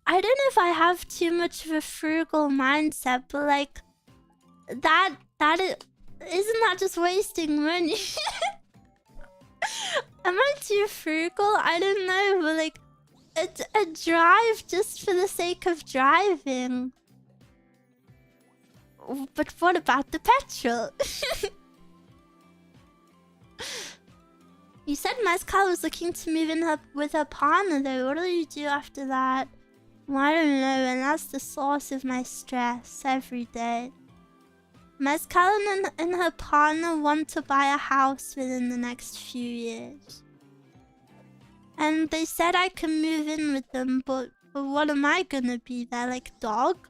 Speaker 1: I don't know if I have too much of a frugal mindset, but like, isn't that just wasting money? Am I too frugal? I don't know, but like, a drive just for the sake of driving. But what about the petrol? You said Mezcal was looking to move in with her partner though. What do you do after that? Well, I don't know, and that's the source of my stress every day. Mezcal and her partner want to buy a house within the next few years. And they said I can move in with them, but what am I gonna be there, like dog?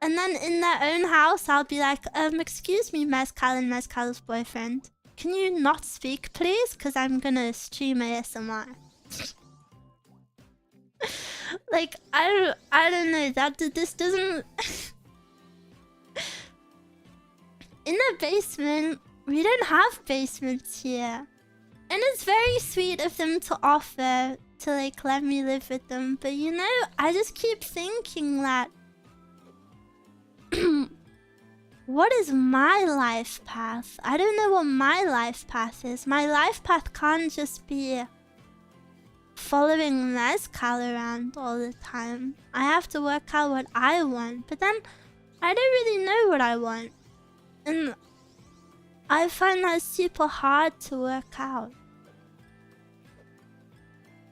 Speaker 1: And then in their own house, I'll be like, excuse me, Mezcal and Mezcal's boyfriend. Can you not speak, please? Because I'm gonna stream ASMR. Like, I don't know, this doesn't... In the basement, we don't have basements here. And it's very sweet of them to offer to, like, let me live with them. But, you know, I just keep thinking that... What is my life path? I don't know what my life path is. My life path can't just be following Mezcal around all the time. I have to work out what I want. But then, I don't really know what I want. And I find that super hard to work out.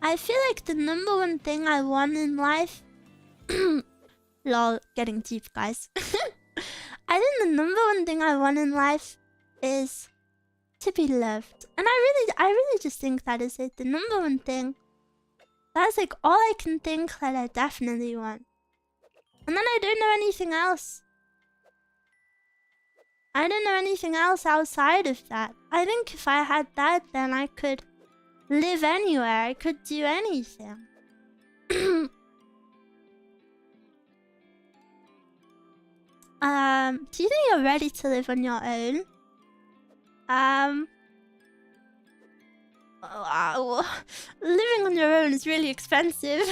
Speaker 1: I feel like the number one thing I want in life... Lol, getting deep, guys. I think the number one thing I want in life is to be loved. And I really just think that is it. The number one thing. That's like all I can think that I definitely want. And then I don't know anything else. I don't know anything else outside of that. I think if I had that, then I could live anywhere. I could do anything. Do you think you're ready to live on your own? Living on your own is really expensive.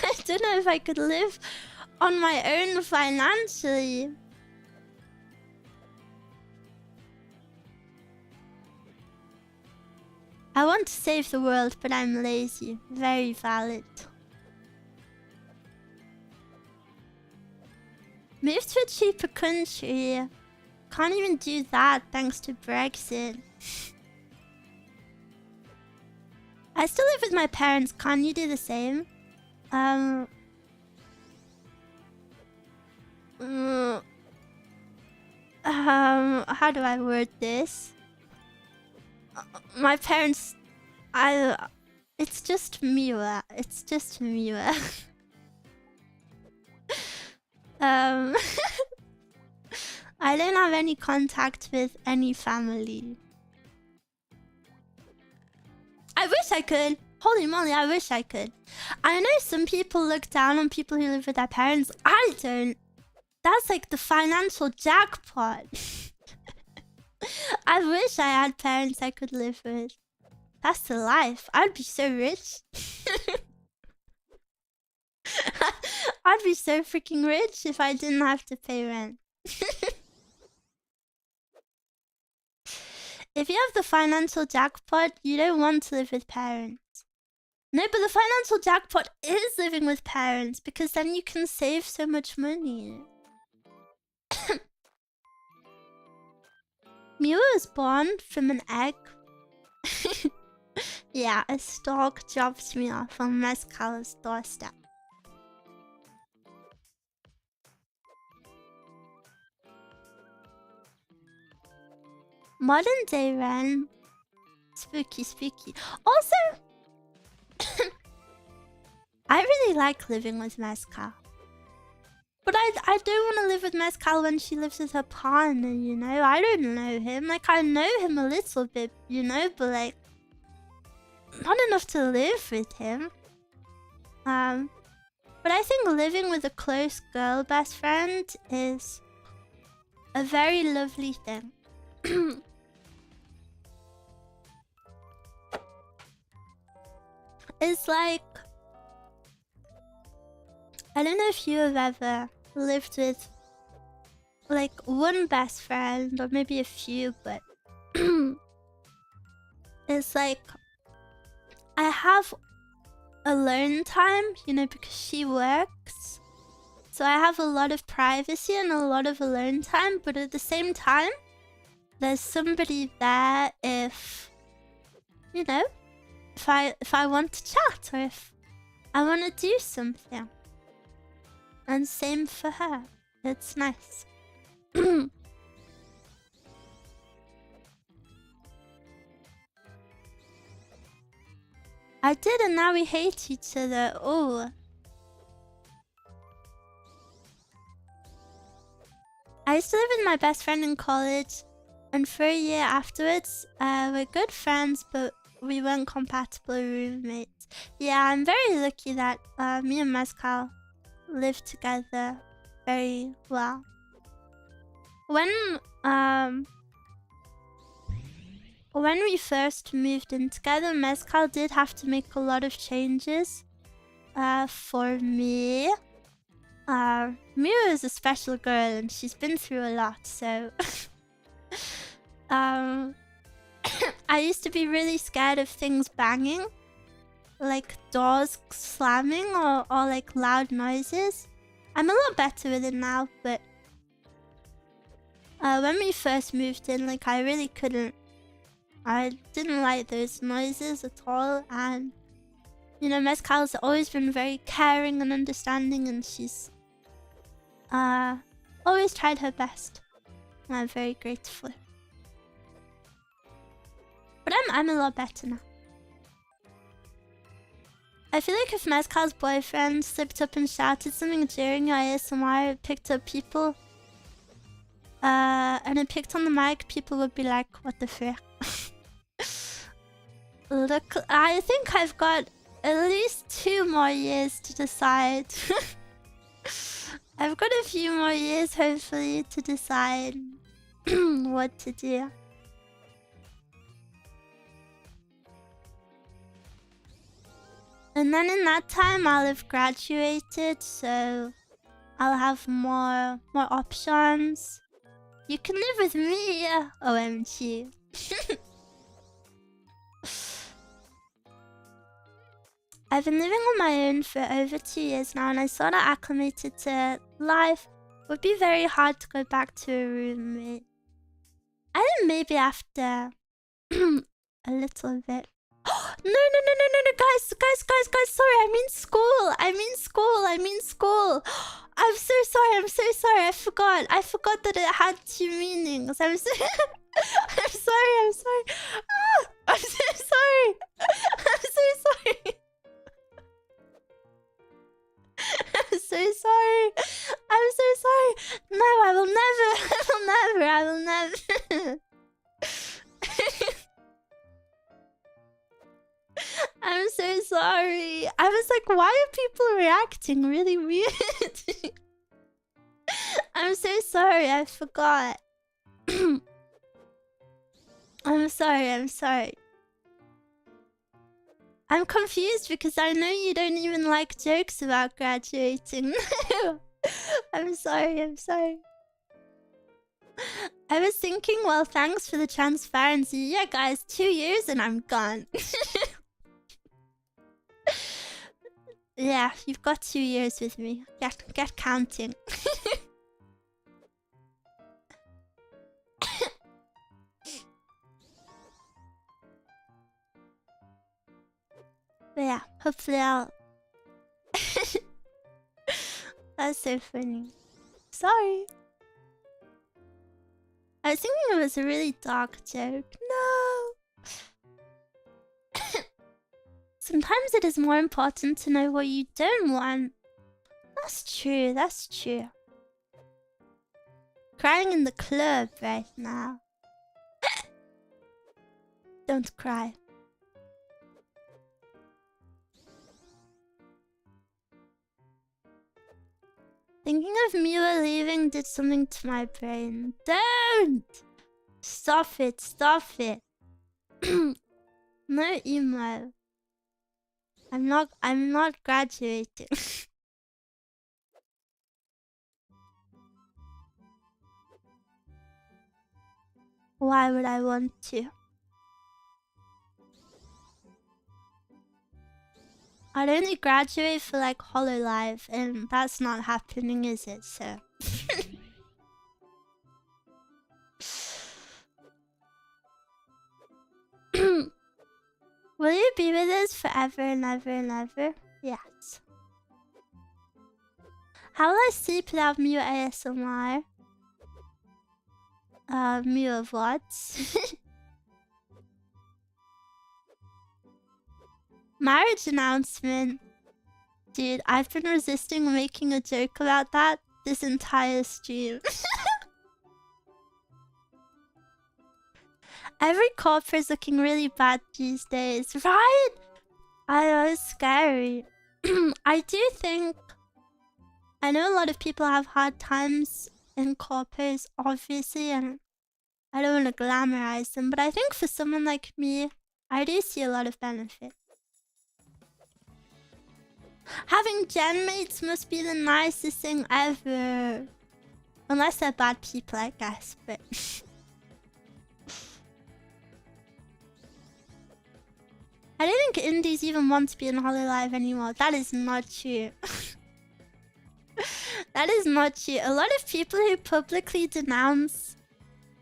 Speaker 1: I don't know if I could live on my own financially. I want to save the world, but I'm lazy. Very valid. Move to a cheaper country. Can't even do that thanks to Brexit. I still live with my parents. Can't you do the same? How do I word this? My parents... It's just Meow. It's just Meow. I don't have any contact with any family. I wish I could. Holy moly, I wish I could. I know some people look down on people who live with their parents. I don't. That's like the financial jackpot. I wish I had parents I could live with. That's the life. I'd be so rich. I'd be so freaking rich if I didn't have to pay rent. If you have the financial jackpot, you don't want to live with parents. No, but the financial jackpot is living with parents because then you can save so much money. Mew was born from an egg. Yeah, a stork dropped me off on Mezcal's doorstep. Modern day Ren. Spooky, spooky. Also, I really like living with Mezcal. But I don't want to live with Mezcal when she lives with her partner, you know? I don't know him. Like, I know him a little bit, you know? But, like, not enough to live with him. But I think living with a close girl best friend is a very lovely thing. It's like... I don't know if you have ever lived with like one best friend or maybe a few, but it's like I have alone time, you know, because she works. So I have a lot of privacy and a lot of alone time, but at the same time, there's somebody there if, you know, if I want to chat or if I want to do something. And same for her. It's nice. I did, and now we hate each other. Oh. I used to live with my best friend in college, and for a year afterwards, we're good friends, but we weren't compatible roommates. Yeah, I'm very lucky that me and Mezcal live together very well. When we first moved in together, Mezcal did have to make a lot of changes for me. Mew is a special girl and she's been through a lot, so I used to be really scared of things banging, like doors slamming or like loud noises. I'm a lot better with it now, but when we first moved in, like I really couldn't. I didn't like those noises at all, and you know, Mezcal's always been very caring and understanding, and she's always tried her best. And I'm very grateful. But I'm a lot better now. I feel like if Mezcal's boyfriend slipped up and shouted something during your ASMR, it picked up people, and it picked on the mic, people would be like, what the frick? Look, I think I've got at least 2 more years to decide. I've got a few more years, hopefully, to decide what to do. And then in that time, I'll have graduated, so I'll have more options. You can live with me, OMG. I've been living on my own for over 2 years now, and I sort of acclimated to life. Would be very hard to go back to a roommate. I think maybe after a little bit. No, guys, sorry, I mean school. I'm so sorry, I forgot that it had 2 meanings. I'm so I'm sorry. Ah, I'm so sorry. I'm so sorry. No, I will never. I'm so sorry. I was like, why are people reacting really weird? I'm so sorry, I forgot. I'm sorry. I'm confused because I know you don't even like jokes about graduating. I'm sorry. I was thinking, well, thanks for the transparency. Yeah, guys, 2 years and I'm gone. Yeah, you've got 2 years with me. Get counting. But yeah, hopefully I'll... That's so funny. Sorry. I was thinking it was a really dark joke. No! Sometimes it is more important to know what you don't want. That's true. Crying in the club right now. Don't cry. Thinking of Meow leaving did something to my brain. Don't! Stop it. No emo. I'm not graduating. Why would I want to? I'd only graduate for like Hololive, and that's not happening, is it? So will you be with us forever and ever? Yes. How will I sleep without Mew ASMR? Mew of what? Marriage announcement. Dude, I've been resisting making a joke about that this entire stream. Every corporate is looking really bad these days, right? I know, it's scary. I do think... I know a lot of people have hard times in corporates, obviously, and I don't want to glamorize them, but I think for someone like me, I do see a lot of benefit. Having gen mates must be the nicest thing ever. Unless they're bad people, I guess, but... I don't think indies even want to be in Hololive anymore. That is not true. That is not true. A lot of people who publicly denounce...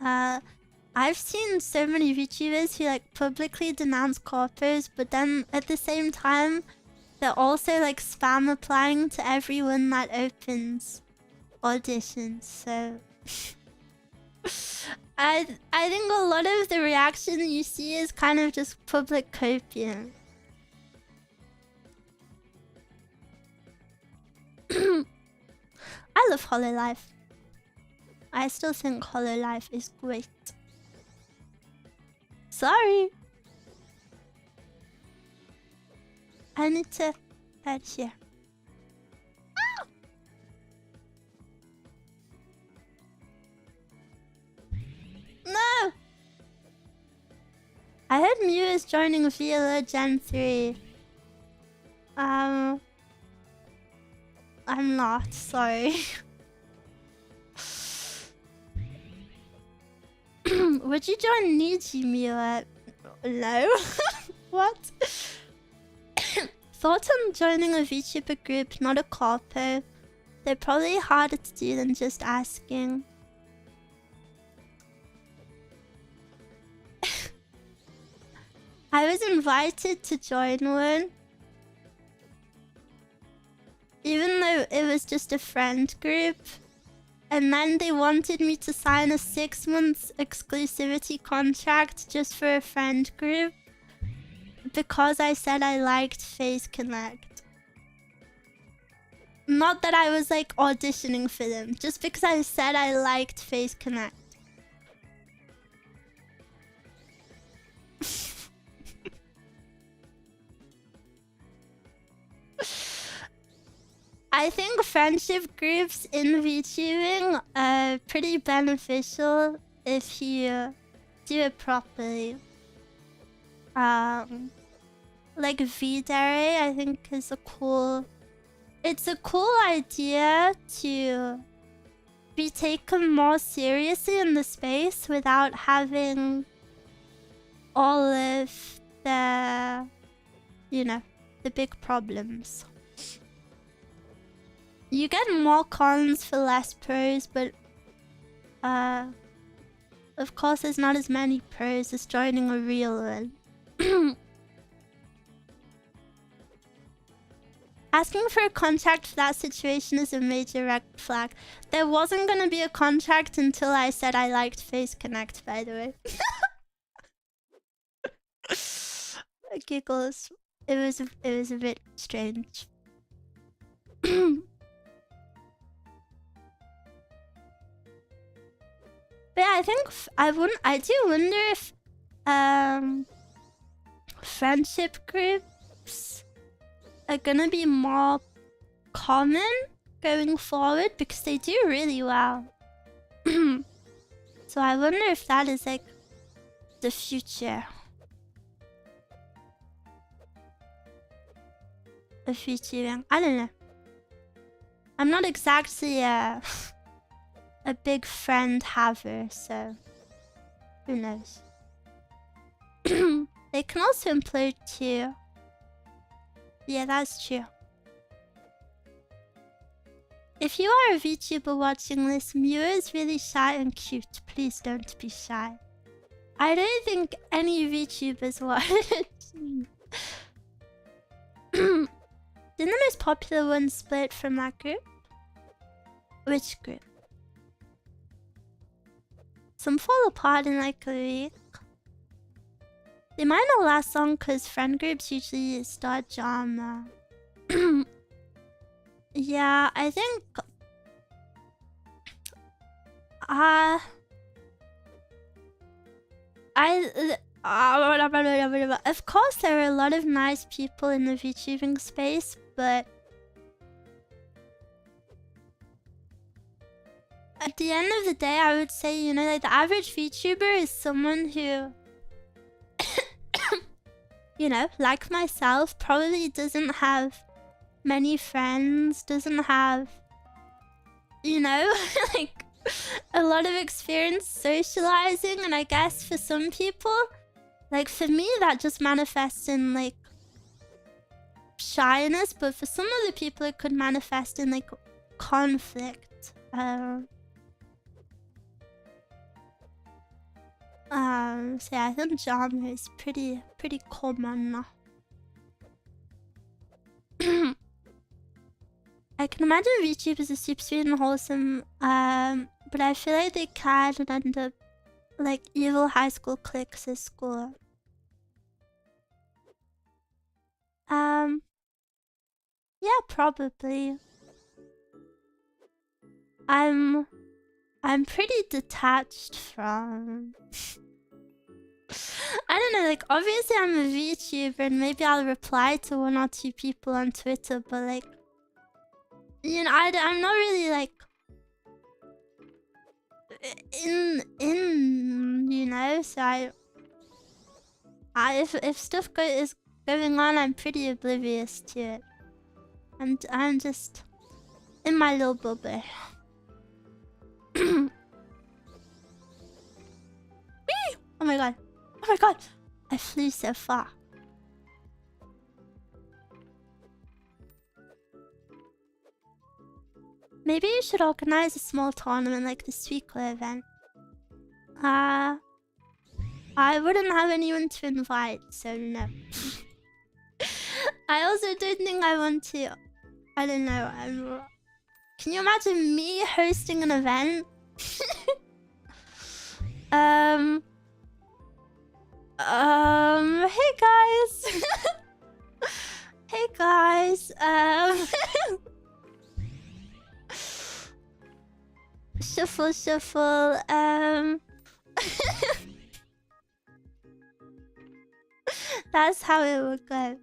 Speaker 1: I've seen so many VTubers who like publicly denounce corpos, but then at the same time, they're also like spam applying to everyone that opens auditions, so... I think a lot of the reaction you see is kind of just public copium. I love Hololive. I still think Hololive is great. Sorry. I need to head here. Ah! No! I heard Mew is joining Viola Gen 3. I'm not, sorry. Would you join Niji Mew? No. What? thought on joining a VTuber group, not a corpo. They're probably harder to do than just asking. I was invited to join one, even though it was just a friend group. And then they wanted me to sign a 6-month exclusivity contract just for a friend group because I said I liked Face Connect. Not that I was like auditioning for them, just because I said I liked Face Connect. I think friendship groups in VTubing are pretty beneficial if you do it properly. Like V-Dare, I think is a cool... It's a cool idea to be taken more seriously in the space without having all of the, you know, the big problems. You get more cons for less pros, but of course there's not as many pros as joining a real one. Asking for a contract for that situation is a major red flag. There wasn't gonna be a contract until I said I liked Face Connect, by the way. Giggles. It was a bit strange. But yeah, I think I do wonder if friendship groups are gonna be more common going forward because they do really well. So I wonder if that is like the future of VTubing. I don't know. I'm not exactly a big friend haver, so who knows. They can also implode too. Yeah, that's true. If you are a VTuber watching this, Meow is really shy and cute. Please don't be shy. I don't think any VTubers watch. Didn't the most popular one split from that group? Which group? Some fall apart in like a week. They might not last long because friend groups usually start drama. Yeah, I think... Of course there are a lot of nice people in the VTubing space, but... At the end of the day, I would say, you know, like the average VTuber is someone who... you know, like myself, probably doesn't have many friends, doesn't have, you know, like a lot of experience socializing. And I guess for some people, like for me, that just manifests in like shyness, but for some other people, it could manifest in like conflict. So yeah, I think drama is pretty common. I can imagine VTubers are super sweet and wholesome, but I feel like they can end up like evil high school cliques at school. Yeah, probably. I'm pretty detached from... I don't know, like obviously I'm a VTuber and maybe I'll reply to 1 or 2 people on Twitter, but like, you know, I'm not really like in you know, so if stuff is going on, I'm pretty oblivious to it, and I'm just in my little bubble. Oh my god. Oh my god. I flew so far. Maybe you should organize a small tournament like the Suiko event. I wouldn't have anyone to invite, so no. I also don't think I want to. I don't know. Can you imagine me hosting an event? Hey guys. Hey guys. Shuffle. That's how it would go.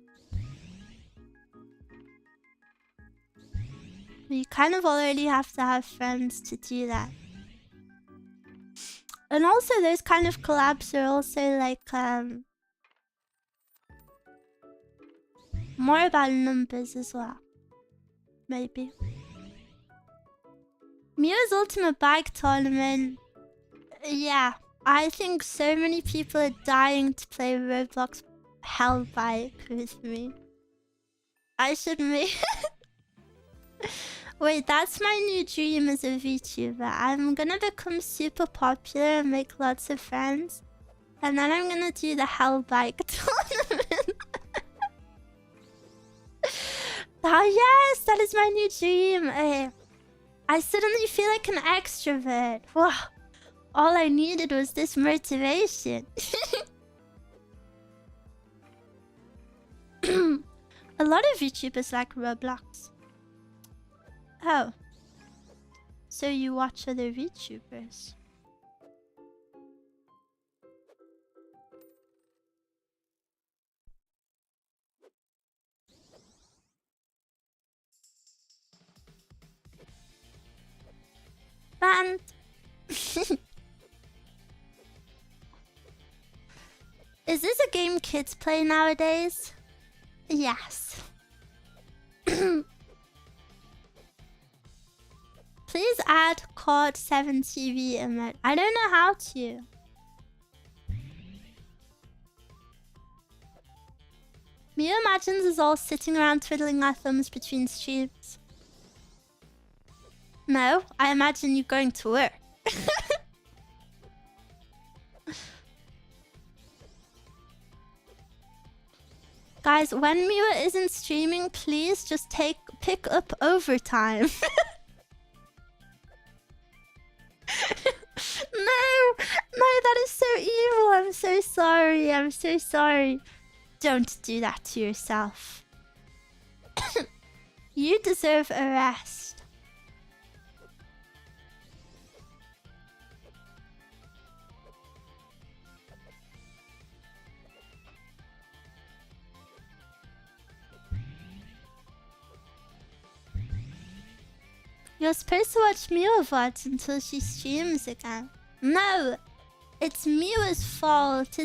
Speaker 1: You kind of already have to have friends to do that. And also those kind of collabs are also like more about numbers as well. Maybe. Mew's Ultimate Bike Tournament. Yeah. I think so many people are dying to play Roblox Hell Bike with me. I should make... Wait, that's my new dream as a VTuber. I'm gonna become super popular and make lots of friends. And then I'm gonna do the Hell Bike Tournament. Oh yes, that is my new dream. I suddenly feel like an extrovert. Wow. All I needed was this motivation. A lot of VTubers like Roblox. Oh. So you watch other VTubers? Band. Is this a game kids play nowadays? Yes. Please add COD 7 TV emote. I don't know how to. Meow imagines us all sitting around twiddling our thumbs between streams. No, I imagine you going to work. Guys, when Meow isn't streaming, please just pick up overtime. No, that is so evil. I'm so sorry. Don't do that to yourself. You deserve a rest. You're supposed to watch Meow VODs until she streams again. No! It's Mew's fault.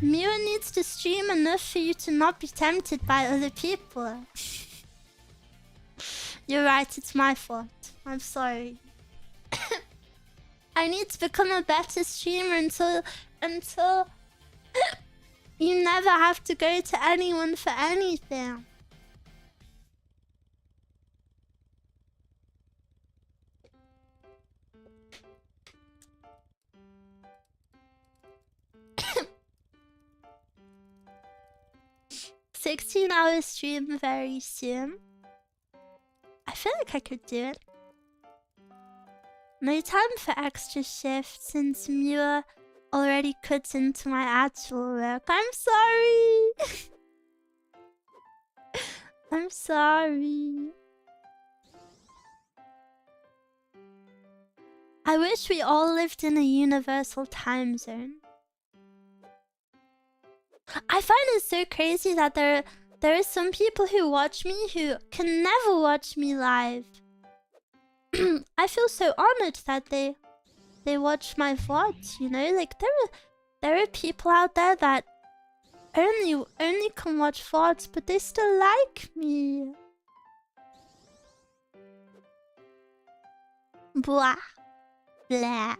Speaker 1: Meow needs to stream enough for you to not be tempted by other people. You're right, it's my fault. I'm sorry. I need to become a better streamer until you never have to go to anyone for anything. $16-hour stream very soon. I feel like I could do it. No time for extra shifts since Meow already cuts into my actual work. I'm sorry. I'm sorry. I wish we all lived in a universal time zone. I find it so crazy that there are some people who watch me who can never watch me live. I feel so honored that they watch my VODs, you know? Like there are people out there that only can watch VODs, but they still like me. Blah. Blah.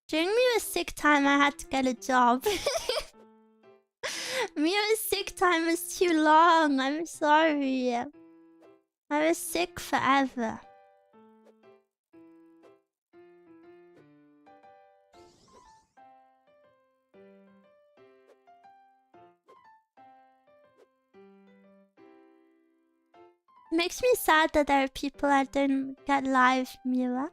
Speaker 1: During Mew's sick time, I had to get a job. Mew's sick time was too long. I'm sorry. I was sick forever. It makes me sad that there are people that don't get live Mew.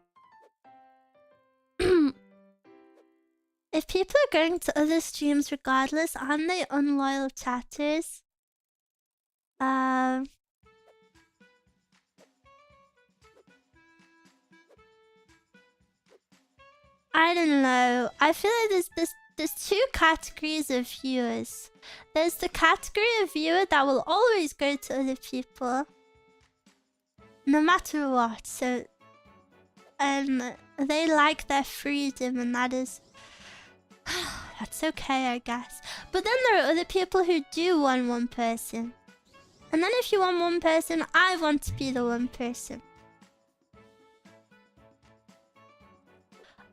Speaker 1: If people are going to other streams regardless, aren't they unloyal chatters? I don't know. I feel like there's two categories of viewers. There's the category of viewer that will always go to other people, no matter what. So, they like their freedom, and that is that's okay, I guess. But then there are other people who do want one person. And then if you want one person, I want to be the one person.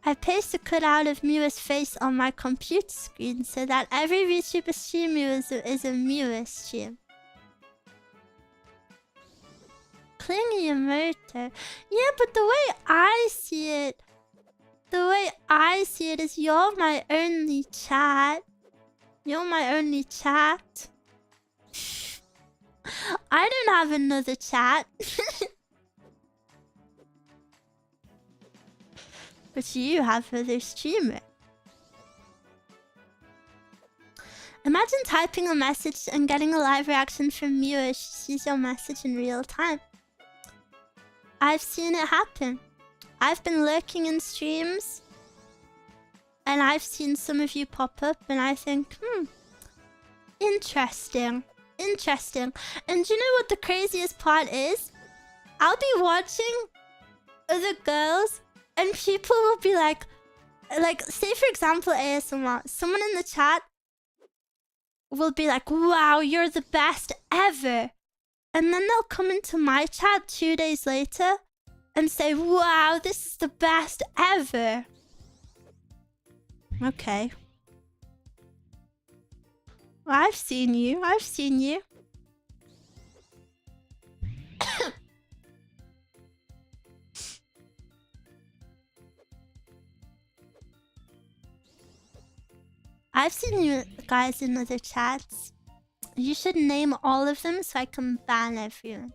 Speaker 1: I paste a cutout of Mew's face on my computer screen so that every VTuber stream is a Mew stream. Clingy emote. Yeah, but the way I see it is you're my only chat. You're my only chat. I don't have another chat. But you have other streamers. Imagine typing a message and getting a live reaction from Mew as she sees your message in real time. I've seen it happen. I've been lurking in streams, and I've seen some of you pop up, and I think, interesting. Interesting. And you know what the craziest part is? I'll be watching other girls, and people will be like, say for example ASMR, someone in the chat will be like, wow, you're the best ever. And then they'll come into my chat 2 days later and say, wow, this is the best ever. Okay. I've seen you. I've seen you. I've seen you guys in other chats. You should name all of them so I can ban everyone.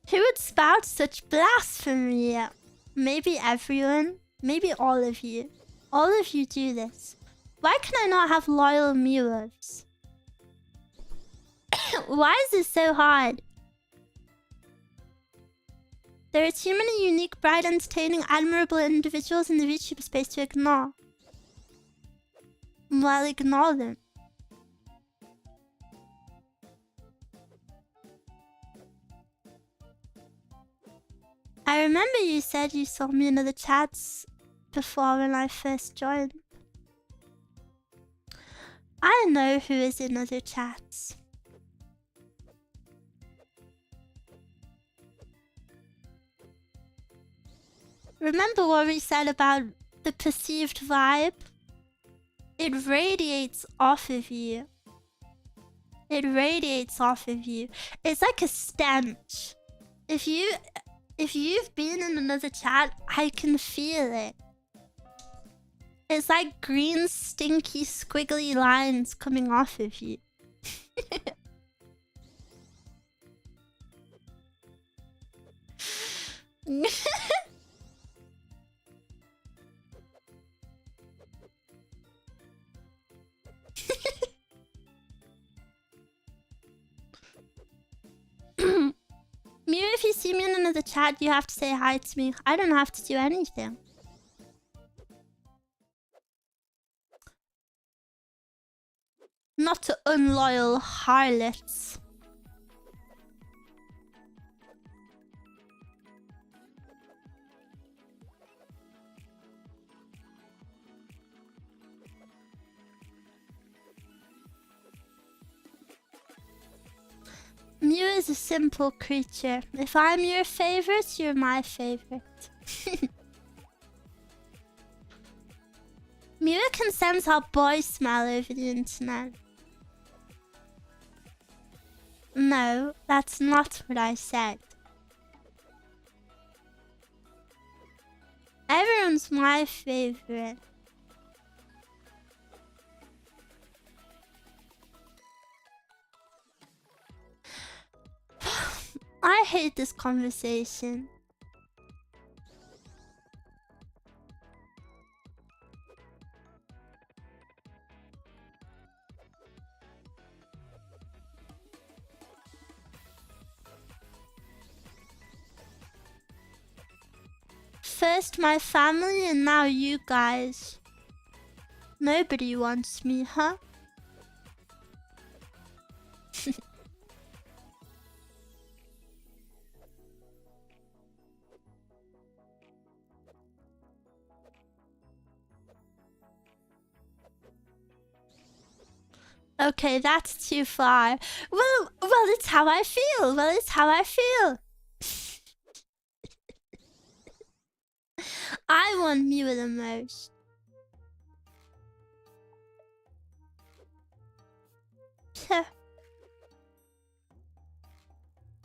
Speaker 1: Who would spout such blasphemy? Maybe everyone. Maybe all of you. All of you do this. Why can I not have loyal Mews? Why is this so hard? There are too many unique, bright, entertaining, admirable individuals in the VTuber space to ignore. Well, ignore them. I remember you said you saw me in other chats before when I first joined. I know who is in other chats. Remember what we said about the perceived vibe? It radiates off of you. It radiates off of you. It's like a stench. If you've been in another chat, I can feel it. It's like green, stinky, squiggly lines coming off of you. Mew, if you see me in another chat, you have to say hi to me. I don't have to do anything. Not to unloyal harlots. Mew is a simple creature. If I'm your favorite, you're my favorite. can sense our boys smell over the internet. No, that's not what I said. Everyone's my favorite. I hate this conversation. First my family and now you guys. Nobody wants me, huh? Okay, that's too far. Well, it's how I feel. Well, it's how I feel. I want Mew the most.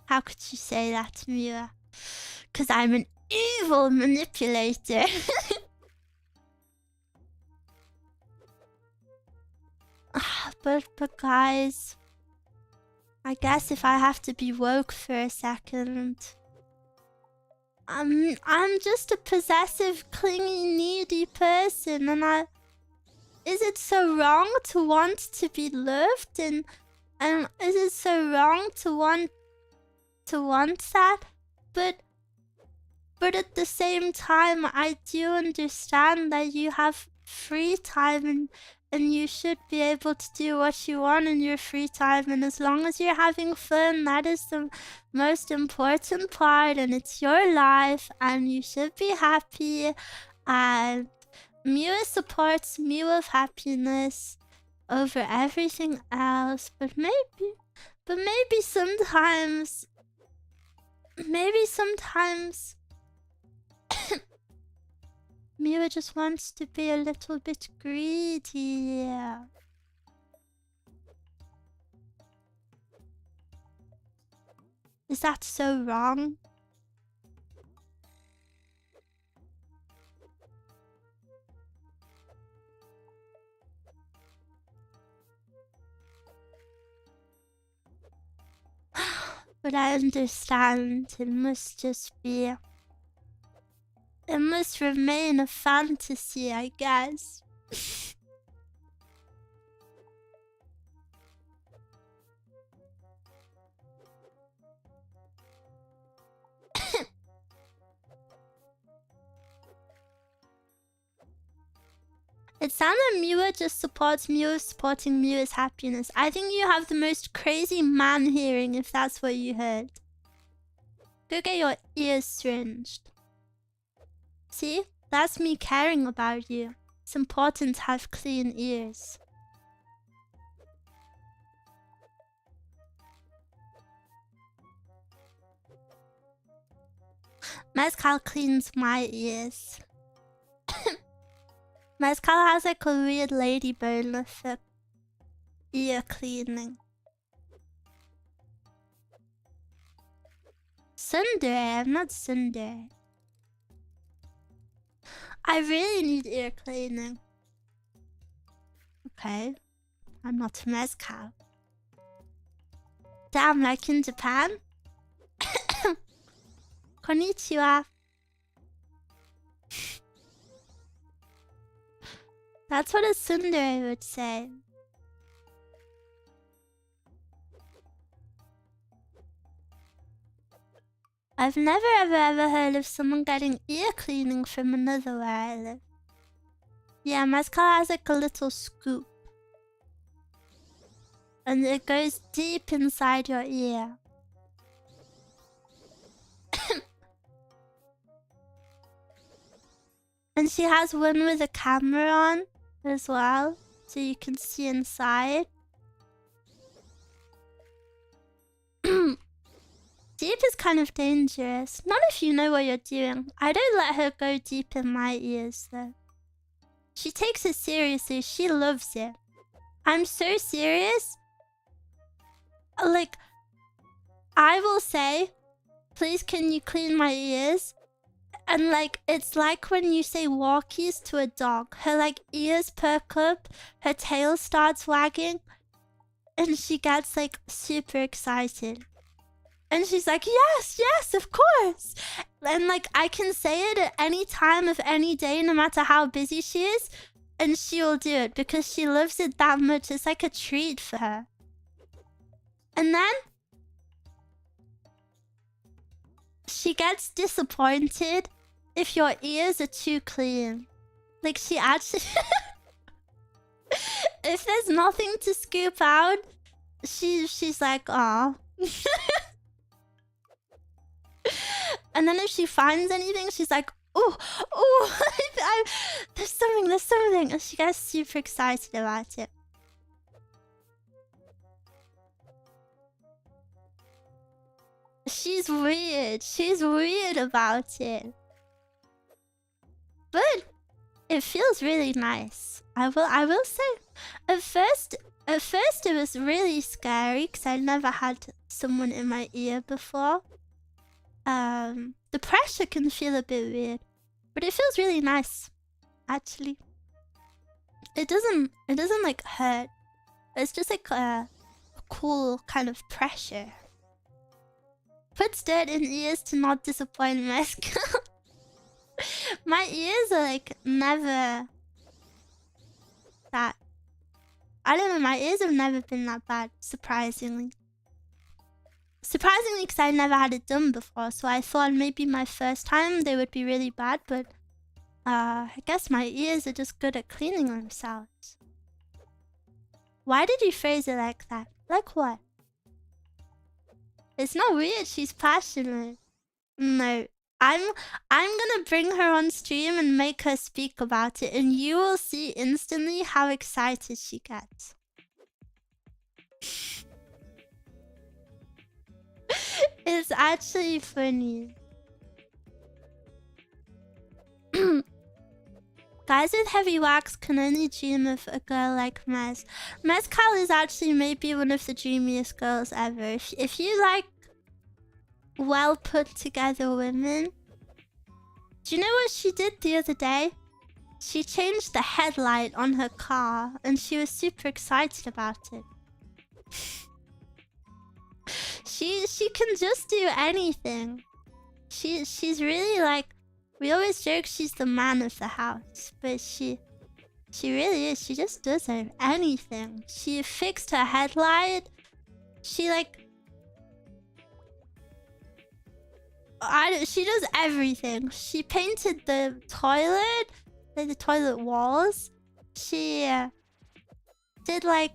Speaker 1: How could you say that, Mew? 'Cause I'm an evil manipulator. But guys, I guess if I have to be woke for a second, I'm just a possessive, clingy, needy person, and is it so wrong to want to be loved, and is it so wrong to want that? But at the same time, I do understand that you have free time and you should be able to do what you want in your free time, and as long as you're having fun, that is the most important part, and it's your life and you should be happy. And Mew supports Mew of happiness over everything else, but maybe sometimes Mew just wants to be a little bit greedy. Is that so wrong? But I understand, it must just be... It must remain a fantasy, I guess. It sounds like Mew just supports Mew supporting Mew's happiness. I think you have the most crazy man hearing if that's what you heard. Go get your ears syringed. See? That's me caring about you. It's important to have clean ears. Mezcal cleans my ears. Mezcal has like a weird lady bone for ear cleaning. Tsundere, I'm not tsundere. I really need ear cleaning. Okay, I'm not Mezcal. Damn, like in Japan? Konnichiwa. That's what a tsundere would say. I've never ever heard of someone getting ear cleaning from another where I live. Yeah, Mezcal has like a little scoop. And it goes deep inside your ear. And she has one with a camera on as well, so you can see inside. Deep is kind of dangerous. Not if you know what you're doing. I don't let her go deep in my ears though. She takes it seriously. She loves it. I'm so serious. Like, I will say, please can you clean my ears? And like, it's like when you say walkies to a dog. Her like ears perk up, her tail starts wagging, and she gets like super excited. And she's like, yes, yes, of course. And like, I can say it at any time of any day, no matter how busy she is. And she will do it because she loves it that much. It's like a treat for her. And then she gets disappointed if your ears are too clean. Like, she actually... if there's nothing to scoop out, she's like, aw. And then if she finds anything, she's like, ooh, ooh, there's something. And she gets super excited about it. She's weird about it. But it feels really nice. I will say. At first it was really scary because I never had someone in my ear before. The pressure can feel a bit weird, but it feels really nice, actually. It doesn't like hurt. It's just like a cool kind of pressure. Puts dirt in ears to not disappoint Mezcal. My ears are like never that. I don't know, my ears have never been that bad, surprisingly. Surprisingly, because I never had it done before, so I thought maybe my first time they would be really bad, but I guess my ears are just good at cleaning themselves. Why did you phrase it like that? Like what? It's not weird, she's passionate. No. I'm gonna bring her on stream and make her speak about it, and you will see instantly how excited she gets. It's actually funny. Guys with heavy wax can only dream of a girl like Mez. Mezcal is actually maybe one of the dreamiest girls ever. If you like well put together women. Do you know what she did the other day? She changed the headlight on her car and she was super excited about it. She can just do anything. She's really like, we always joke she's the man of the house, but she really is. She just does anything. She fixed her headlight. She like she does everything. She painted the toilet, like the toilet walls. She did like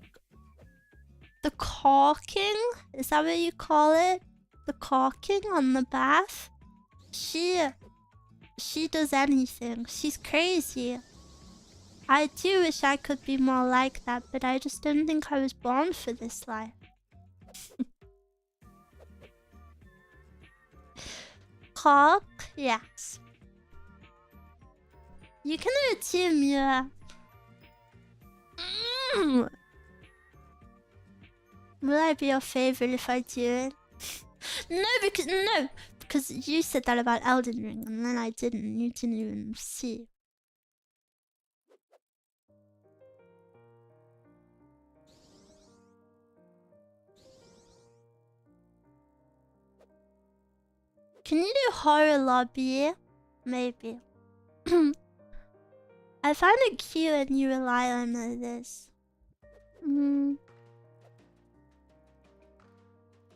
Speaker 1: the caulking. Is that what you call it? The caulking on the bath. She does anything. She's crazy. I do wish I could be more like that, but I just don't think I was born for this life. Caulk? Yes. You can do it too, Meow. Will I be your favorite if I do it? No, because you said that about Elden Ring, and then I didn't. You didn't even see. Can you do horror lobby? Maybe. I find it cute and you rely on this.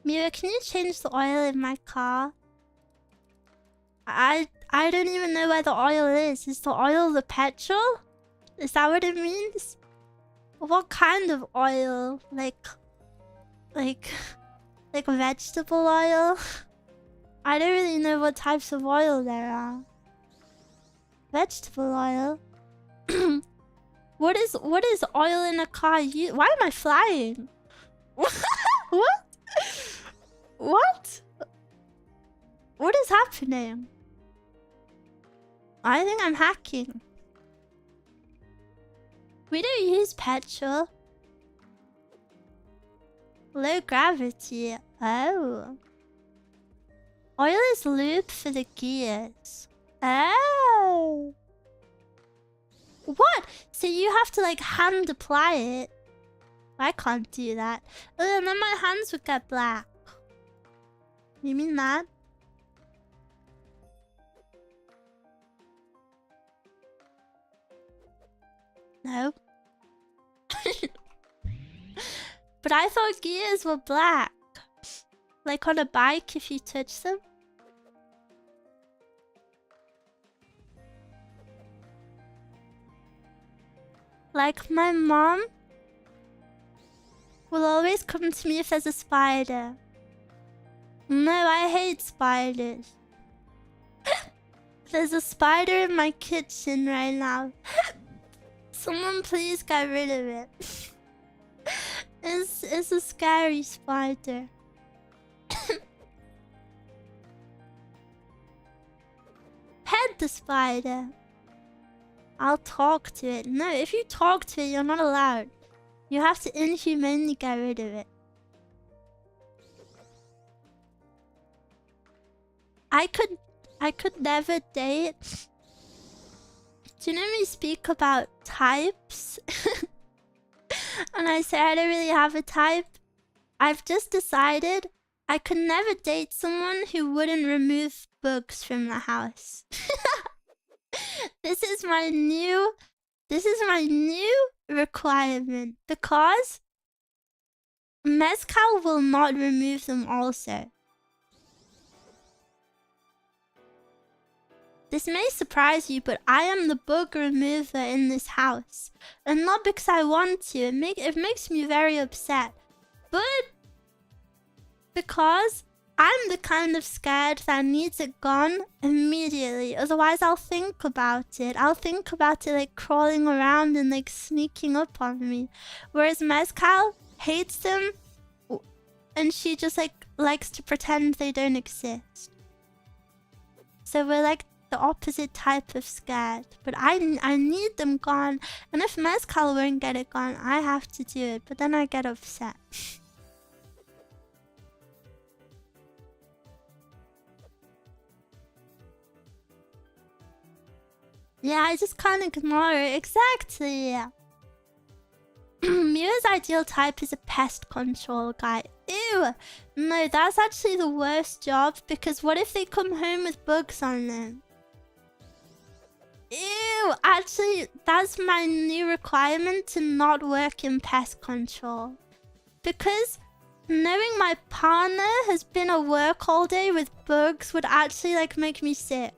Speaker 1: Mira, can you change the oil in my car? I don't even know where the oil is. Is the oil the petrol? Is that what it means? What kind of oil? Like vegetable oil? I don't really know what types of oil there are. Vegetable oil? What is oil in a car? Why am I flying? What? What? What is happening? I think I'm hacking. We don't use petrol. Low gravity. Oh. Oil is lube for the gears. Oh. What? So you have to like hand apply it? I can't do that. Oh, and then my hands would get black. You mean that? No. But I thought gears were black. Like on a bike if you touch them. Like my mom will always come to me if there's a spider. No, I hate spiders. There's a spider in my kitchen right now. Someone please get rid of it. It's a scary spider. Pet the spider. I'll talk to it. No, if you talk to it, you're not allowed. You have to inhumanely get rid of it. I could never date. Do you know me speak about types? And I say I don't really have a type. I've just decided I could never date someone who wouldn't remove bugs from the house. This is my new requirement because Mezcal will not remove them also. This may surprise you, but I am the bug remover in this house. And not because I want to, it makes me very upset. But because I'm the kind of scared that needs it gone immediately. Otherwise I'll think about it. I'll think about it like crawling around and like sneaking up on me. Whereas Mezcal hates them and she just like likes to pretend they don't exist. So we're like the opposite type of scared. But I need them gone. And if Mezcal won't get it gone, I have to do it. But then I get upset. Yeah, I just can't ignore it. Exactly. Mia's ideal type is a pest control guy. Ew. No, that's actually the worst job because what if they come home with bugs on them? Ew. Actually, that's my new requirement to not work in pest control. Because knowing my partner has been at work all day with bugs would actually like make me sick.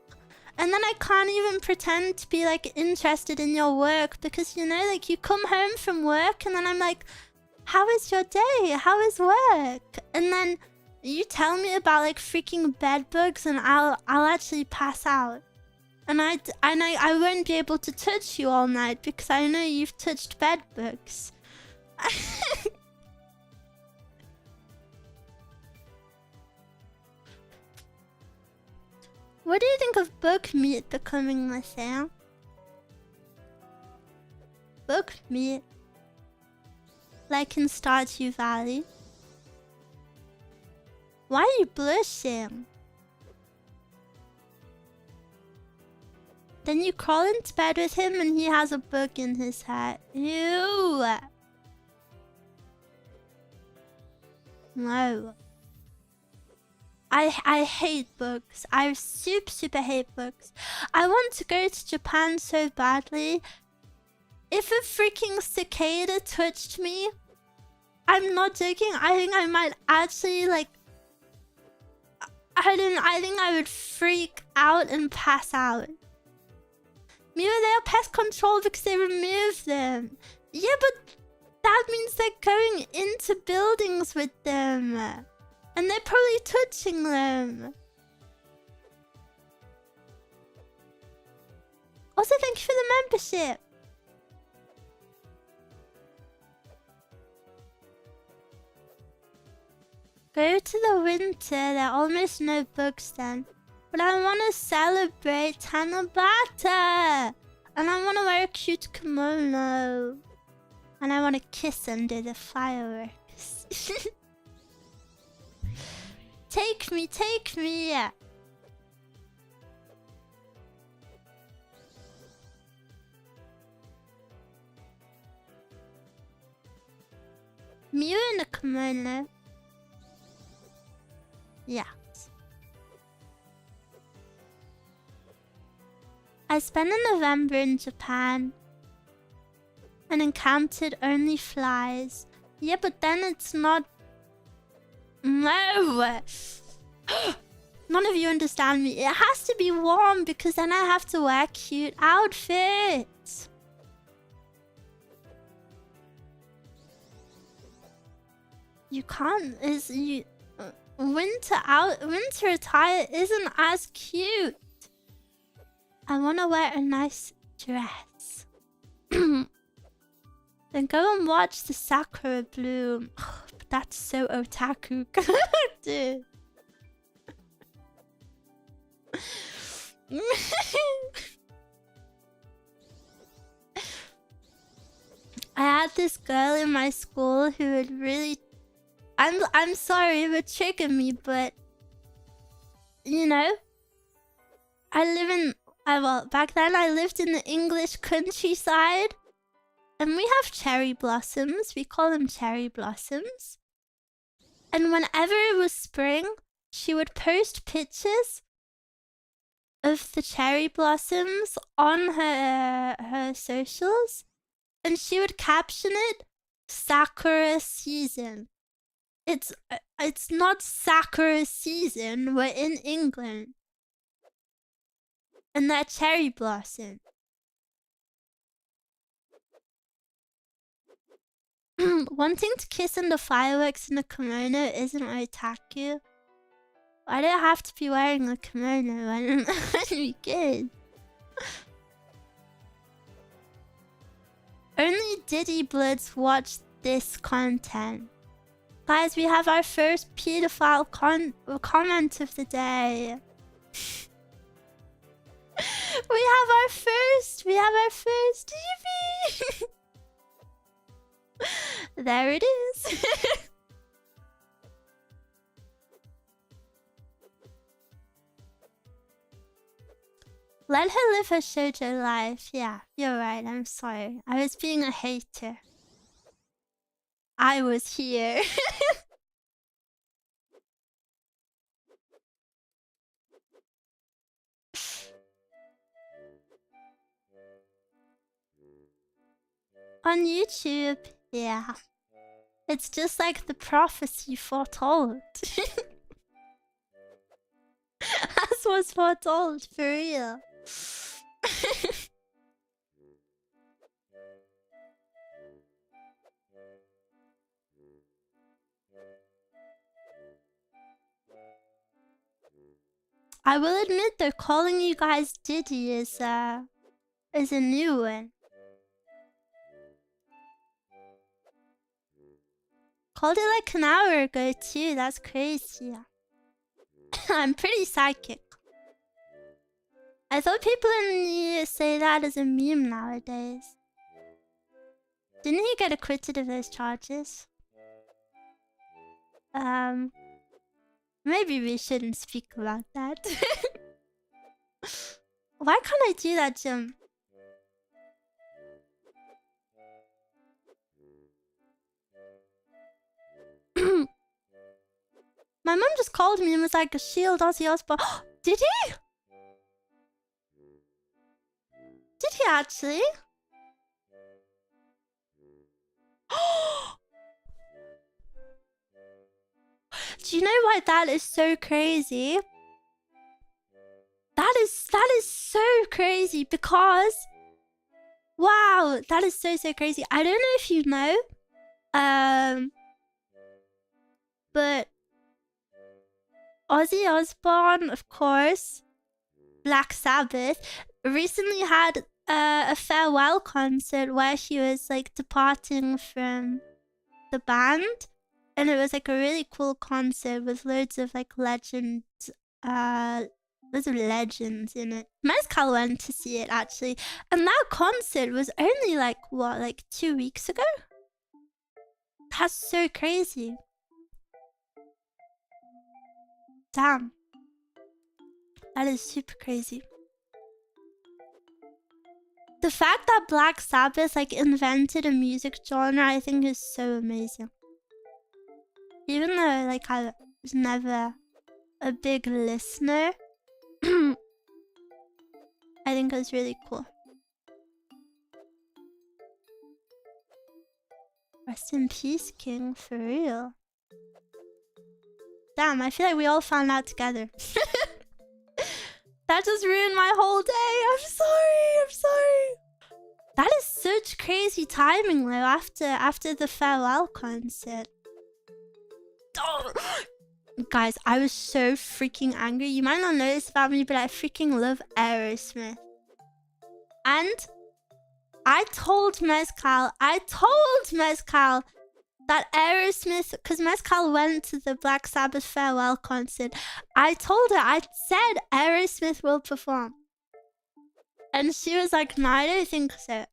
Speaker 1: And then I can't even pretend to be like interested in your work because, you know, like you come home from work and then I'm like, how is your day? How is work? And then you tell me about like freaking bed bugs and I'll actually pass out. And I won't be able to touch you all night because I know you've touched bed bugs. What do you think of bug meat becoming a thing? Bug meat. Like in Stardew Valley. Why are you blushing? Then you crawl into bed with him and he has a bug in his head. Ew. No. I hate bugs. I super hate bugs. I want to go to Japan so badly. If a freaking cicada touched me, I'm not joking, I think I might actually like... I think I would freak out and pass out. Maybe they're pest control because they remove them. Yeah, but that means they're going into buildings with them. And they're probably touching them. Also, thank you for the membership. Go to the winter, there are almost no bugs then. But I want to celebrate Tanabata. And I want to wear a cute kimono. And I want to kiss under the fireworks. Take me, take me. Mew in a kimono. Yeah. I spent a November in Japan and encountered only flies. Yeah, but then it's not... No! None of you understand me. It has to be warm because then I have to wear cute outfits. You can't... Winter attire isn't as cute. I want to wear a nice dress. Then go and watch the sakura bloom. Oh, but that's so otaku. Dude. I had this girl in my school who would really... I'm sorry, it would trigger me, but... You know? Well, back then I lived in the English countryside. And we have cherry blossoms. We call them cherry blossoms. And whenever it was spring, she would post pictures of the cherry blossoms on her socials. And she would caption it, Sakura season. It's not Sakura season. We're in England. And that cherry blossom. Wanting to kiss in the fireworks in a kimono isn't otaku. I don't have to be wearing a kimono when we good. Only Diddy Bloods watch this content. Guys, we have our first pedophile comment of the day. We have our first TV. There it is. Let her live her shoujo life. Yeah, you're right. I'm sorry. I was being a hater. I was here. On YouTube, yeah. It's just like the prophecy foretold. As was foretold, for real. I will admit though, calling you guys Diddy is a new one. Called it like an hour ago too, that's crazy. I'm pretty psychic. I thought people in the US say that as a meme nowadays. Didn't he get acquitted of those charges? Maybe we shouldn't speak about that. Why can't I do that, Jim? My mom just called me and was like, "Shield Ozzy Osbourne." Did he? Did he actually? Do you know why that is so crazy? That is so crazy because... Wow, that is so crazy. I don't know if you know. But... Ozzy Osbourne, of course, Black Sabbath, recently had a farewell concert where he was like departing from the band. And it was like a really cool concert with loads of like legends Loads of legends in it. Mezcal went to see it actually, and that concert was only like what, like 2 weeks ago? That's so crazy. Damn. That is super crazy. The fact that Black Sabbath like invented a music genre, I think is so amazing. Even though like I was never a big listener, I think it was really cool. Rest in peace, King, for real. Damn, I feel like we all found out together. That just ruined my whole day. I'm sorry. That is such crazy timing though, after the farewell concert. Oh. Guys, I was so freaking angry. You might not know this about me, but I freaking love Aerosmith. And I told Mezcal that Aerosmith, because Mezcal went to the Black Sabbath farewell concert, I said Aerosmith will perform. And she was like, no, I don't think so.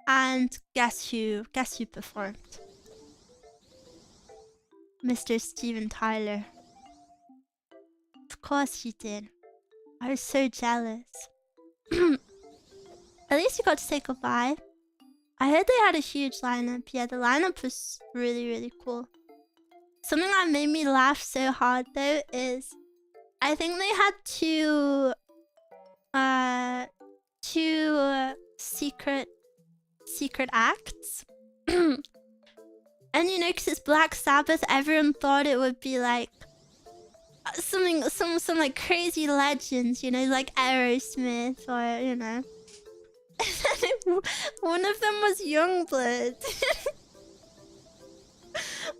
Speaker 1: And guess who performed? Mr. Steven Tyler. Of course she did. I was so jealous. At least you got to say goodbye. I heard they had a huge lineup. Yeah, the lineup was really, really cool. Something that made me laugh so hard though is I think they had two secret acts. And you know, because it's Black Sabbath, everyone thought it would be like some like crazy legends, you know, like Aerosmith or, you know. One of them was Youngblood.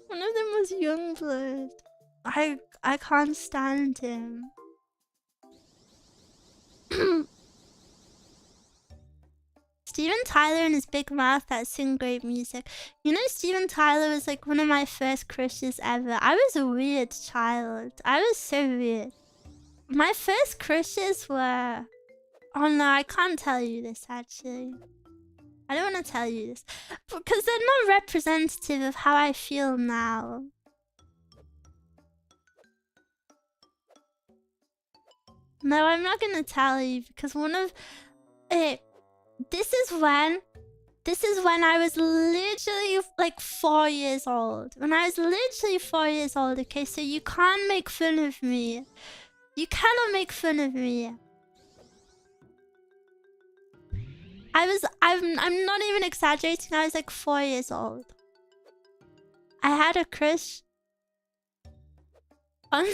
Speaker 1: One of them was Youngblood. I can't stand him. Steven Tyler and his big mouth that sing great music. You know, Steven Tyler was like one of my first crushes ever. I was a weird child. I was so weird. My first crushes were... Oh no, I can't tell you this actually. I don't want to tell you this. Because they're not representative of how I feel now. No, I'm not going to tell you because one of... This is when I was literally like 4 years old. When I was literally 4 years old, okay? So you can't make fun of me. You cannot make fun of me. I'm not even exaggerating. I was like 4 years old. I had a crush on...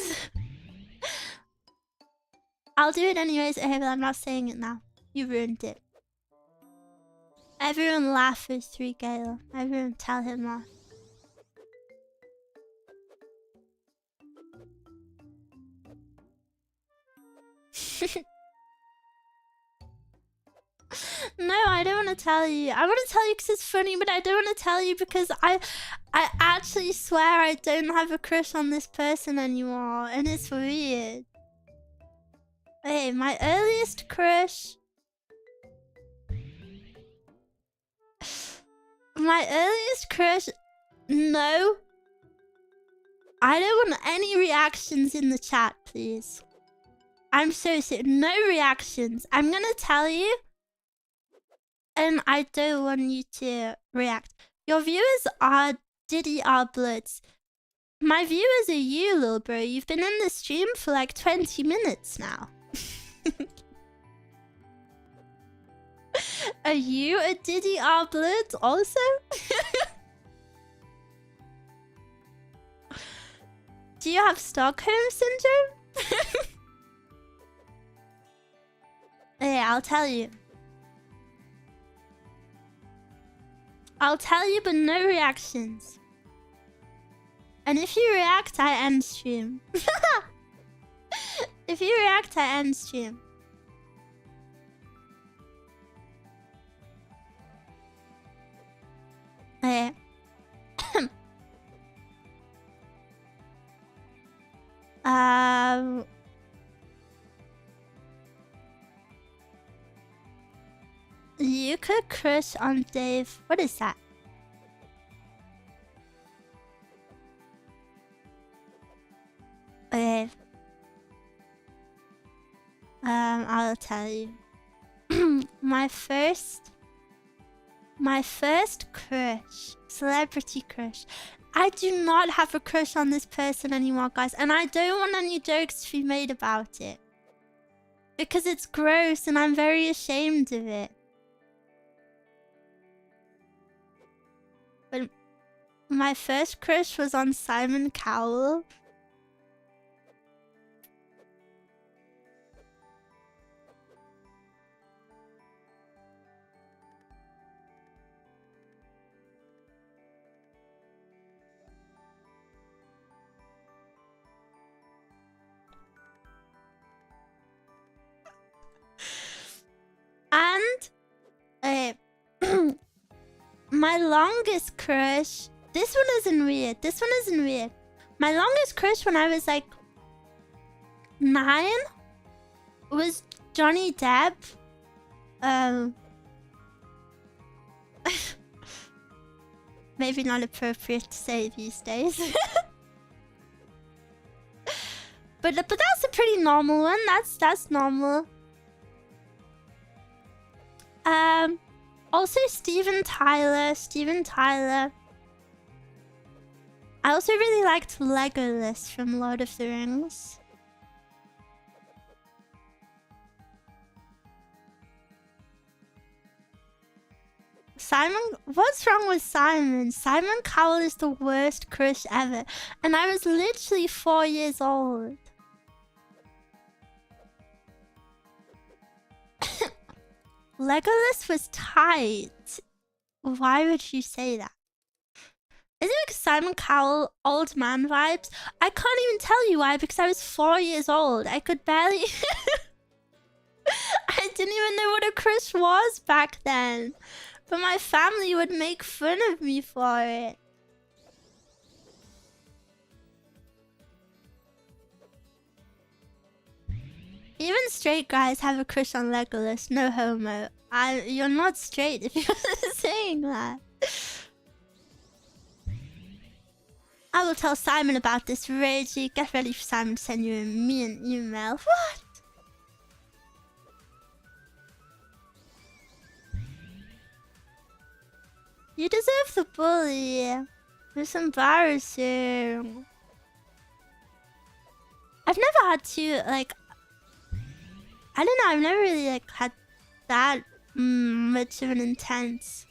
Speaker 1: I'll do it anyways. Okay, but I'm not saying it now. You ruined it. Everyone laugh for 3 Gale. Everyone tell him off. No, I don't want to tell you. I want to tell you because it's funny, but I don't want to tell you because I actually swear I don't have a crush on this person anymore, and it's weird. Hey, my earliest crush... My earliest crush... No. I don't want any reactions in the chat, please. I'm so sick. No reactions. I'm gonna tell you. And I don't want you to react. Your viewers are Diddy R Bloods. My viewers are you, little bro. You've been in the stream for like 20 minutes now. Are you a Diddy R Blood also? Do you have Stockholm Syndrome? Yeah, I'll tell you. I'll tell you, but no reactions. And if you react, I end stream. If you react, I end stream. Okay. You could crush on Dave. What is that? Okay. I'll tell you. My first crush, celebrity crush. I do not have a crush on this person anymore, guys, and I don't want any jokes to be made about it. Because it's gross and I'm very ashamed of it. But my first crush was on Simon Cowell. And my longest crush. This one isn't weird. My longest crush when I was like 9 was Johnny Depp. Maybe not appropriate to say these days. but that's a pretty normal one. That's normal. Also Steven Tyler. I also really liked Legolas from Lord of the Rings. What's wrong with Simon? Simon Cowell is the worst crush ever. And I was literally 4 years old. Legolas was tight. Why would you say that? Is it because Simon Cowell, old man vibes? I can't even tell you why, because I was 4 years old. I could barely... I didn't even know what a crush was back then. But my family would make fun of me for it. Even straight guys have a crush on Legolas. No homo. You're not straight if you're saying that. I will tell Simon about this, Reggie. Get ready for Simon to send you an email. What? You deserve the bully. It's embarrassing. I've never had to, like... I don't know, I've never really, like, had that much of an intense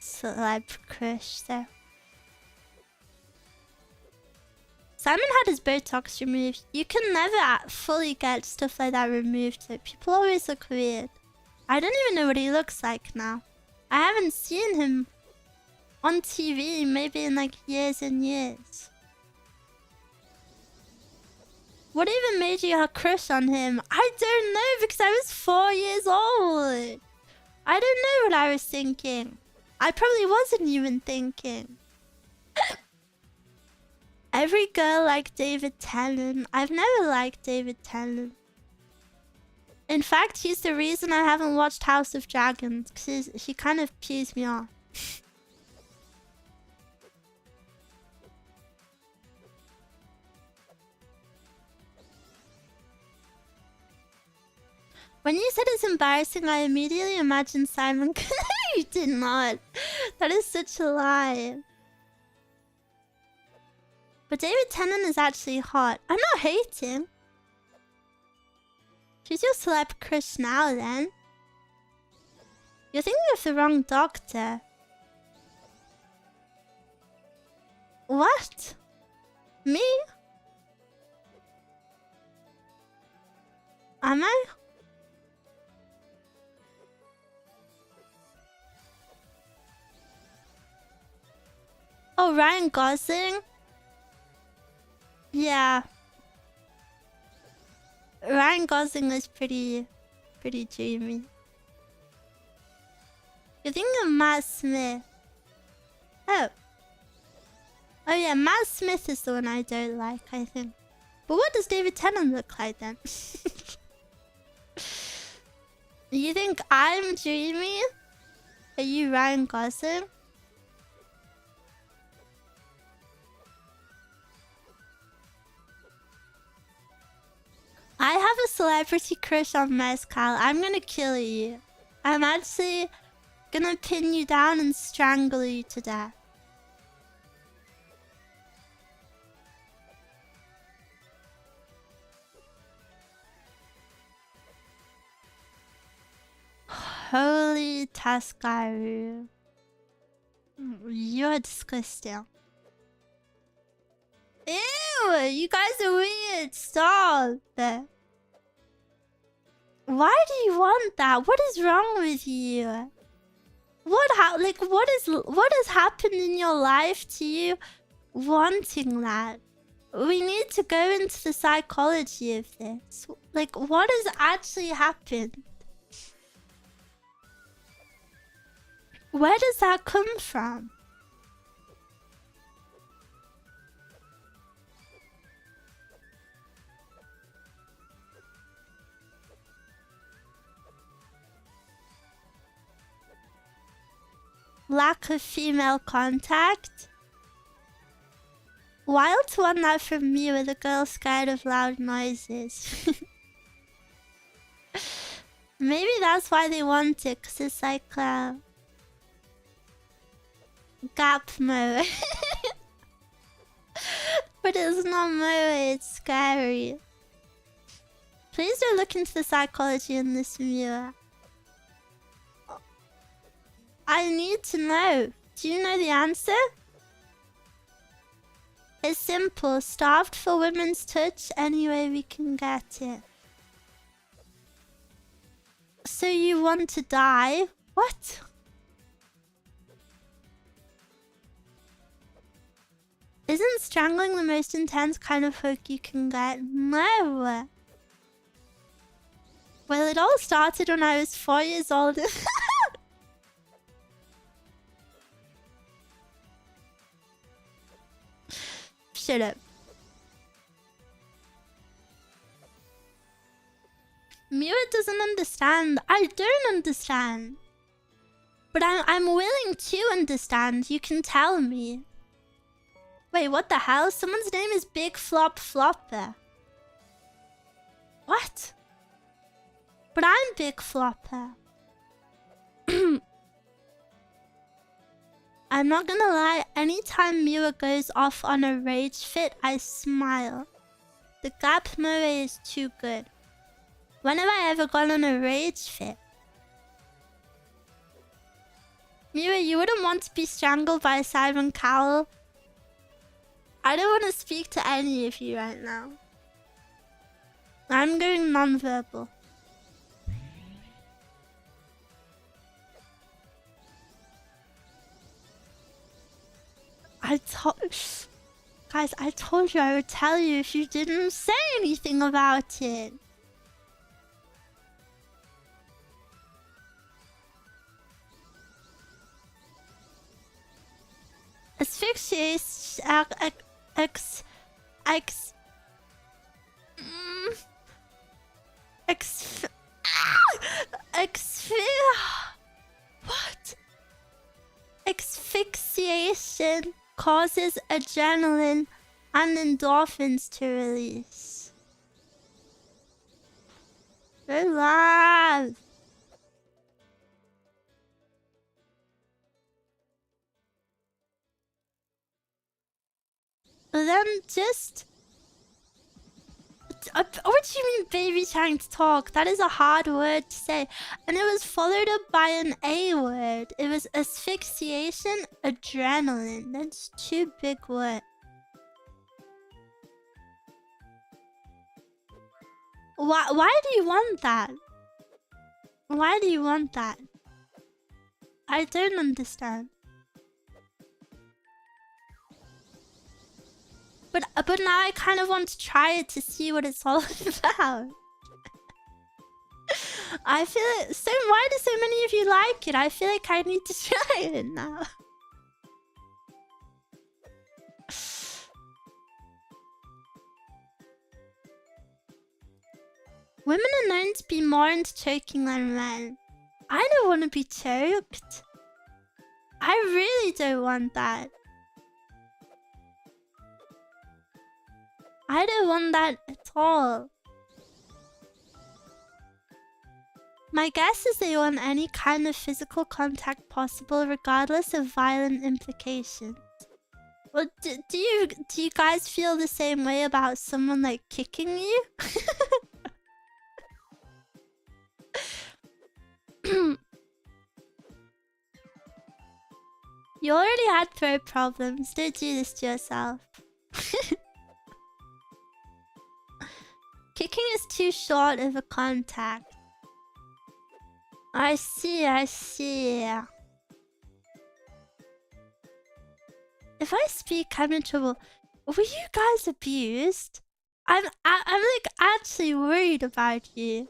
Speaker 1: celeb crush, so... Simon had his Botox removed. You can never fully get stuff like that removed, so people always look weird. I don't even know what he looks like now. I haven't seen him on TV maybe in like years and years. What even made you have a crush on him? I don't know, because I was 4 years old. I don't know what I was thinking. I probably wasn't even thinking. Every girl liked David Tennant. I've never liked David Tennant. In fact, he's the reason I haven't watched House of Dragons, because he kind of pees me off. When you said it's embarrassing, I immediately imagined Simon. You did not. That is such a lie. But David Tennant is actually hot. I'm not hating. She's your celeb crush now, then. You're thinking of the wrong doctor. What? Me? Am I? Oh, Ryan Gosling? Yeah. Ryan Gosling is pretty dreamy. You're thinking of Matt Smith. Oh. Oh yeah, Matt Smith is the one I don't like, I think. But what does David Tennant look like then? You think I'm dreamy? Are you Ryan Gosling? I have a celebrity crush on Mezcal. I'm gonna kill you. I'm actually gonna pin you down and strangle you to death. Holy Tascaru. You're disgusting. Ew, you guys are weird. Stop. Why do you want that? What is wrong with you? What has happened in your life to you wanting that? We need to go into the psychology of this. Like, what has actually happened? Where does that come from? Lack of female contact? Wild to want that from me with a girl scared of loud noises. Maybe that's why they want it, because it's like gap mode. But it's not mode, it's scary. Please do look into the psychology in this viewer. I need to know. Do you know the answer? It's simple. Starved for women's touch any way we can get it. So you want to die? What? Isn't strangling the most intense kind of hook you can get? No. Well, it all started when I was 4 years old. Shut up. Meow doesn't understand. I don't understand. But I'm willing to understand. You can tell me. Wait, what the hell? Someone's name is Big Flop Flopper. What? But I'm Big Flopper. I'm not gonna lie, anytime Meow goes off on a rage fit, I smile. The gap moe is too good. When have I ever gone on a rage fit? Meow, you wouldn't want to be strangled by Simon Cowell. I don't want to speak to any of you right now. I'm going non-verbal. Guys, I told you I would tell you if you didn't say anything about it. Asphyxiation. What? Asphyxiation causes adrenaline and endorphins to release. Relax. Then just... What do you mean baby trying to talk? That is a hard word to say. And it was followed up by an A word. It was asphyxiation, adrenaline. That's two big words. Why do you want that? Why do you want that? I don't understand. But now I kind of want to try it to see what it's all about. I feel it. So why do so many of you like it? I feel like I need to try it now. Women are known to be more into choking than men. I don't want to be choked. I really don't want that. I don't want that at all. My guess is they want any kind of physical contact possible, regardless of violent implications. Well, do you guys feel the same way about someone like kicking you? You already had throat problems. Don't do this to yourself. Kicking is too short of a contact. I see, I see. If I speak, I'm in trouble. Were you guys abused? I'm like actually worried about you.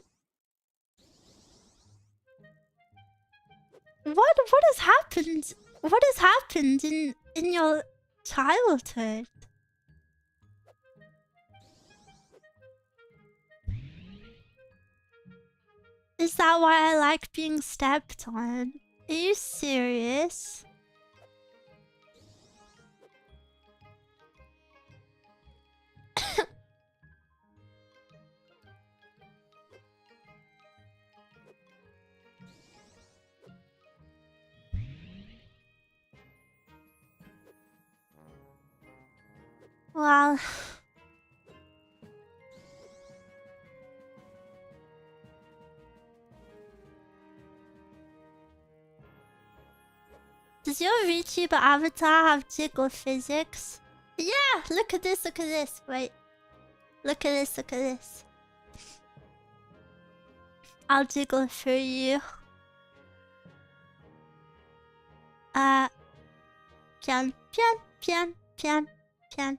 Speaker 1: What has happened? What has happened in your childhood? Is that why I like being stepped on? Are you serious? Well... Does your VTuber avatar have jiggle physics? Yeah! Look at this, look at this. Wait. Look at this, look at this. I'll jiggle for you. Pian, pian, pian, pian, pian.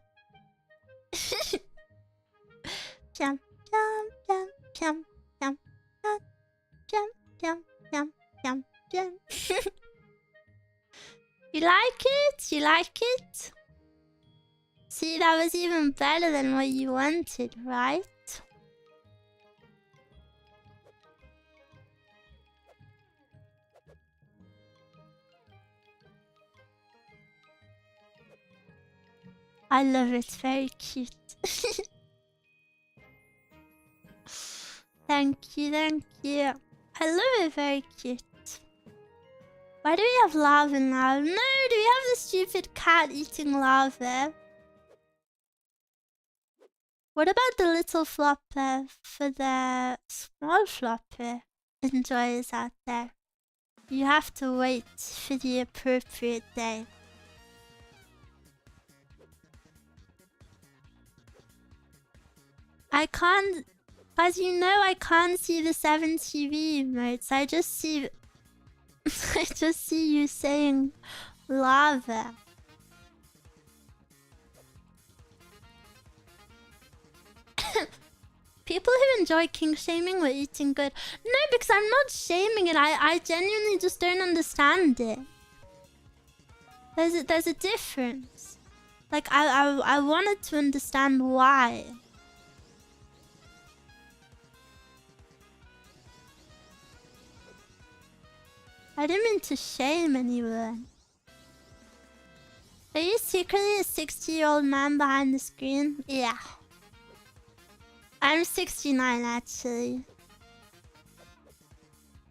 Speaker 1: Pian, pian, pian, pian, pian, pian, pian, pian, pian, pian. You like it? You like it? See, that was even better than what you wanted, right? I love it, very cute. Thank you, thank you. I love it, very cute. Why do we have lava now? No, do we have the stupid cat eating lava? What about the little flopper for the small flopper enjoyers out there? You have to wait for the appropriate day. I can't... As you know, I can't see the 7 TV emotes. I just see... I just see you saying lava. People who enjoy king shaming were eating good. No, because I'm not shaming it. I genuinely just don't understand it. There's a difference. Like I wanted to understand why. I didn't mean to shame anyone. Are you secretly a 60-year-old man behind the screen? Yeah. I'm 69 actually.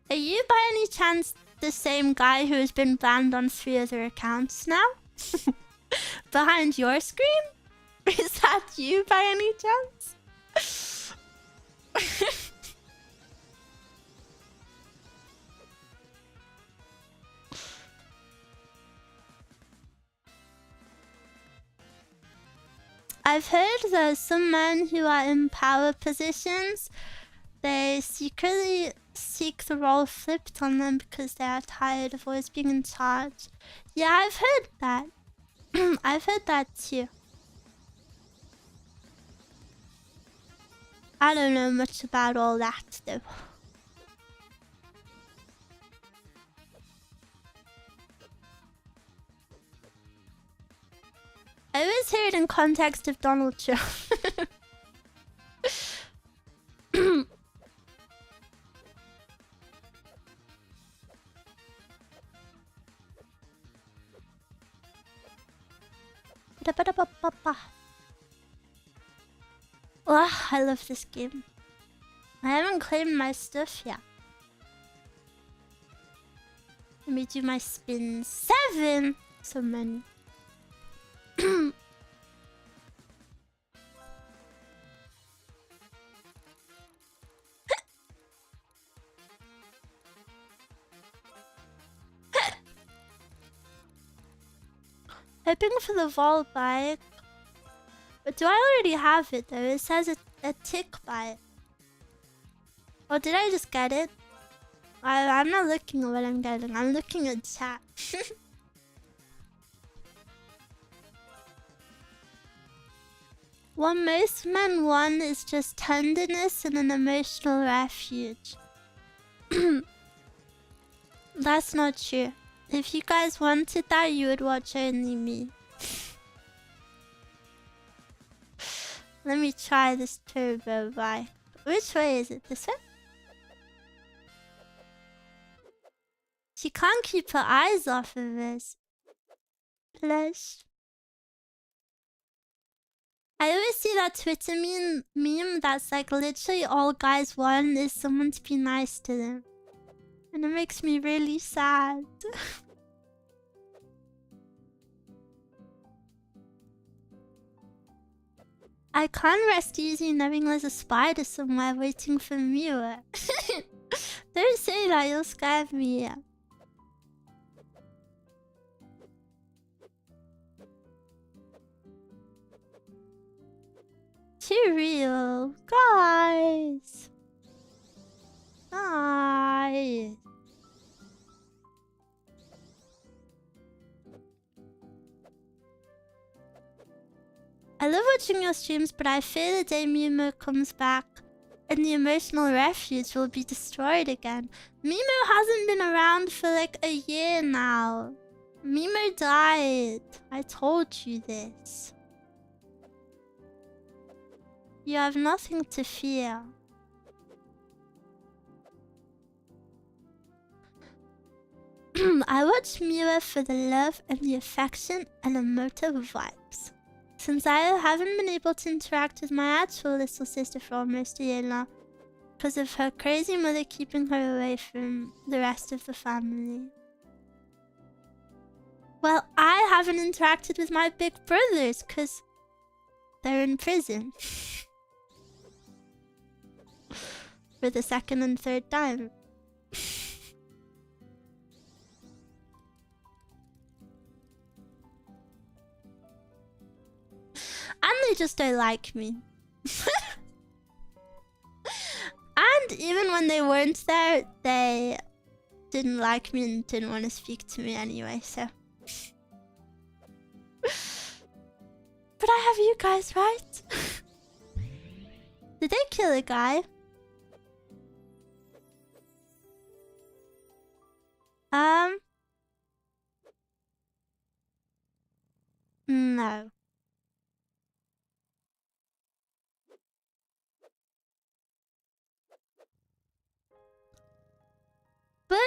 Speaker 1: Are you by any chance the same guy who has been banned on 3 other accounts now? Behind your screen? Is that you by any chance? I've heard there's some men who are in power positions. They secretly seek the role flipped on them because they are tired of always being in charge. Yeah, I've heard that. I've heard that too. I don't know much about all that though. I always hear it in context of Donald Trump. Oh, I love this game. I haven't claimed my stuff yet. Let me do my spins. 7! So many. Hoping for the Vol bike. But do I already have it though? It says a Tik bike. Or did I just get it? I'm not looking at what I'm getting. I'm looking at chat. What most men want is just tenderness and an emotional refuge. That's not true. If you guys wanted that, you would watch only me. Let me try this turbo bike. Which way is it? This way? She can't keep her eyes off of this. Blush. I always see that Twitter meme that's like literally all guys want is someone to be nice to them. And it makes me really sad. I can't rest easy knowing there's a spider somewhere waiting for Meow. Don't say that, you'll scare me. Too real. Guys. Guys. I love watching your streams, but I fear the day Mimo comes back and the emotional refuge will be destroyed again. Mimo hasn't been around for like a year now. Mimo died. I told you this. You have nothing to fear. I watch Meow for the love and the affection and emotive vibes. Since I haven't been able to interact with my actual little sister for almost a year now, because of her crazy mother keeping her away from the rest of the family. Well, I haven't interacted with my big brothers, because they're in prison. For the second and third time. And they just don't like me. And even when they weren't there, they didn't like me and didn't want to speak to me anyway, so. But I have you guys, right? Did they kill a guy? No. But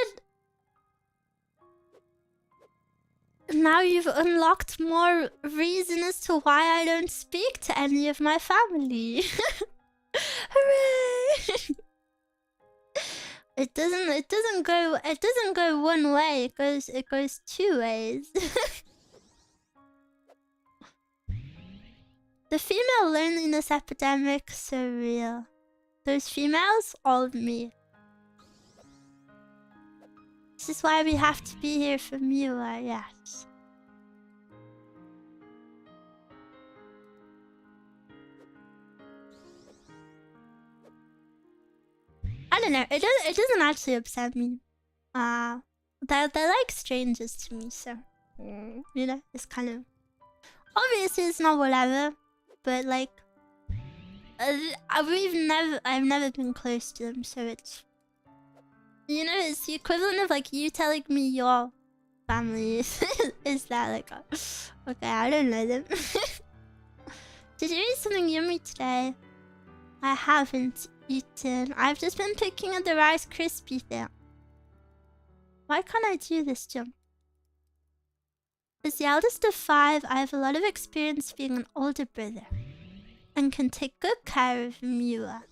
Speaker 1: now you've unlocked more reason as to why I don't speak to any of my family. Hooray! It doesn't go one way, it goes two ways. The female loneliness epidemic, so real. Those females, all of me. This is why we have to be here for Meow, yes. I don't know, it doesn't actually upset me. They're like strangers to me, so you know, it's kind of obviously it's not whatever, but like I've never been close to them, so it's, you know, it's the equivalent of like you telling me your family is that like okay, I don't know them. Did you eat something yummy today? I haven't eaten. I've just been picking at the Rice Krispie thing. Why can't I do this jump? As the eldest of 5, I have a lot of experience being an older brother and can take good care of Meow.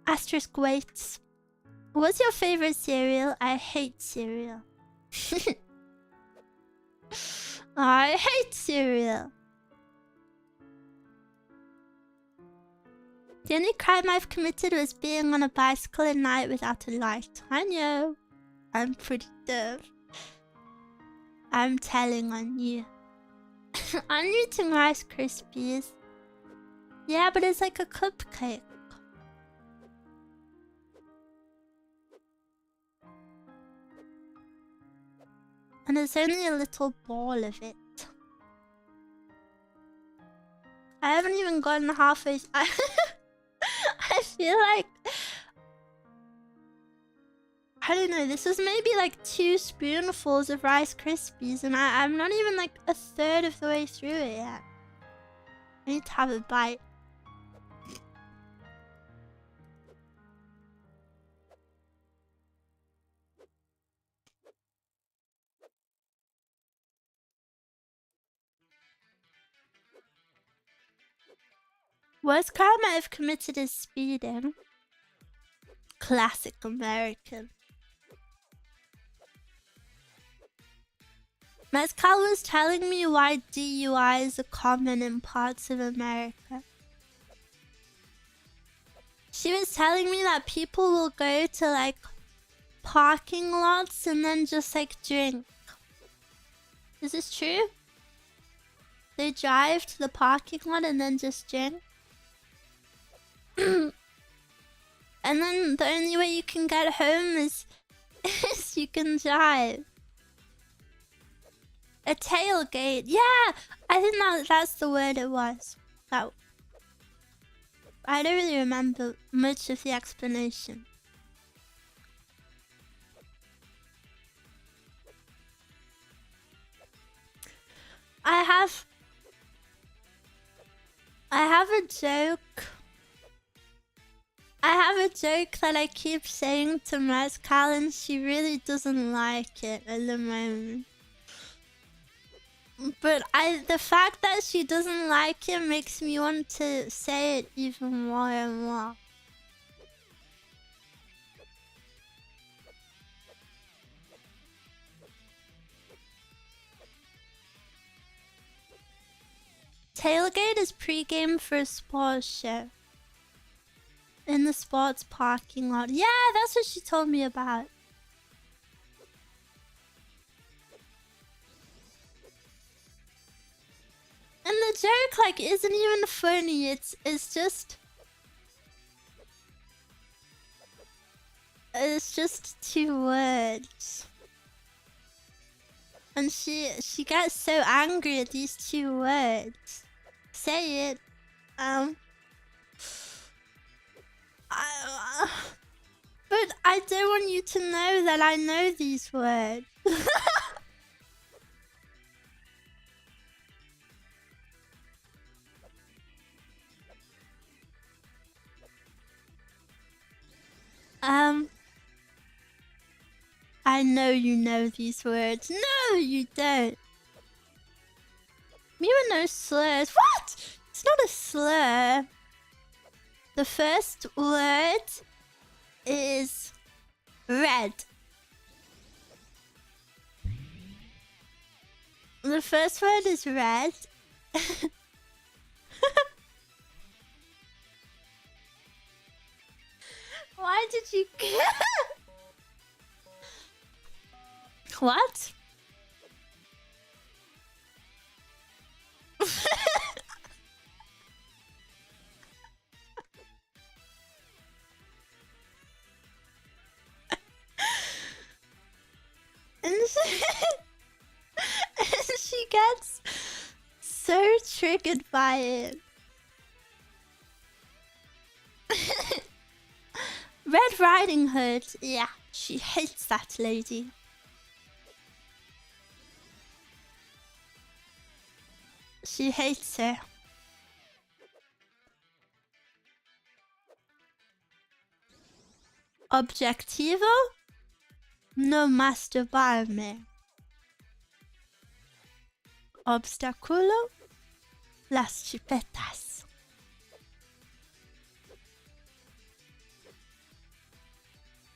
Speaker 1: Asterisk waits. What's your favorite cereal? I hate cereal. I hate cereal. The only crime I've committed was being on a bicycle at night without a light. I know. I'm pretty dumb. I'm telling on you. I'm eating Rice Krispies. Yeah, but it's like a cupcake. And there's only a little ball of it. I haven't even gotten halfway. I feel like... I don't know, this was maybe like 2 spoonfuls of Rice Krispies and I'm not even like a third of the way through it yet. I need to have a bite. Worst crime I have committed is speeding. Classic American. Mezcal was telling me why DUIs are common in parts of America. She was telling me that people will go to like parking lots and then just like drink. Is this true? They drive to the parking lot and then just drink? And then the only way you can get home is you can drive. A tailgate. Yeah! I think that's the word it was. That... I don't really remember much of the explanation. I have a joke. I have a joke that I keep saying to Mezcal and she really doesn't like it at the moment. But the fact that she doesn't like it makes me want to say it even more and more. Tailgate is pre-game for a sports show. In the sports parking lot. Yeah, that's what she told me about. And the joke, like, isn't even funny. It's just... It's just 2 words. And she gets so angry at these 2 words. Say it. But I don't want you to know that I know these words. I know you know these words. No, you don't. Meow knows slurs. What? It's not a slur. The first word is red. The first word is red. Why did you... What? and she gets so triggered by it. Red Riding Hood. Yeah, she hates that lady. She hates her. Objetivo no masturbarme. Obstáculo las chipetas.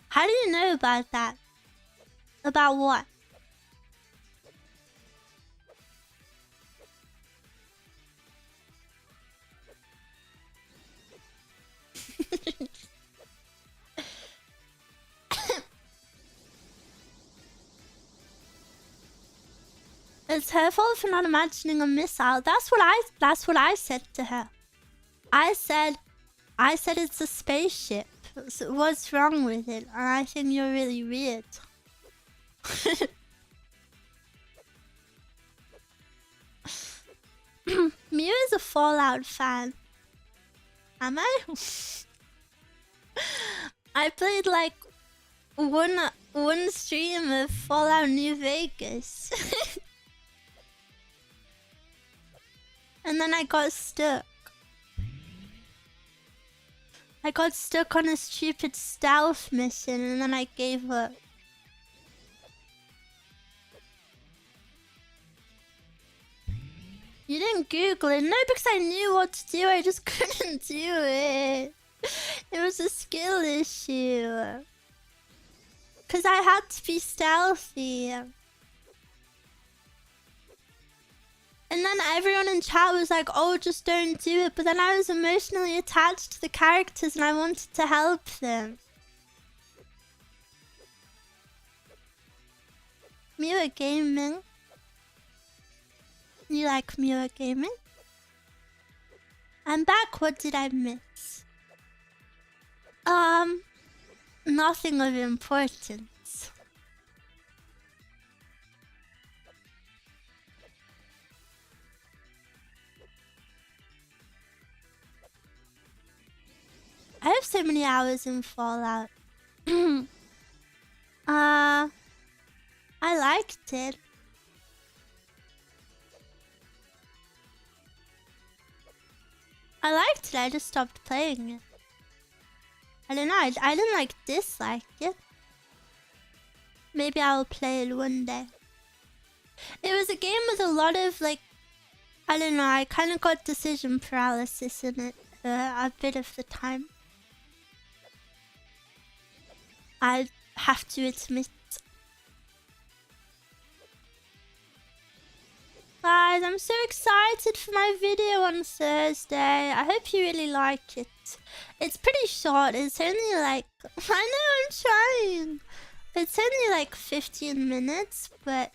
Speaker 1: How do you know about that? About what? It's her fault for not imagining a missile. That's what I said to her. I said it's a spaceship. So what's wrong with it? And I think you're really weird. Mew is a Fallout fan. Am I? I played like one stream of Fallout New Vegas. And then I got stuck. I got stuck on a stupid stealth mission and then I gave up. You didn't Google it? No, because I knew what to do, I just couldn't do it. It was a skill issue. Because I had to be stealthy. And then everyone in chat was like, oh, just don't do it. But then I was emotionally attached to the characters and I wanted to help them. Meow Gaming. You like Meow Gaming? I'm back. What did I miss? Nothing of importance. I have so many hours in Fallout. I liked it. I just stopped playing it. I don't know, I didn't like dislike it. Maybe I'll play it one day. It was a game with a lot of like, I don't know, I kind of got decision paralysis in it a bit of the time. I have to admit. Guys, I'm so excited for my video on Thursday. I hope you really like it. It's pretty short. It's only like... I know, I'm trying. It's only like 15 minutes, but...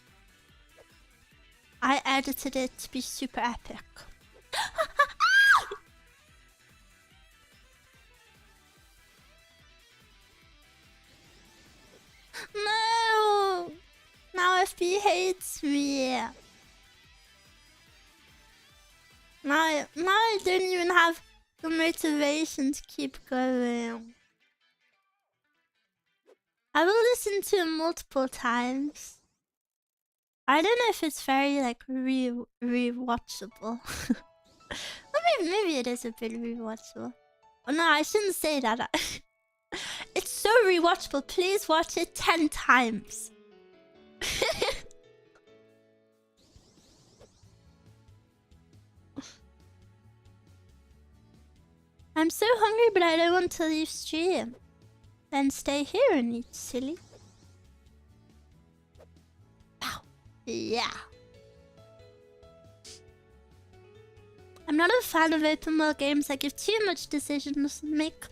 Speaker 1: I edited it to be super epic. No! Now FB hates me. Now I don't even have the motivation to keep going. I will listen to it multiple times. I don't know if it's very like rewatchable. Maybe it is a bit rewatchable. Oh no, I shouldn't say that. It's so rewatchable. Please watch it 10 times. I'm so hungry, but I don't want to leave stream. Then stay here and eat, silly. Ow. Yeah. I'm not a fan of open world games that give too much decisions. Make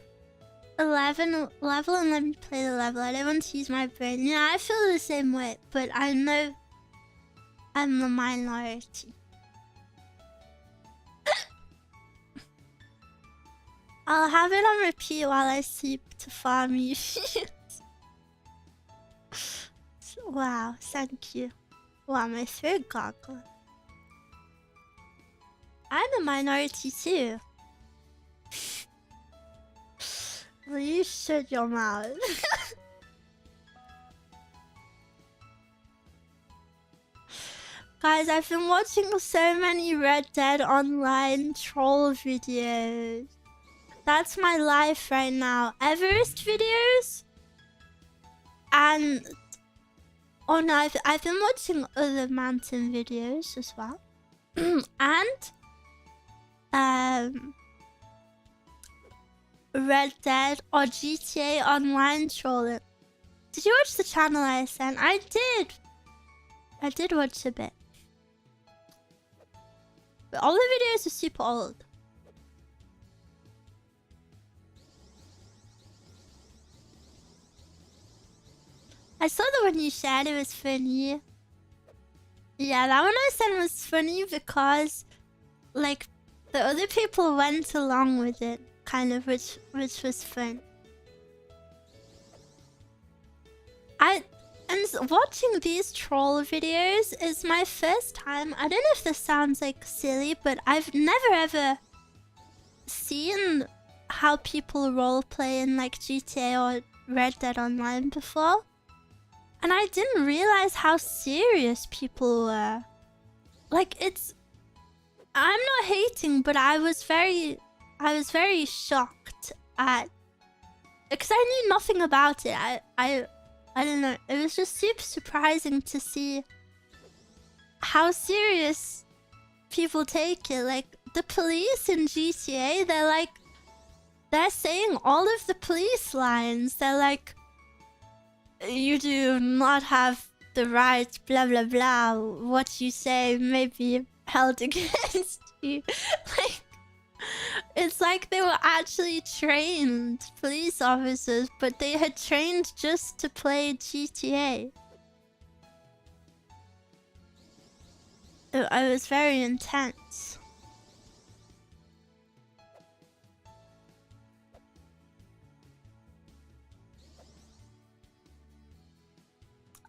Speaker 1: 11 level and let me play the level. I don't want to use my brain. Yeah, I feel the same way, but I know I'm the minority. I'll have it on repeat while I sleep to farm you. Wow, thank you. Wow, my throat gargle. I'm a minority too. Will you shut your mouth? Guys, I've been watching so many Red Dead Online troll videos. That's my life right now. Everest videos And oh no, I've been watching other mountain videos as well. And Red Dead or GTA Online trolling. Did you watch the channel I sent? I did. I did watch a bit. But all the videos are super old. I saw the one you shared, it was funny. Yeah, that one I sent was funny because, like, the other people went along with it, kind of, which was fun. And watching these troll videos is my first time. I don't know if this sounds like silly, but I've never ever seen how people roleplay in like GTA or Red Dead Online before. And I didn't realize how serious people were. Like, it's... I'm not hating, but I was very shocked at... Because I knew nothing about it. I don't know. It was just super surprising to see how serious people take it. Like, the police in GTA, they're saying all of the police lines. They're like, you do not have the right, blah, blah, blah. What you say may be held against you. Like, it's like they were actually trained police officers, but they had trained just to play GTA. It was very intense.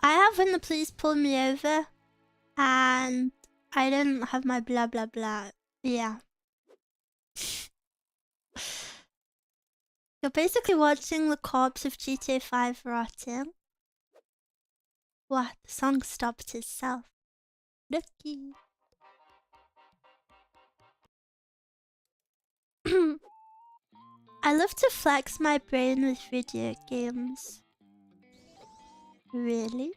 Speaker 1: I have when the police pulled me over and I didn't have my blah blah blah. Yeah. You're basically watching the corpse of GTA 5 rotting. What? The song stopped itself. Lucky. I love to flex my brain with video games. Really?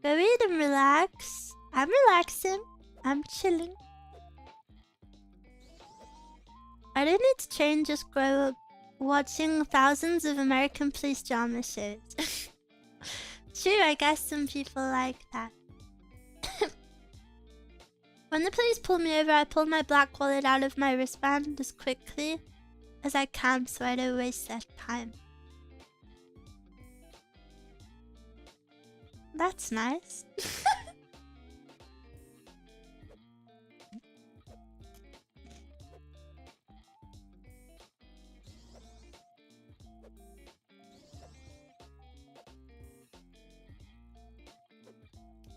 Speaker 1: Go eat and relax. I'm relaxing. I'm chilling. I don't need to change, just grow up watching thousands of American police drama shows. True, I guess some people like that. When the police pulled me over, I pulled my black wallet out of my wristband as quickly as I can so I don't waste their time. That's nice.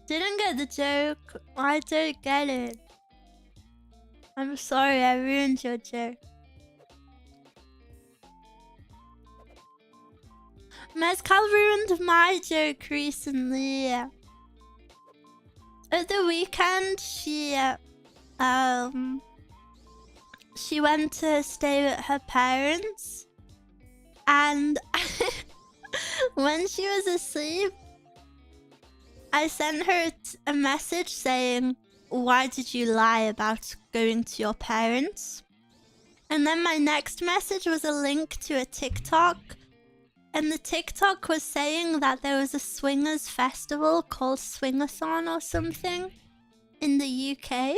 Speaker 1: Didn't get the joke. I don't get it. I'm sorry, I ruined your joke. Mezcal ruined my joke recently. At the weekend, she went to stay with her parents, and when she was asleep, I sent her a message saying, "Why did you lie about going to your parents?" And then my next message was a link to a TikTok. And the TikTok was saying that there was a swingers festival called Swingathon or something in the UK.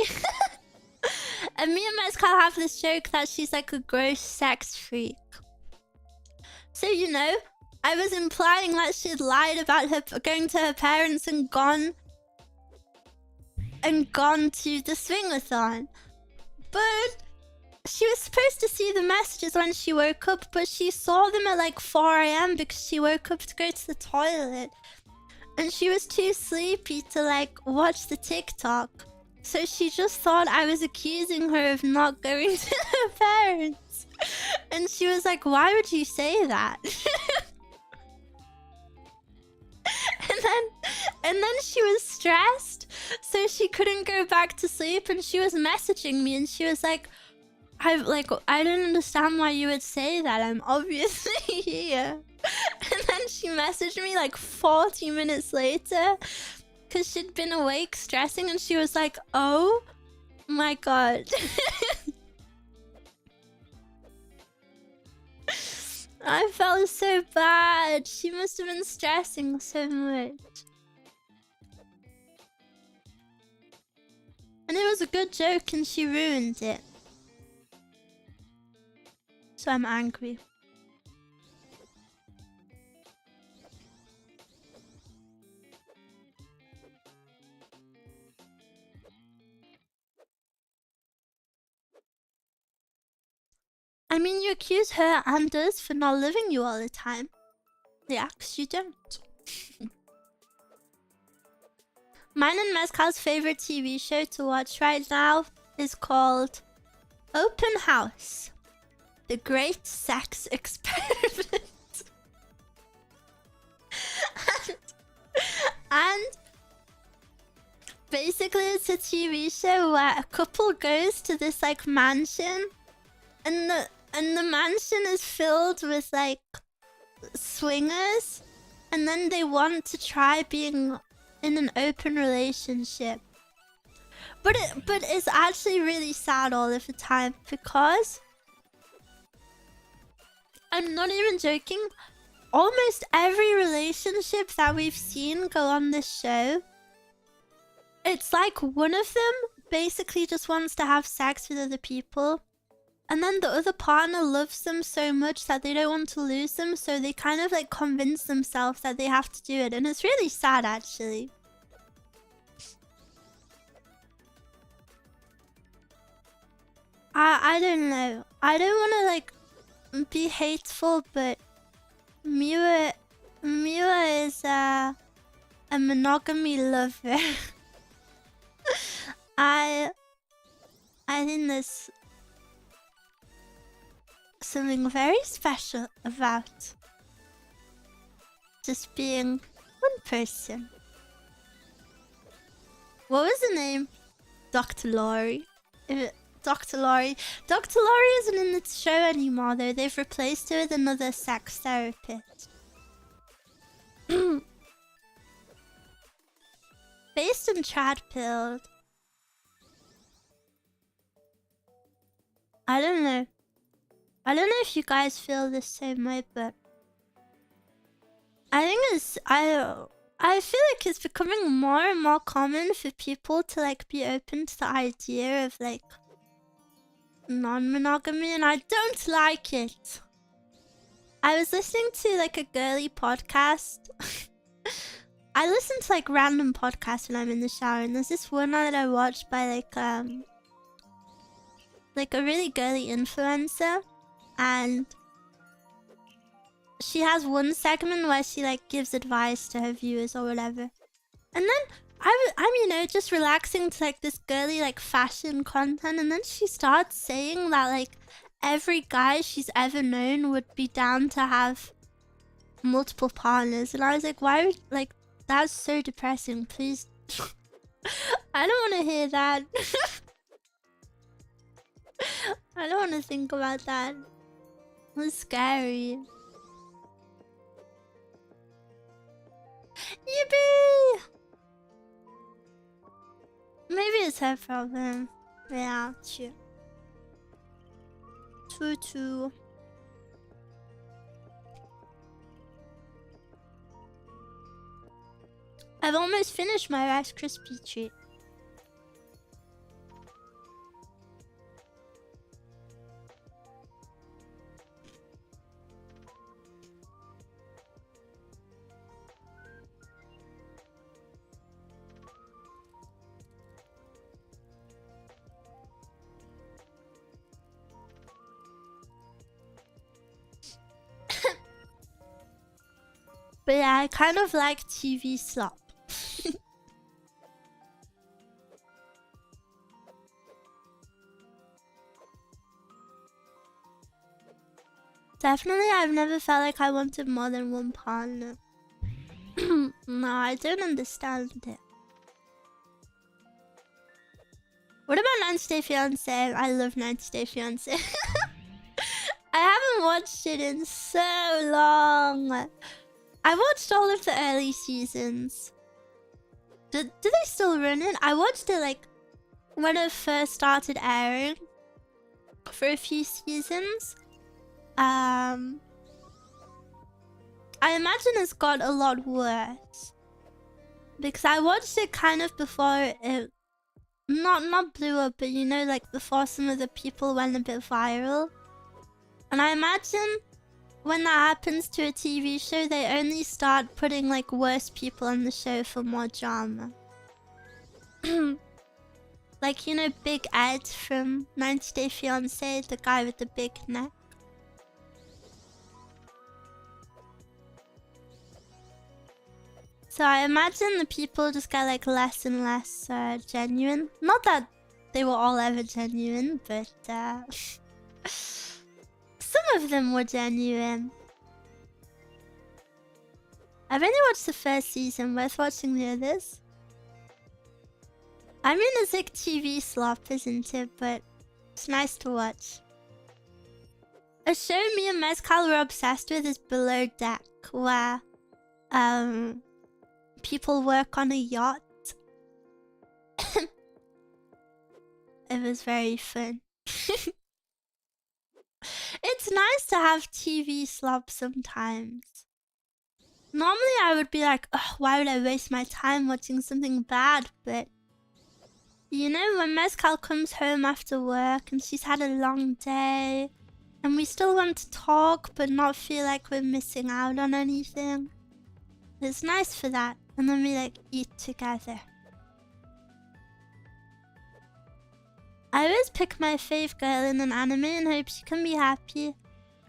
Speaker 1: And me and Mezcal have this joke that she's like a gross sex freak. So, you know, I was implying that she'd lied about her going to her parents and gone to the swingathon. But she was supposed to see the messages when she woke up, but she saw them at like 4 AM because she woke up to go to the toilet. And she was too sleepy to like watch the TikTok. So she just thought I was accusing her of not going to her parents. And she was like, "Why would you say that?" And then she was stressed, so she couldn't go back to sleep, and she was messaging me and she was like, I don't understand why you would say that. I'm obviously here. And then she messaged me like 40 minutes later because she'd been awake stressing, and she was like, oh my god. I felt so bad. She must have been stressing so much. And it was a good joke and she ruined it. So I'm angry. I mean, you accuse her and us for not loving you all the time. Yeah, 'cause you don't. Mine and Mezcal's favorite TV show to watch right now is called Open House, The Great Sex Experiment. and basically it's a TV show where a couple goes to this like mansion, and the mansion is filled with like swingers, and then they want to try being in an open relationship. But it's actually really sad all of the time, because I'm not even joking, almost every relationship that we've seen go on this show, it's like one of them basically just wants to have sex with other people, and then the other partner loves them so much that they don't want to lose them, so they kind of like convince themselves that they have to do it, and it's really sad actually. I don't know. I don't want to like be hateful, but Meow is a monogamy lover. I think there's something very special about just being one person. What was the name? Dr. Laurie. Dr. Laurie. Dr. Laurie isn't in the show anymore though. They've replaced her with another sex therapist. Based on Tradpilled. I don't know. I don't know if you guys feel the same way, but I think I feel like it's becoming more and more common for people to like be open to the idea of like non-monogamy, and I don't like it. I was listening to like a girly podcast. I listen to like random podcasts when I'm in the shower, and there's this one that I watched by like a really girly influencer, and she has one segment where she like gives advice to her viewers or whatever, and then I'm you know just relaxing to like this girly like fashion content, and then she starts saying that like every guy she's ever known would be down to have multiple partners, and I was like, why would, like, that's so depressing, please. I don't want to hear that. I don't want to think about that. It's scary. Yippee! Maybe it's her problem. Yeah, true. True. I've almost finished my Rice Krispie treat. But yeah, I kind of like TV slop. Definitely, I've never felt like I wanted more than one partner. No, I don't understand it. What about 90 Day Fiancé? I love 90 Day Fiancé. I haven't watched it in so long. I watched all of the early seasons. Do they still run it? I watched it like when it first started airing for a few seasons. I imagine it's got a lot worse because I watched it kind of before it not blew up, but you know, like before some of the people went a bit viral. And I imagine when that happens to a TV show, they only start putting like worse people on the show for more drama. Like, you know, Big Ed from 90 Day Fiancé, the guy with the big neck. So I imagine the people just get like less and less genuine. Not that they were all ever genuine, but some of them were genuine. I've only watched the first season, worth watching the others. I mean, it's like TV slop, isn't it? But it's nice to watch. A show me and Mezcal were obsessed with is Below Deck, where people work on a yacht. It was very fun. It's nice to have TV slop sometimes. Normally I would be like, oh, why would I waste my time watching something bad? But you know, when Mezcal comes home after work and she's had a long day and we still want to talk but not feel like we're missing out on anything, it's nice for that. And then we like eat together. I always pick my fave girl in an anime and hope she can be happy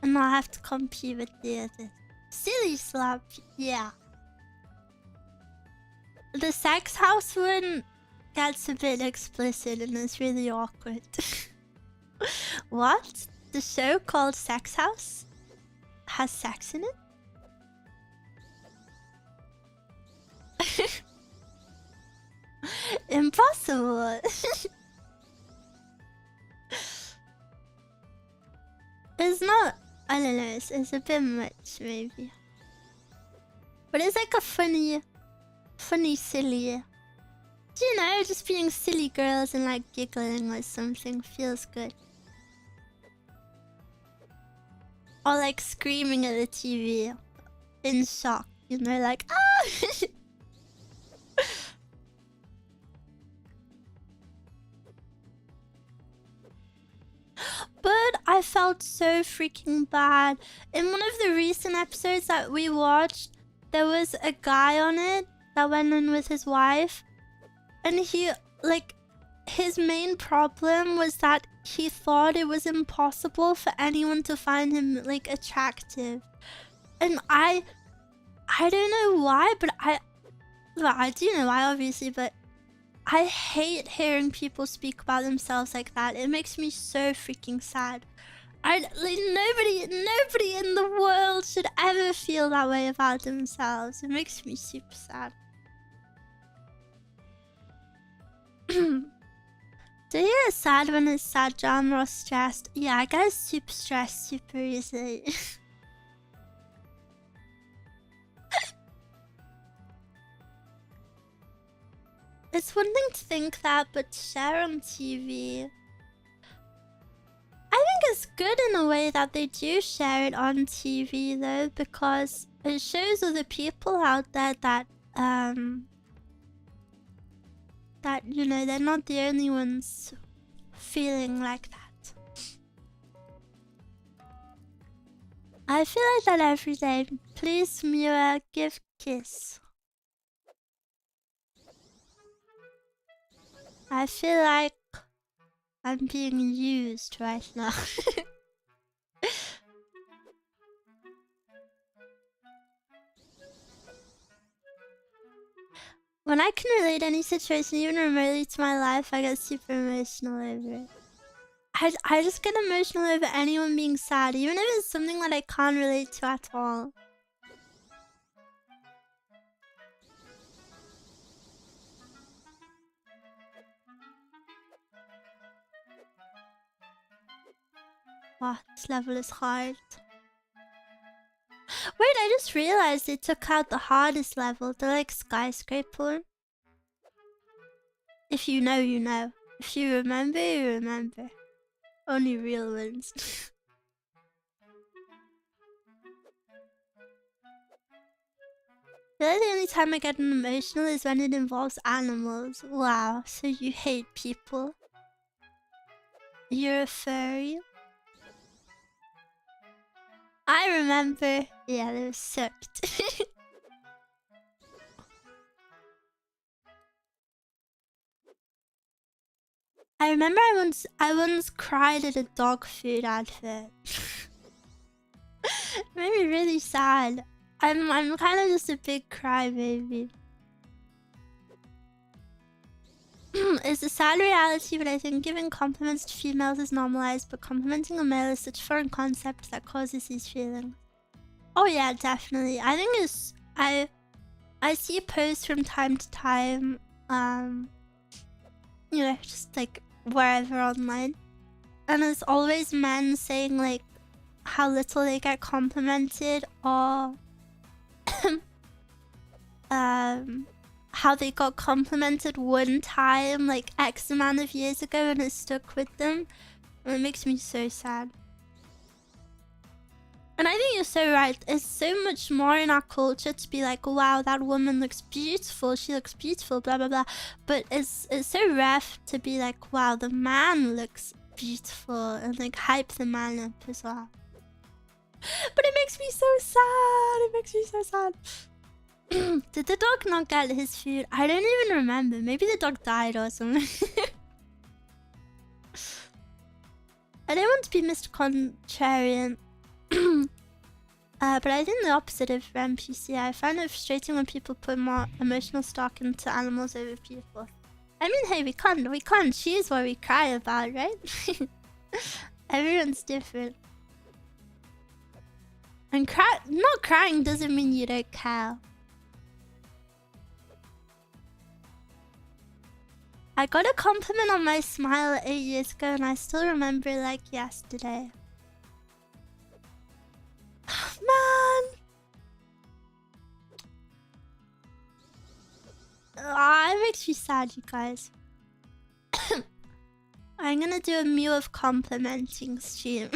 Speaker 1: and not have to compete with the others. Silly slap, yeah. The sex house one gets a bit explicit and it's really awkward. What? The show called Sex House has sex in it? Impossible. It's not, I don't know, it's a bit much maybe. But it's like a funny, silly. You know, just being silly girls and like giggling or something feels good. Or like screaming at the TV in shock, you know, like, ah! But I felt so freaking bad. In one of the recent episodes that we watched, there was a guy on it that went in with his wife. And he, like, his main problem was that he thought it was impossible for anyone to find him, like, attractive. And I don't know why, but well, I do know why, obviously, but I hate hearing people speak about themselves like that. It makes me so freaking sad. Like, nobody in the world should ever feel that way about themselves. It makes me super sad. Do you get sad when it's sad drama or stressed? Yeah, I get super stressed super easily. It's one thing to think that, but share on TV. I think it's good in a way that they do share it on TV though, because it shows other people out there that that, you know, they're not the only ones feeling like that. I feel like that every day. Please, Meow, give kiss. I feel like I'm being used right now. When I can relate any situation, even remotely to my life, I get super emotional over it. I just get emotional over anyone being sad, even if it's something that I can't relate to at all. Wow, this level is hard. Wait, I just realized they took out the hardest level, the like skyscraper one. If you know, you know. If you remember, you remember. Only real ones. The only time I get emotional is when it involves animals. Wow, so you hate people. You're a furry? I remember. Yeah, they were sucked. I remember I once cried at a dog food advert. It made me really sad. I'm kind of just a big crybaby. It's a sad reality, but I think giving compliments to females is normalized, but complimenting a male is such a foreign concept that causes these feelings. Oh yeah, definitely. I think it's I see posts from time to time, you know, just like wherever online, and it's always men saying like how little they get complimented, or how they got complimented one time like X amount of years ago and it stuck with them. And it makes me so sad. And I think you're so right. It's so much more in our culture to be like, wow, that woman looks beautiful. She looks beautiful, blah, blah, blah. But it's so rare to be like, wow, the man looks beautiful, and like hype the man up as well. But it makes me so sad. It makes me so sad. Did the dog not get his food? I don't even remember. Maybe the dog died or something. I don't want to be Mr. Contrarian. But I think the opposite of NPC. I find it frustrating when people put more emotional stock into animals over people. I mean, hey, we can't choose what we cry about, right? Everyone's different. And not crying doesn't mean you don't care. I got a compliment on my smile 8 years ago and I still remember it like yesterday. Man! It makes me sad, you guys. I'm gonna do a Mew of complimenting stream.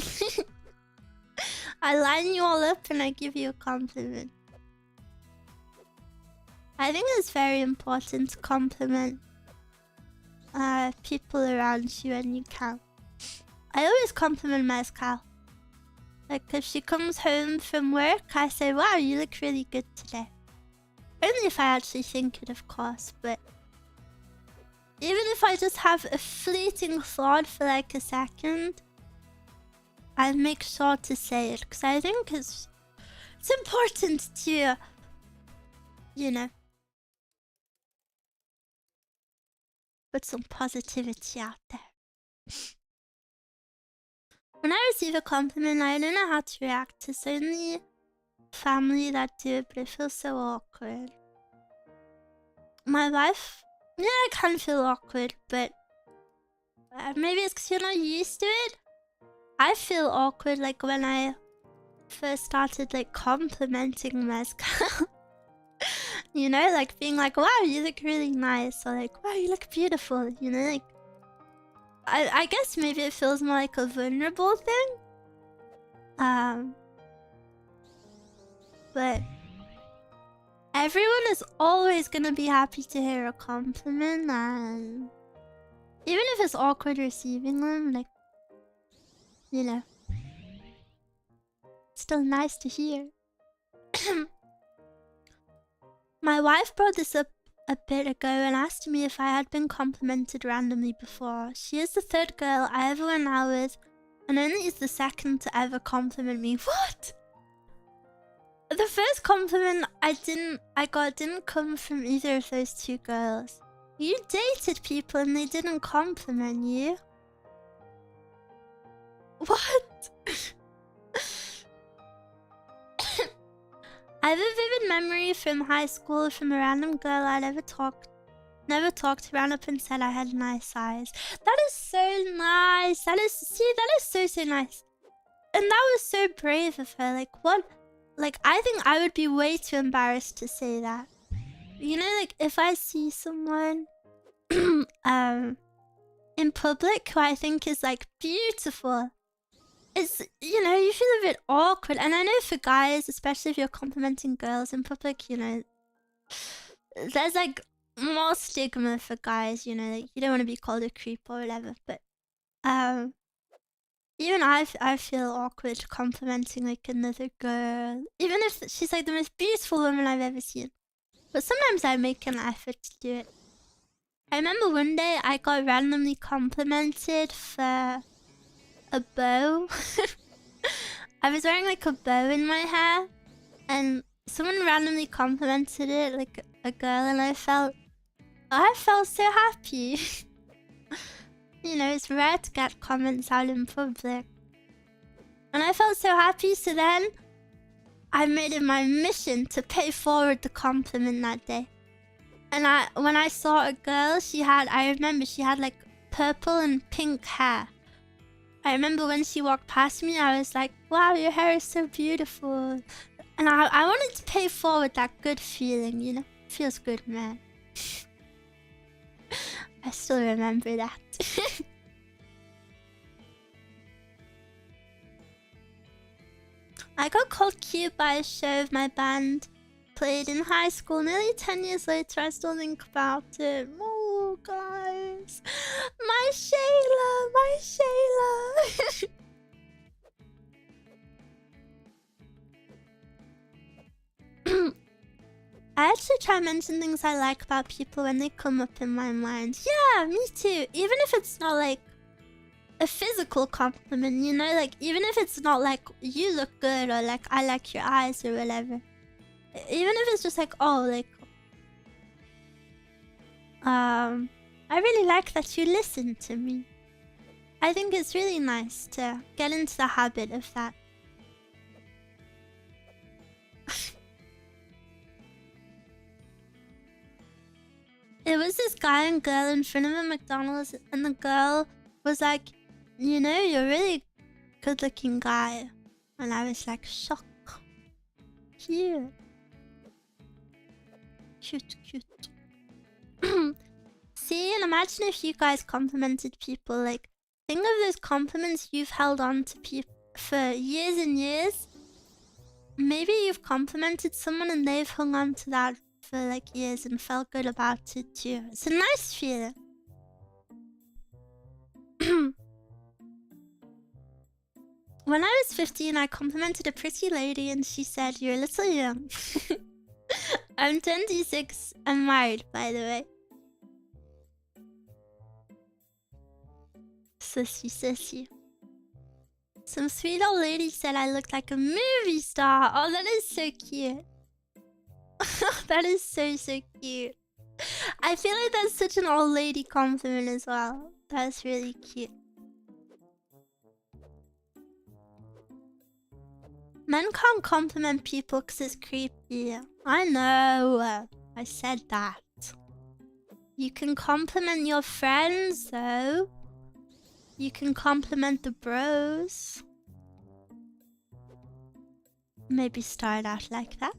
Speaker 1: I line you all up and I give you a compliment. I think it's very important to compliment people around you when you can. I always compliment Mezcal. Like if she comes home from work, I say, wow, you look really good today. Only if I actually think it, of course, but even if I just have a fleeting thought for like a second, I make sure to say it, because I think it's important to, you know, put some positivity out there. When I receive a compliment, I don't know how to react. It's only family that do it, but it feels so awkward. My wife, yeah, I can feel awkward, but maybe it's because you're not used to it. I feel awkward like when I first started like complimenting Mezcal. You know, like being like, wow, you look really nice, or like, wow, you look beautiful, you know, like I guess maybe it feels more like a vulnerable thing. But everyone is always gonna be happy to hear a compliment, and even if it's awkward receiving them, like, you know, it's still nice to hear. My wife brought this up a bit ago and asked me if I had been complimented randomly before. She is the third girl I ever went out with, and only is the second to ever compliment me. What? The first compliment I got didn't come from either of those two girls. You dated people and they didn't compliment you? What? I have a vivid memory from high school from a random girl I never talked to, ran up and said I had nice eyes. That is so nice. That is so nice. and that was so brave of her. Like, what? Like, I think I would be way too embarrassed to say that. You know, like, if I see someone in public who I think is, like, beautiful, it's, you know, you feel a bit awkward. And I know for guys, especially if you're complimenting girls in public, you know, there's, like, more stigma for guys, you know, like, you don't want to be called a creep or whatever. But, even I feel awkward complimenting, like, another girl. Even if she's, like, the most beautiful woman I've ever seen. But sometimes I make an effort to do it. I remember one day I got randomly complimented for a bow. I was wearing, like, a bow in my hair. And someone randomly complimented it, like, a girl. And I felt so happy. You know, it's rare to get comments out in public. And I felt so happy, so then I made it my mission to pay forward the compliment that day. And when I saw a girl, I remember she had, like, purple and pink hair. I remember when she walked past me, I was like, wow, your hair is so beautiful. And I wanted to pay forward that good feeling, you know? Feels good, man. I still remember that. I got called cute by a show of my band played in high school. Nearly 10 years later, I still think about it. Oh, guys. My Shayla, my Shayla. I actually try to mention things I like about people when they come up in my mind. Yeah, me too. Even if it's not, like, a physical compliment, you know? Like, even if it's not like, you look good, or like, I like your eyes, or whatever. Even if it's just like, oh, like, I really like that you listen to me. I think it's really nice to get into the habit of that. It was this guy and girl in front of a McDonald's, and the girl was like, you know, you're a really good looking guy. And I was like, shock. Cute. Cute, cute. See, and imagine if you guys complimented people. Like, think of those compliments you've held on to people for years and years. Maybe you've complimented someone and they've hung on to that for, like, years and felt good about it too. It's a nice feeling. When I was 15, I complimented a pretty lady and she said, "You're a little young." I'm 26. I'm married, by the way. Sissy, sissy. Some sweet old lady said I looked like a movie star. Oh, that is so cute. That is so, so cute. I feel like that's such an old lady compliment as well. That's really cute. Men can't compliment people because it's creepy. I know. I said that. You can compliment your friends, though. You can compliment the bros. Maybe start out like that.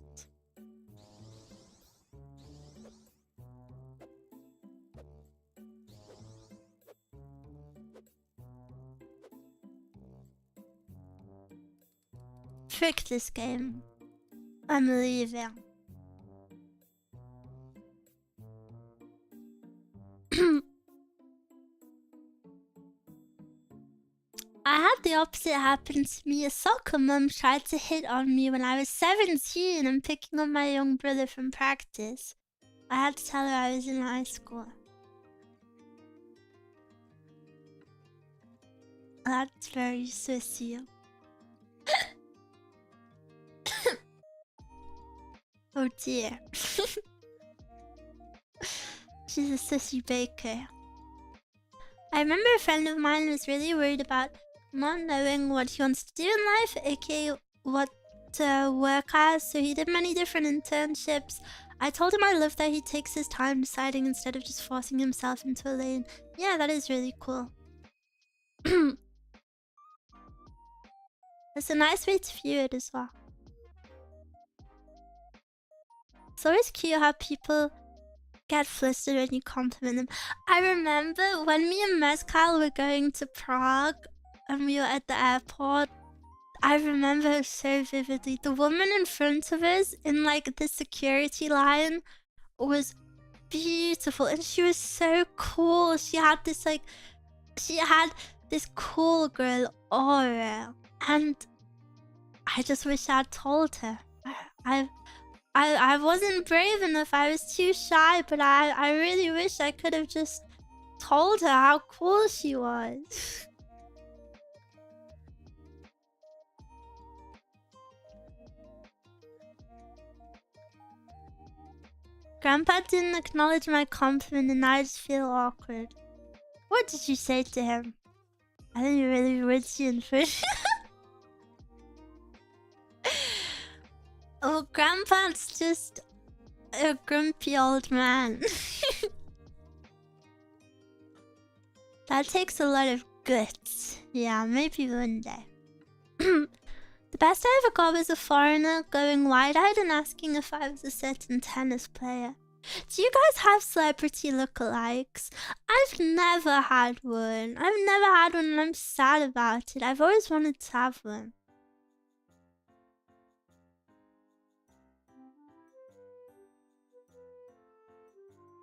Speaker 1: Frick this game. I'm leaving. I had the opposite happen to me. A soccer mum tried to hit on me when I was 17 and picking on my young brother from practice. I had to tell her I was in high school. That's very sissy. Oh dear. She's a sissy baker. I remember a friend of mine was really worried about not knowing what he wants to do in life, aka what to work as, so he did many different internships. I told him I love that he takes his time deciding instead of just forcing himself into a lane. Yeah, that is really cool. It's a nice way to view it as well. It's always cute how people get flustered when you compliment them. I remember when me and Mezcal were going to Prague and we were at the airport. I remember so vividly. The woman in front of us in like the security line was beautiful and she was so cool. She had this cool girl aura, and I just wish I'd told her. I wasn't brave enough. I was too shy, but I really wish I could have just told her how cool she was. Grandpa didn't acknowledge my compliment and I just feel awkward. What did you say to him? I think you're really witty and funny. Oh, Grandpa's just a grumpy old man. That takes a lot of guts. Yeah, maybe one day. The best I ever got was a foreigner going wide-eyed and asking if I was a certain tennis player. Do you guys have celebrity lookalikes? I've never had one. And I'm sad about it. I've always wanted to have one.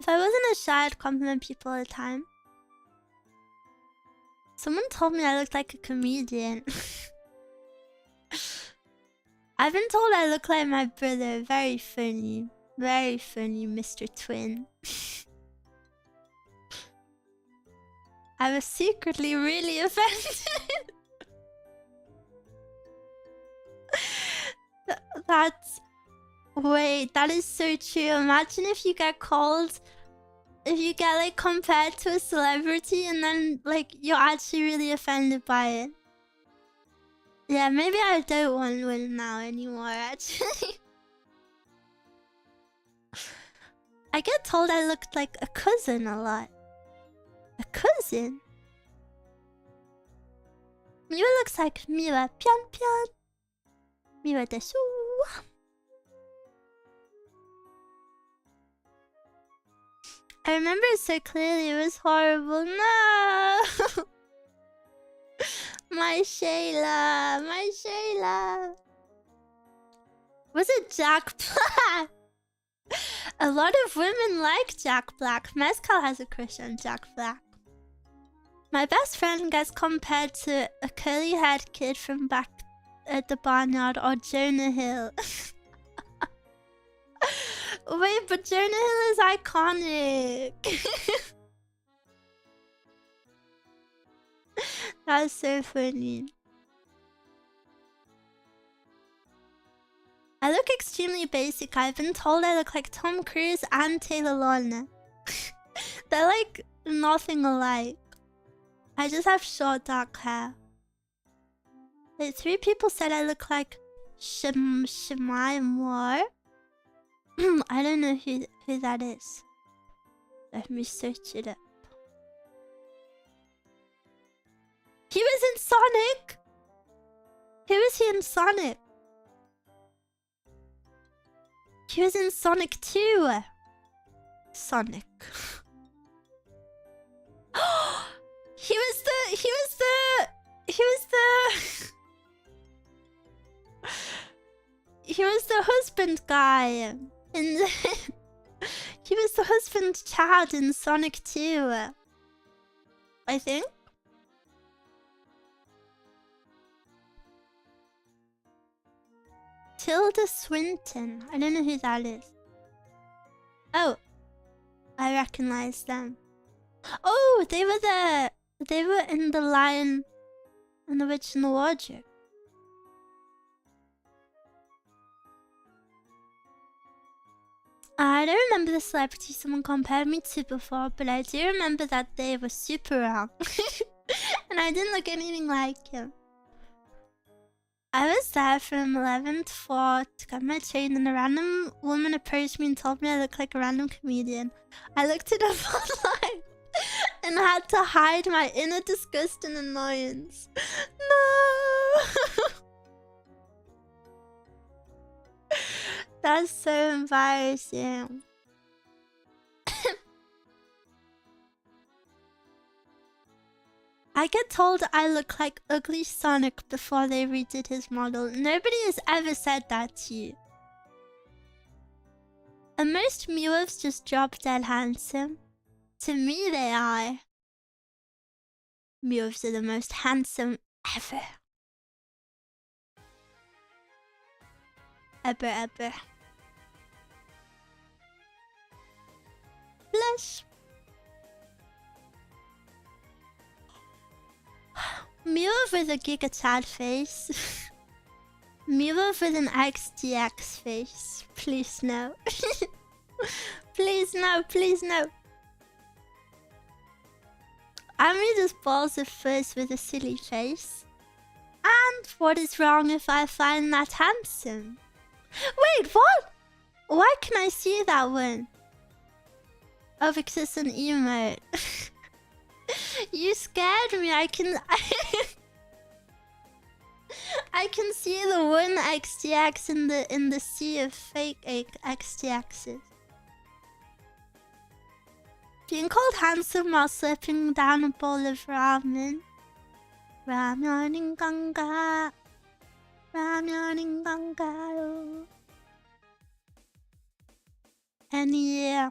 Speaker 1: If I wasn't as shy, I'd compliment people all the time. Someone told me I looked like a comedian. I've been told I look like my brother. Very funny, Mr. Twin. I was secretly really offended. Wait, that is so true. Imagine if you get called, if you get like compared to a celebrity and then like you're actually really offended by it. Yeah, maybe I don't want one now anymore, actually. I get told I looked like a cousin a lot. A cousin? Miwa looks like Miwa Pian Pian. Miwa desu. I remember it so clearly, it was horrible. No! My Shayla. Was it Jack Black? A lot of women like Jack Black. Mezcal has a crush on Jack Black. My best friend gets compared to a curly-haired kid from back at the barnyard or Jonah Hill. Wait, but Jonah Hill is iconic. That's so funny. I look extremely basic. I've been told I look like Tom Cruise and Taylor Lautner. They're like nothing alike. I just have short dark hair. Like 3 people said I look like Shemai Moore. I don't know who that is. Let me search it up. He was in Sonic! Who was he in Sonic? He was in Sonic 2. Sonic. He was the husband guy. He was the husband Chad in Sonic 2. I think. Tilda Swinton. I don't know who that is. Oh, I recognize them. Oh, they were in The Lion and the Witch and the Wardrobe. I don't remember the celebrity someone compared me to before, but I do remember that they were super wrong. And I didn't look anything like him. I was there from 11 to 4 to get my train, and a random woman approached me and told me I looked like a random comedian. I looked it up online and had to hide my inner disgust and annoyance. No! That's so embarrassing. I get told I look like ugly Sonic before they redid his model. Nobody has ever said that to you. And most Meows just drop dead handsome. To me they are. Meows are the most handsome ever. Ever. Blush. Meow with a Giga Sad face. Meow with an XDX face. Please no. Please no, please no. Ami just balls of fuzz with a silly face. And what is wrong if I find that handsome? Wait, what? Why can I see that one? Oh, because it's an emote. You scared me. I can see the one XTX in the sea of fake XTXs. Being called handsome while slipping down a bowl of ramen. Ramyeon ganga. Ramyeon ganga. And yeah.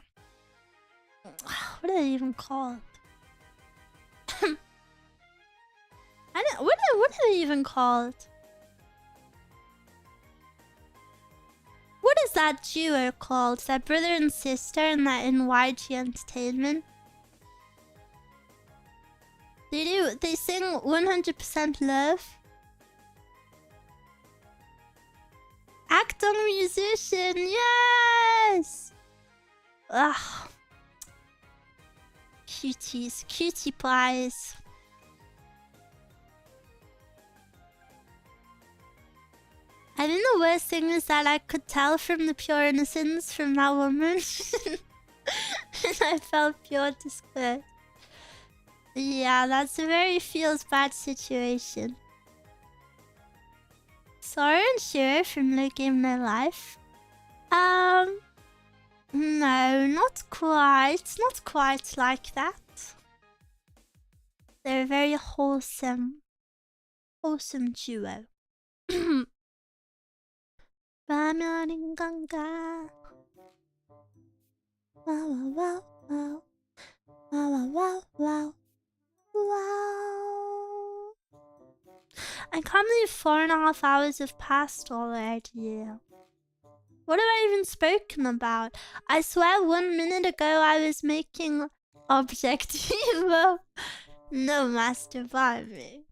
Speaker 1: What are they even called? What are they even called? What is that duo called? That brother and sister in YG Entertainment? They sing 100% Love. Acting musician, yes! Ugh. Cuties, cutie pies. I think the worst thing is that I could tell from the pure innocence from that woman. And I felt pure disgust. Yeah, that's a very feels bad situation. Sora and Shiro from No Game No Life. No, not quite. Not quite like that. They're a very wholesome duo. Ramyeon ganga. Wow, wow, wow, wow, wow, wow, wow. I can't believe 4.5 hours have passed already. What have I even spoken about? I swear 1 minute ago I was making Objectivo. No master by me.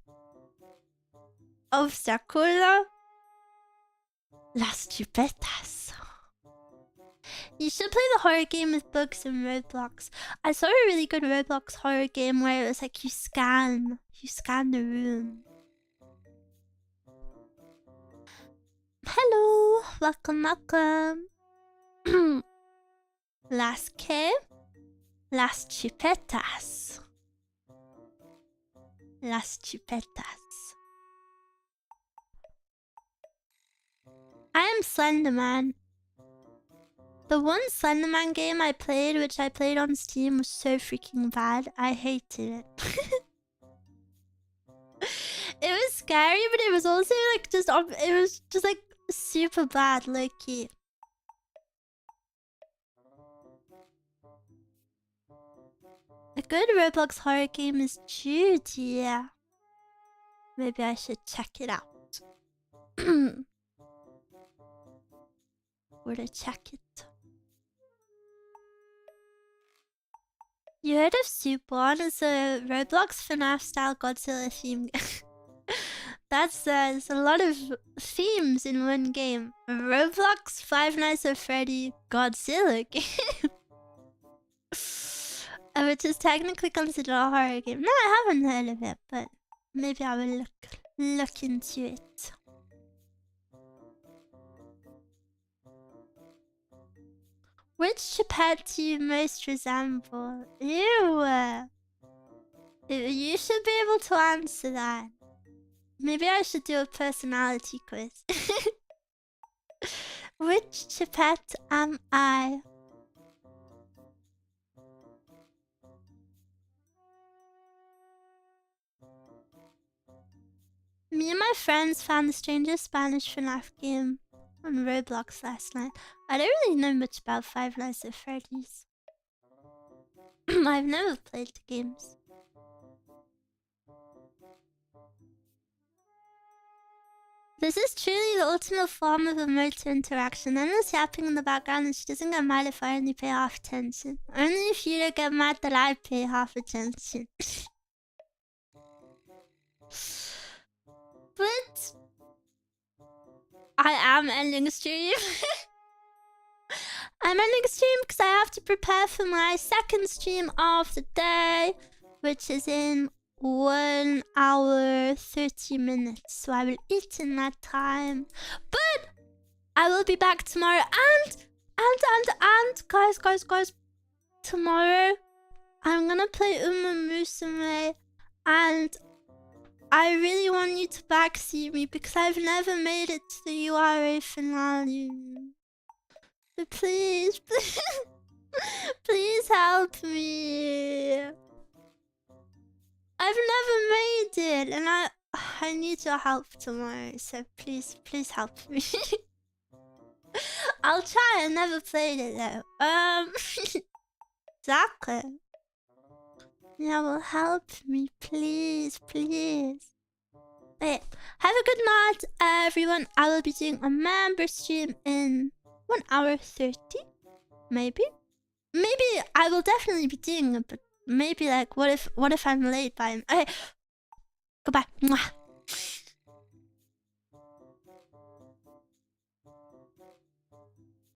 Speaker 1: Obstaculo. Las Chipetas. You should play the horror game with bugs in Roblox. I saw a really good Roblox horror game where it was like you scan the room. Hello, welcome. Las que? Las Chipetas. Las Chipetas. I am Slenderman. The one Slenderman game I played, which I played on Steam, was so freaking bad. I hated it. It was scary, but it was also like it was just like super bad, low-key. A good Roblox horror game is Judy. Maybe I should check it out. Where to check it? You heard of Soup-On? It's a Roblox FNAF style Godzilla theme. There's a lot of themes in one game. Roblox, Five Nights at Freddy, Godzilla game. Which is technically considered a horror game. No, I haven't heard of it, but maybe I will look into it. Which Chipette do you most resemble? Ew! You should be able to answer that. Maybe I should do a personality quiz. Which Chipette am I? Me and my friends found the strangest Spanish FNAF game on Roblox last night. I don't really know much about Five Nights at Freddy's. I've never played the games. This is truly the ultimate form of emote interaction. Endless yapping in the background, and she doesn't get mad if I only pay half attention. Only if you don't get mad that I pay half attention. But I am ending stream. I'm ending stream because I have to prepare for my second stream of the day, which is in 1 hour 30 minutes. So I will eat in that time. But I will be back tomorrow and guys, tomorrow I'm gonna play Uma Musume, and I really want you to backseat me because I've never made it to the URA finale. So please, please help me. I've never made it, and I need your help tomorrow. So please help me. I'll try. I never played it though. Exactly. Yeah, well, help me, please. Wait, have a good night, everyone. I will be doing a member stream in 1 hour 30, maybe. Maybe I will definitely be doing it, but maybe like, what if I'm late by him? Okay, goodbye. Mwah.